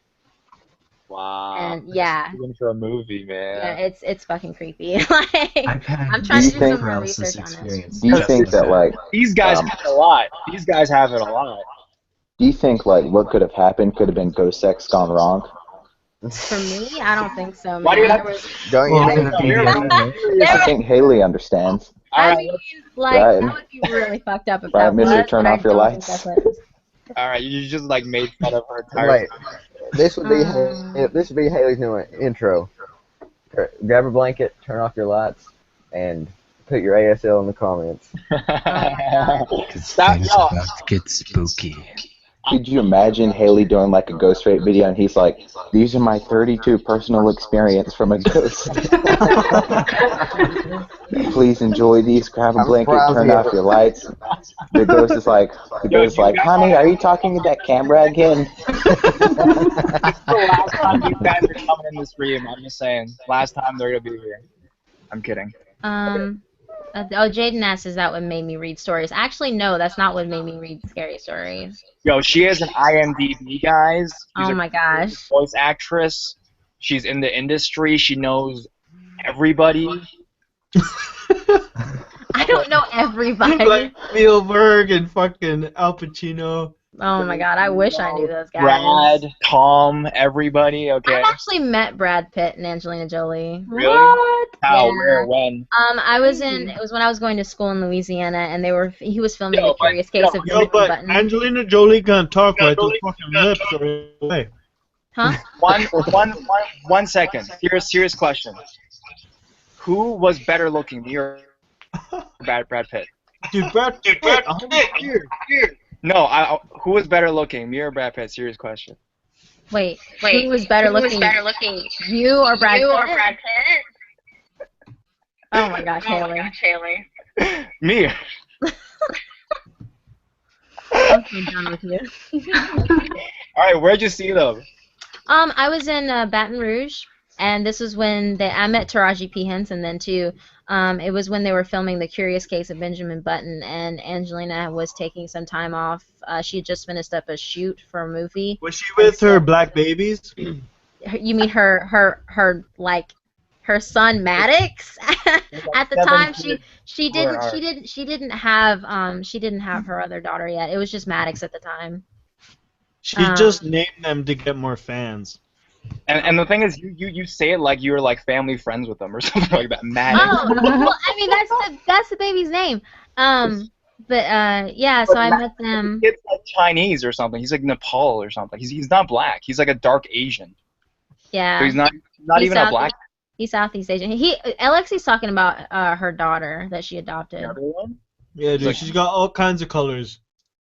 Wow. And yeah. Even for a movie, man. Yeah, it's fucking creepy. I'm trying to do some more research on this. Do you think that like these guys have it a lot? These guys have it a lot. Do you think like what could have happened could have been ghost sex gone wrong? For me, I don't think so. Why do you have Don't you I think Haley understands. I mean, like Right. that would be really fucked up if Right, that Mister, was. turn but off I your don't lights. think that's what it is. All right, you just like made fun of her entire. Wait, this would be Haley's new intro. Grab a blanket, turn off your lights, and put your ASL in the comments. Stop, yo. About to get spooky. Could you imagine Haley doing like a ghost rape video and he's like, these are my 32 personal experience from a ghost. Please enjoy these, grab a blanket, turn off your lights. The ghost is like, honey, are you talking to that camera again? The last time you guys are coming in this stream, I'm just saying. Last time they're gonna be here. I'm kidding. Jaden asks, is that what made me read stories? Actually, no, that's not what made me read scary stories. Yo, she has an IMDb, guys. She's Oh my gosh. voice actress. She's in the industry. She knows everybody. I don't know everybody. Like Spielberg and fucking Al Pacino. Oh my god, I wish I knew those guys. Brad, Tom, everybody. Okay. I've actually met Brad Pitt and Angelina Jolie. Really? What? How? Yeah. Where? When? It was when I was going to school in Louisiana, and he was filming The Curious Case of Yo, Benjamin but Button. Angelina Jolie can't talk right. Those fucking lips are in the way. Huh? One second. Serious question. Who was better looking, me or Brad Pitt? Dude, Brad Pitt. No, who was better looking, me or Brad Pitt? Serious question. Wait, who was better looking? You or Brad Pitt? Oh my gosh, Haley. Me. I'm so done with you. All right, where'd you see them? I was in Baton Rouge, and this was when I met Taraji P. Henson then too. It was when they were filming The Curious Case of Benjamin Button, and Angelina was taking some time off. She had just finished up a shoot for a movie. Was she with her black babies? You mean her son Maddox? At the time, she didn't have her other daughter yet. It was just Maddox at the time. She just named them to get more fans. And the thing is, you say it like you're like family friends with them or something like that. Maddox. Oh, well, I mean that's the baby's name. Yeah, so I met them. It's like Chinese or something. He's like Nepal or something. He's not black. He's like a dark Asian. Yeah. So he's not even a black. He's Southeast Asian. Alexi's talking about her daughter that she adopted. Everyone? Yeah, dude, she's got all kinds of colors.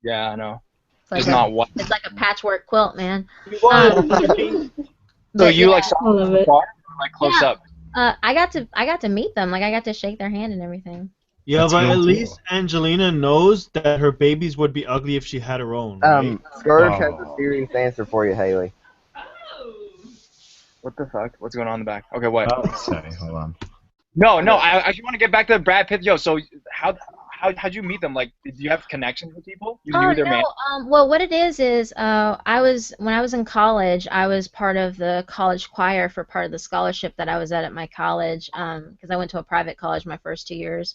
Yeah, I know. It's not white. It's like a patchwork quilt, man. So you like saw them like close up? I got to meet them. Like I got to shake their hand and everything. Yeah, but at least Angelina knows that her babies would be ugly if she had her own. Right? Scourge has a serious answer for you, Haley. What the fuck? What's going on in the back? Okay, what? Oh, sorry, hold on. No, I actually want to get back to Brad Pitt. Yo, so how how'd you meet them? Like, did you have connections with people? You Oh knew their no. man. Well, what it is when I was in college, I was part of the college choir for part of the scholarship that I was at my college, because I went to a private college my first 2 years,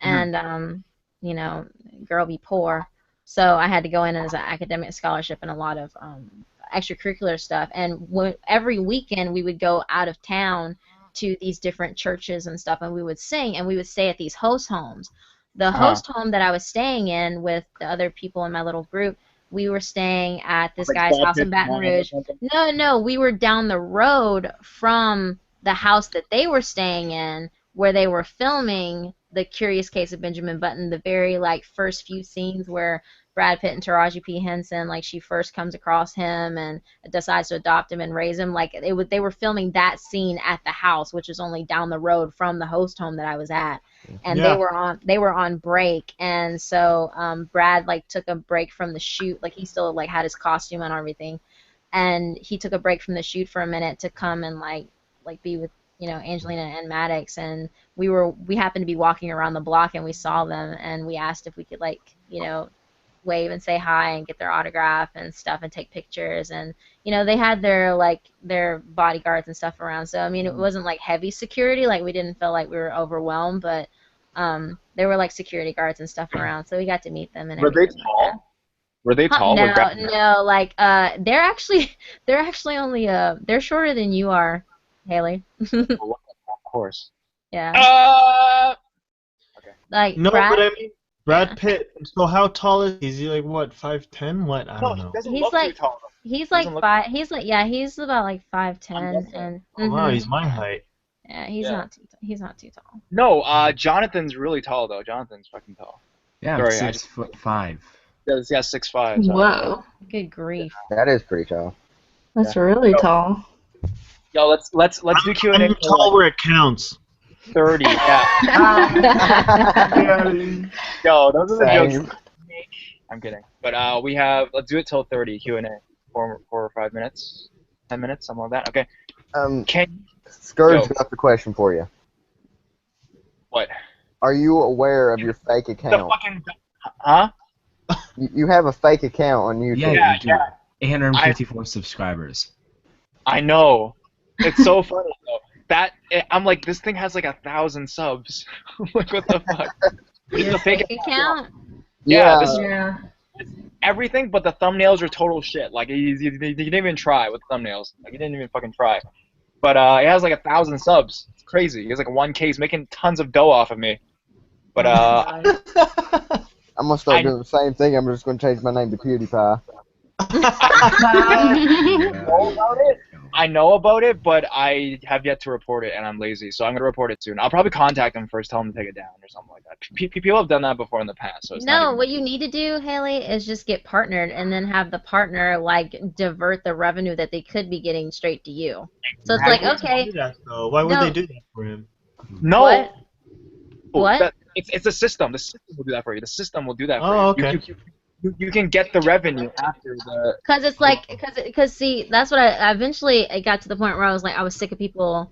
and you know, girl be poor, so I had to go in as an academic scholarship and a lot of extracurricular stuff. And every weekend we would go out of town to these different churches and stuff, and we would sing, and we would stay at these host homes. The host home that I was staying in with the other people in my little group, we were staying at this guy's house in Baton Rouge. No, we were down the road from the house that they were staying in, where they were filming The Curious Case of Benjamin Button, the very like first few scenes where Brad Pitt and Taraji P. Henson, like she first comes across him and decides to adopt him and raise him. Like they were filming that scene at the house, which is only down the road from the host home that I was at. And they were on break, and so Brad like took a break from the shoot. Like he still like had his costume and everything, and he took a break from the shoot for a minute to come and like be with, you know, Angelina and Maddox. And we happened to be walking around the block and we saw them, and we asked if we could like, you know, wave and say hi and get their autograph and stuff and take pictures. And you know, they had their bodyguards and stuff around, so I mean it wasn't like heavy security, like we didn't feel like we were overwhelmed, but there were like security guards and stuff around, so we got to meet them. And were they tall? Were they tall? No, like they're actually only they're shorter than you are, Haley. Of course. Yeah. Okay. Like No, Brad, but I mean Brad Pitt. So how tall is he? Is he like what, 5'10"? What? I don't know. he's like he's like five. He's like he's about like 5'10", and Oh, wow, he's my height. yeah, he's not too tall. No, Jonathan's really tall though. Jonathan's fucking tall. Yeah, Sorry, I'm 6'5". Yeah, 6'5". So. Whoa. Good grief. That is pretty tall. That's really tall. Yo, let's do Q&A. I'm tall where it counts. 30. Yeah. Yo, those are the jokes. I'm kidding. But let's do it till 30 Q&A. 4 or 5 minutes, 10 minutes, something like that. Okay. Scourge got the question for you. What? Are you aware of your fake account? Huh? You have a fake account on YouTube. Yeah, you do. 854 subscribers. I know. It's so funny though. I'm like, this thing has like 1,000 subs. Like, what the fuck? It's a fake account. Yeah. Everything but the thumbnails are total shit. Like he didn't even try with thumbnails. Like he didn't even fucking try. But it has like 1,000 subs. It's crazy. He has like 1K. He's making tons of dough off of me. But I'm gonna start doing the same thing. I'm just gonna change my name to PewDiePie. I know about it, but I have yet to report it, and I'm lazy, so I'm gonna report it soon. I'll probably contact them first, tell them to take it down or something like that. People have done that before in the past, so it's not No, even... what you need to do, Haley, is just get partnered and then have the partner like divert the revenue that they could be getting straight to you. So it's like, okay. Why would they do that for him? No. What? What? It's a system. The system will do that for you. The system will do that for you. Oh, okay. You can get the revenue after the... Because it's like, because see, that's what I eventually it got to the point where I was like, I was sick of people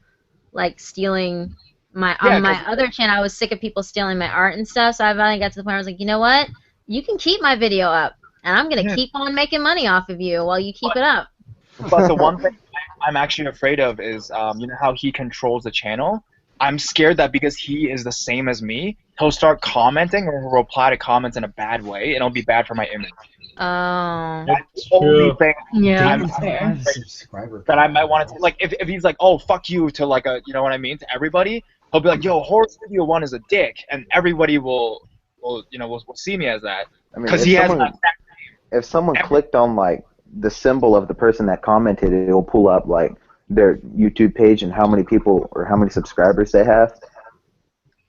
like stealing on my other channel. I was sick of people stealing my art and stuff. So I finally got to the point where I was like, you know what? You can keep my video up, and I'm gonna keep on making money off of you while you keep it up. But the one thing I'm actually afraid of is, you know how he controls the channel? I'm scared that because he is the same as me, he'll start commenting or he'll reply to comments in a bad way, and it'll be bad for my image. Oh. That's the only thing Yeah. that I might want to, like, if he's like, oh, fuck you to like a, you know what I mean, to everybody, he'll be like, yo, Horror Studio 1 is a dick, and everybody will see me as that. I mean, if someone clicked on like the symbol of the person that commented, it'll pull up like their YouTube page and how many people or how many subscribers they have.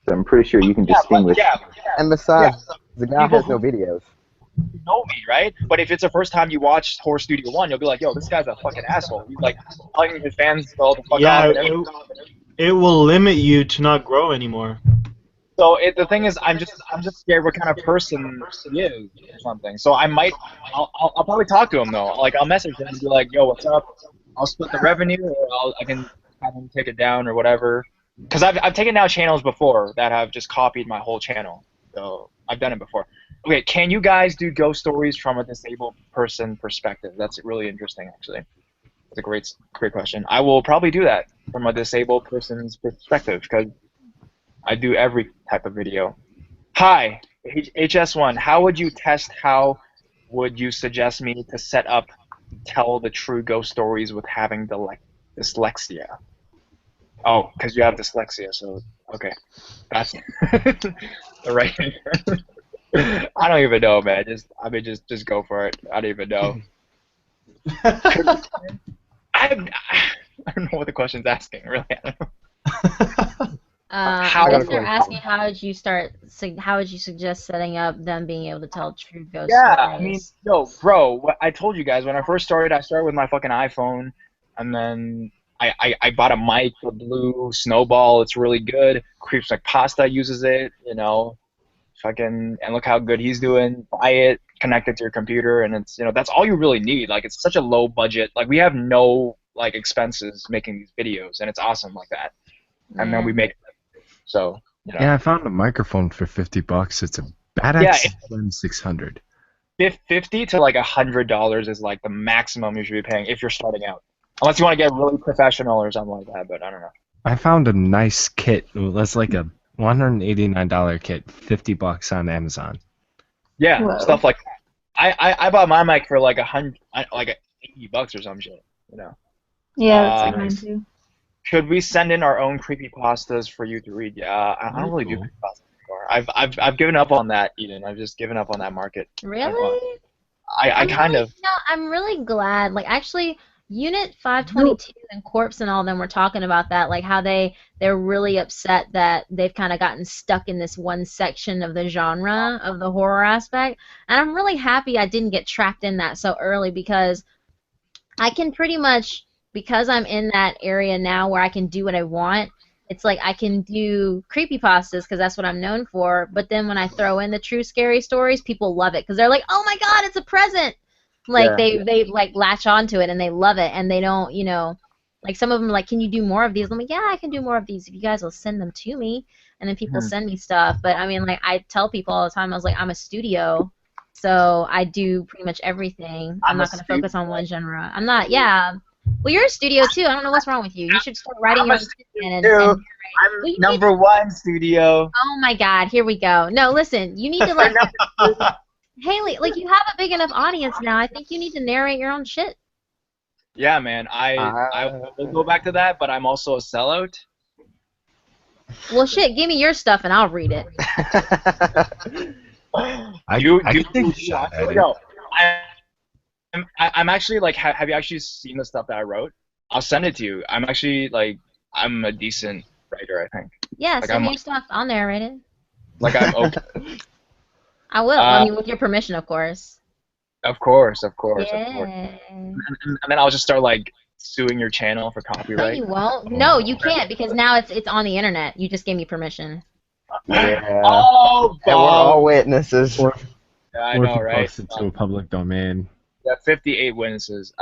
So I'm pretty sure you can distinguish. And besides, the guy has no videos. You know me, right? But if it's the first time you watch Horror Studio 1, you'll be like, yo, this guy's a fucking asshole. He's like telling his fans to all the fuck off. It will limit you to not grow anymore. So the thing is, I'm just scared what kind of person he is or something. So I'll probably talk to him though. Like I'll message him and be like, yo, what's up? I'll split the revenue, or I can have him take it down or whatever. Because I've taken down channels before that have just copied my whole channel. So I've done it before. Okay, can you guys do ghost stories from a disabled person perspective? That's really interesting, actually. That's a great question. I will probably do that from a disabled person's perspective because I do every type of video. Hi, HS1. How would you test? How would you suggest me to set up, tell the true ghost stories with having dyslexia? Oh, because you have dyslexia, so okay, that's the right answer. I don't even know, man. Just go for it. I don't even know. I don't know what the question's asking, really. I don't know. I guess they're asking how would you suggest setting up them being able to tell true ghost stories? I mean, bro, I told you guys when I first started, I started with my fucking iPhone, and then I bought a mic, a Blue Snowball. It's really good. Creeps Like Pasta uses it, you know. Fucking, and look how good he's doing. Buy it, connect it to your computer, and it's, you know, that's all you really need. Like, it's such a low budget. Like, we have no like expenses making these videos, and it's awesome like that. And then we make them. So, you know. Yeah, I found a microphone for $50. It's a badass SM600. $50 to like $100 is like the maximum you should be paying if you're starting out. Unless you want to get really professional or something like that, but I don't know. I found a nice kit. That's like a $189 kit, $50 on Amazon. Yeah, Whoa. Stuff like that. I bought my mic for like $80 or some shit, you know. Yeah, that's like mine too. Should we send in our own creepypastas for you to read? Yeah, I don't really do creepypastas anymore. I've given up on that, Eden. I've just given up on that market. Really? I kind of. No, I'm really glad. Like, actually, Unit 522 and Corpse and all of them were talking about that, like how they're really upset that they've kind of gotten stuck in this one section of the genre of the horror aspect. And I'm really happy I didn't get trapped in that so early because I can pretty much, because I'm in that area now where I can do what I want, it's like I can do creepypastas because that's what I'm known for, but then when I throw in the true scary stories, people love it because they're like, oh my god, it's a present! Like, they like latch onto it and they love it, and they don't, you know, like some of them are like, can you do more of these? I'm like, yeah, I can do more of these if you guys will send them to me. And then people send me stuff. But I mean, like, I tell people all the time, I was like, I'm a studio, so I do pretty much everything. I'm not going to focus on one genre. I'm not, yeah. Well, you're a studio too. I don't know what's wrong with you. You should start writing your own I'm number one studio. Oh my god, here we go. No, listen, you need to like Haley, like, you have a big enough audience now. I think you need to narrate your own shit. Yeah, man. I will go back to that, but I'm also a sellout. Well, shit, give me your stuff and I'll read it. I'm actually like, have you actually seen the stuff that I wrote? I'll send it to you. I'm actually like, I'm a decent writer, I think. Yeah, like, send me your stuff. I'll narrate it. Like, I'm okay. I will. I mean, with your permission, of course. Of course. Yeah. And then I'll just start like suing your channel for copyright. No, you won't. No, you can't because now it's on the internet. You just gave me permission. Yeah. Oh, and we're all witnesses. Yeah, I know, right? Post it to a public domain. Yeah, 58 witnesses.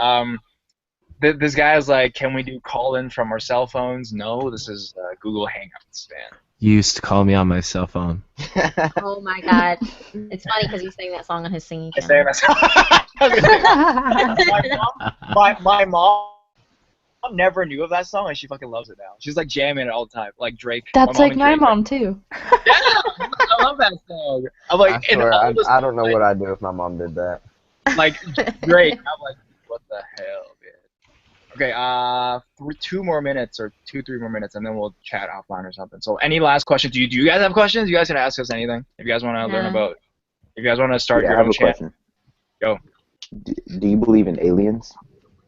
This guy is like, can we do call-in from our cell phones? No, this is Google Hangouts, man. You used to call me on my cell phone. Oh my god. It's funny because he sang that song on his singing channel. My mom never knew of that song, and she fucking loves it now. She's like jamming it all the time, like Drake. That's like my mom too. Yeah, I love that song. I'm like, I swear, I don't know what I'd do if my mom did that. Like Drake. I'm like, what the hell, man? Okay, 2 more minutes or 2-3 more minutes, and then we'll chat offline or something. So, any last questions? Do you guys have questions? You guys can ask us anything. If you guys want to learn about, if you guys want to start your own channel. Question. Go. Do you believe in aliens?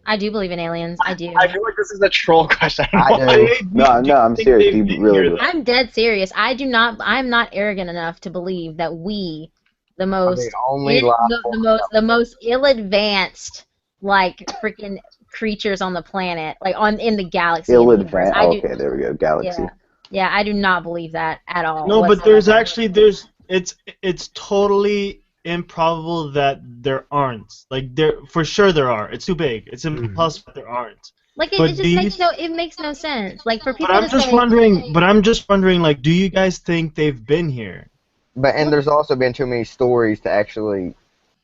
I do believe in aliens. I do. I feel like this is a troll question. I do. No, I'm serious. Do you really believe? I'm dead serious. I'm not arrogant enough to believe that we, the most ill-advanced, like, freaking creatures on the planet, like in the galaxy. Ill-advanced. Okay, there we go. Galaxy. Yeah, I do not believe that at all. No, but there's actually it's totally improbable that there aren't. Like, there for sure there are. It's too big. It's impossible that there aren't. Like, it makes no sense. Like, for people But I'm just wondering, like, do you guys think they've been here? and there's also been too many stories to actually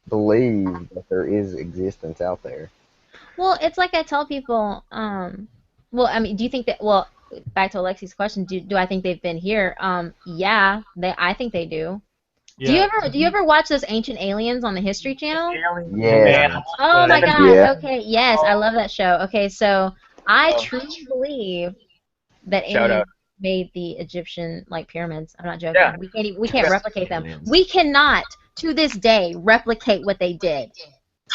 believe that there is existence out there. Well, it's like I tell people. Well, I mean, do you think that? Well, back to Alexi's question. Do I think they've been here? Yeah, I think they do. Yeah. Do you ever watch those Ancient Aliens on the History Channel? Yeah. Oh my God. Yeah. Okay. Yes, I love that show. Okay, so I truly believe that Shout aliens out. made the Egyptian pyramids. I'm not joking. Yeah. We can't replicate them. We cannot to this day replicate what they did.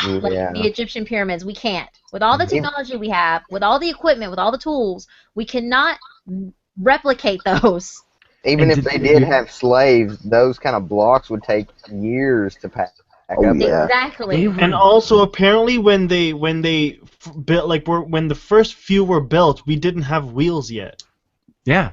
Like the Egyptian pyramids, we can't. With all the technology we have, with all the equipment, with all the tools, we cannot replicate those. Even if they did have slaves, those kind of blocks would take years to pack up. Exactly. And also, apparently, when they built, when the first few were built, we didn't have wheels yet. Yeah.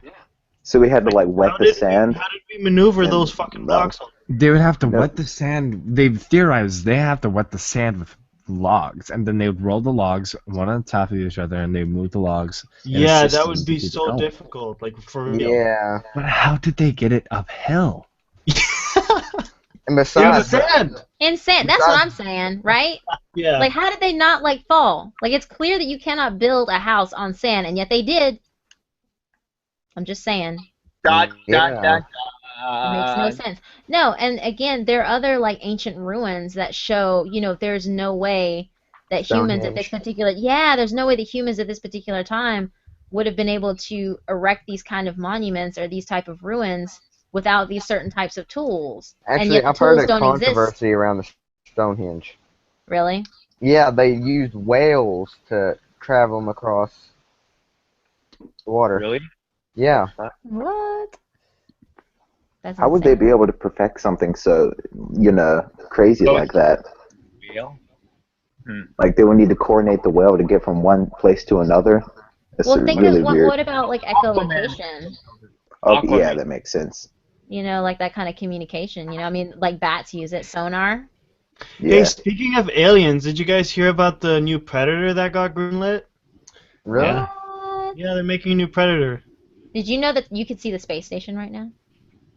So we had to like wet the sand. How did we maneuver those fucking blocks? They would have to wet the sand. They've theorized they have to wet the sand with logs, and then they would roll the logs one on top of each other, and they move the logs. Yeah, that would be so difficult. Like for real. Yeah. But how did they get it uphill? And besides, In sand. That's what I'm saying, right? Yeah. Like, how did they not fall? Like, it's clear that you cannot build a house on sand, and yet they did. I'm just saying. Dot. It makes no sense. No, and again, there are other ancient ruins that show, there's no way that humans at this particular there's no way that humans at this particular time would have been able to erect these kind of monuments or these type of ruins without these certain types of tools. Actually, and yet the I've heard tools a don't controversy exist. around the Stonehenge. Really? Yeah, they used whales to travel them across the water. Really? Yeah. What? That's How would they be able to perfect something so, crazy like that? Whale? Like they would need to coordinate the whale to get from one place to another. That's Well, think really of weird. what about echolocation? Oh, yeah, that makes sense. That kind of communication. I mean, bats use it, sonar. Hey, speaking of aliens, did you guys hear about the new Predator that got greenlit? Really? Yeah, they're making a new Predator. Did you know that you could see the space station right now?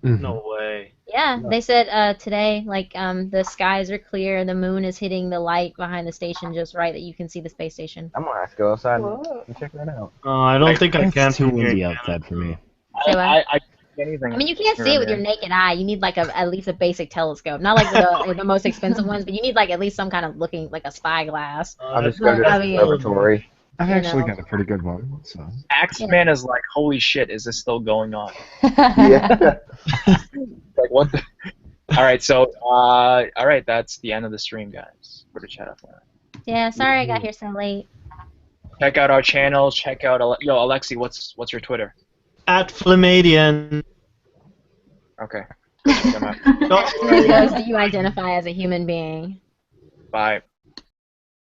No way. Yeah, they said today, the skies are clear, the moon is hitting the light behind the station just right that you can see the space station. I'm gonna have to go outside and check that out. I don't think I can. It's too windy outside for me. Say what? I anything. I mean, you can't see it with your naked eye. You need at least a basic telescope, not the most expensive ones, but you need at least some kind of looking like a spyglass. I'll just go to the observatory. I've actually got a pretty good one. So. Axeman is like, holy shit, is this still going on? Yeah. Like what? All right, so all right, that's the end of the stream, guys. Go to chat up now. Yeah, sorry I got here so late. Check out our channel. Check out Alexi. What's your Twitter? @Flamadian. Okay. Check them out. Do you identify as a human being? Bye.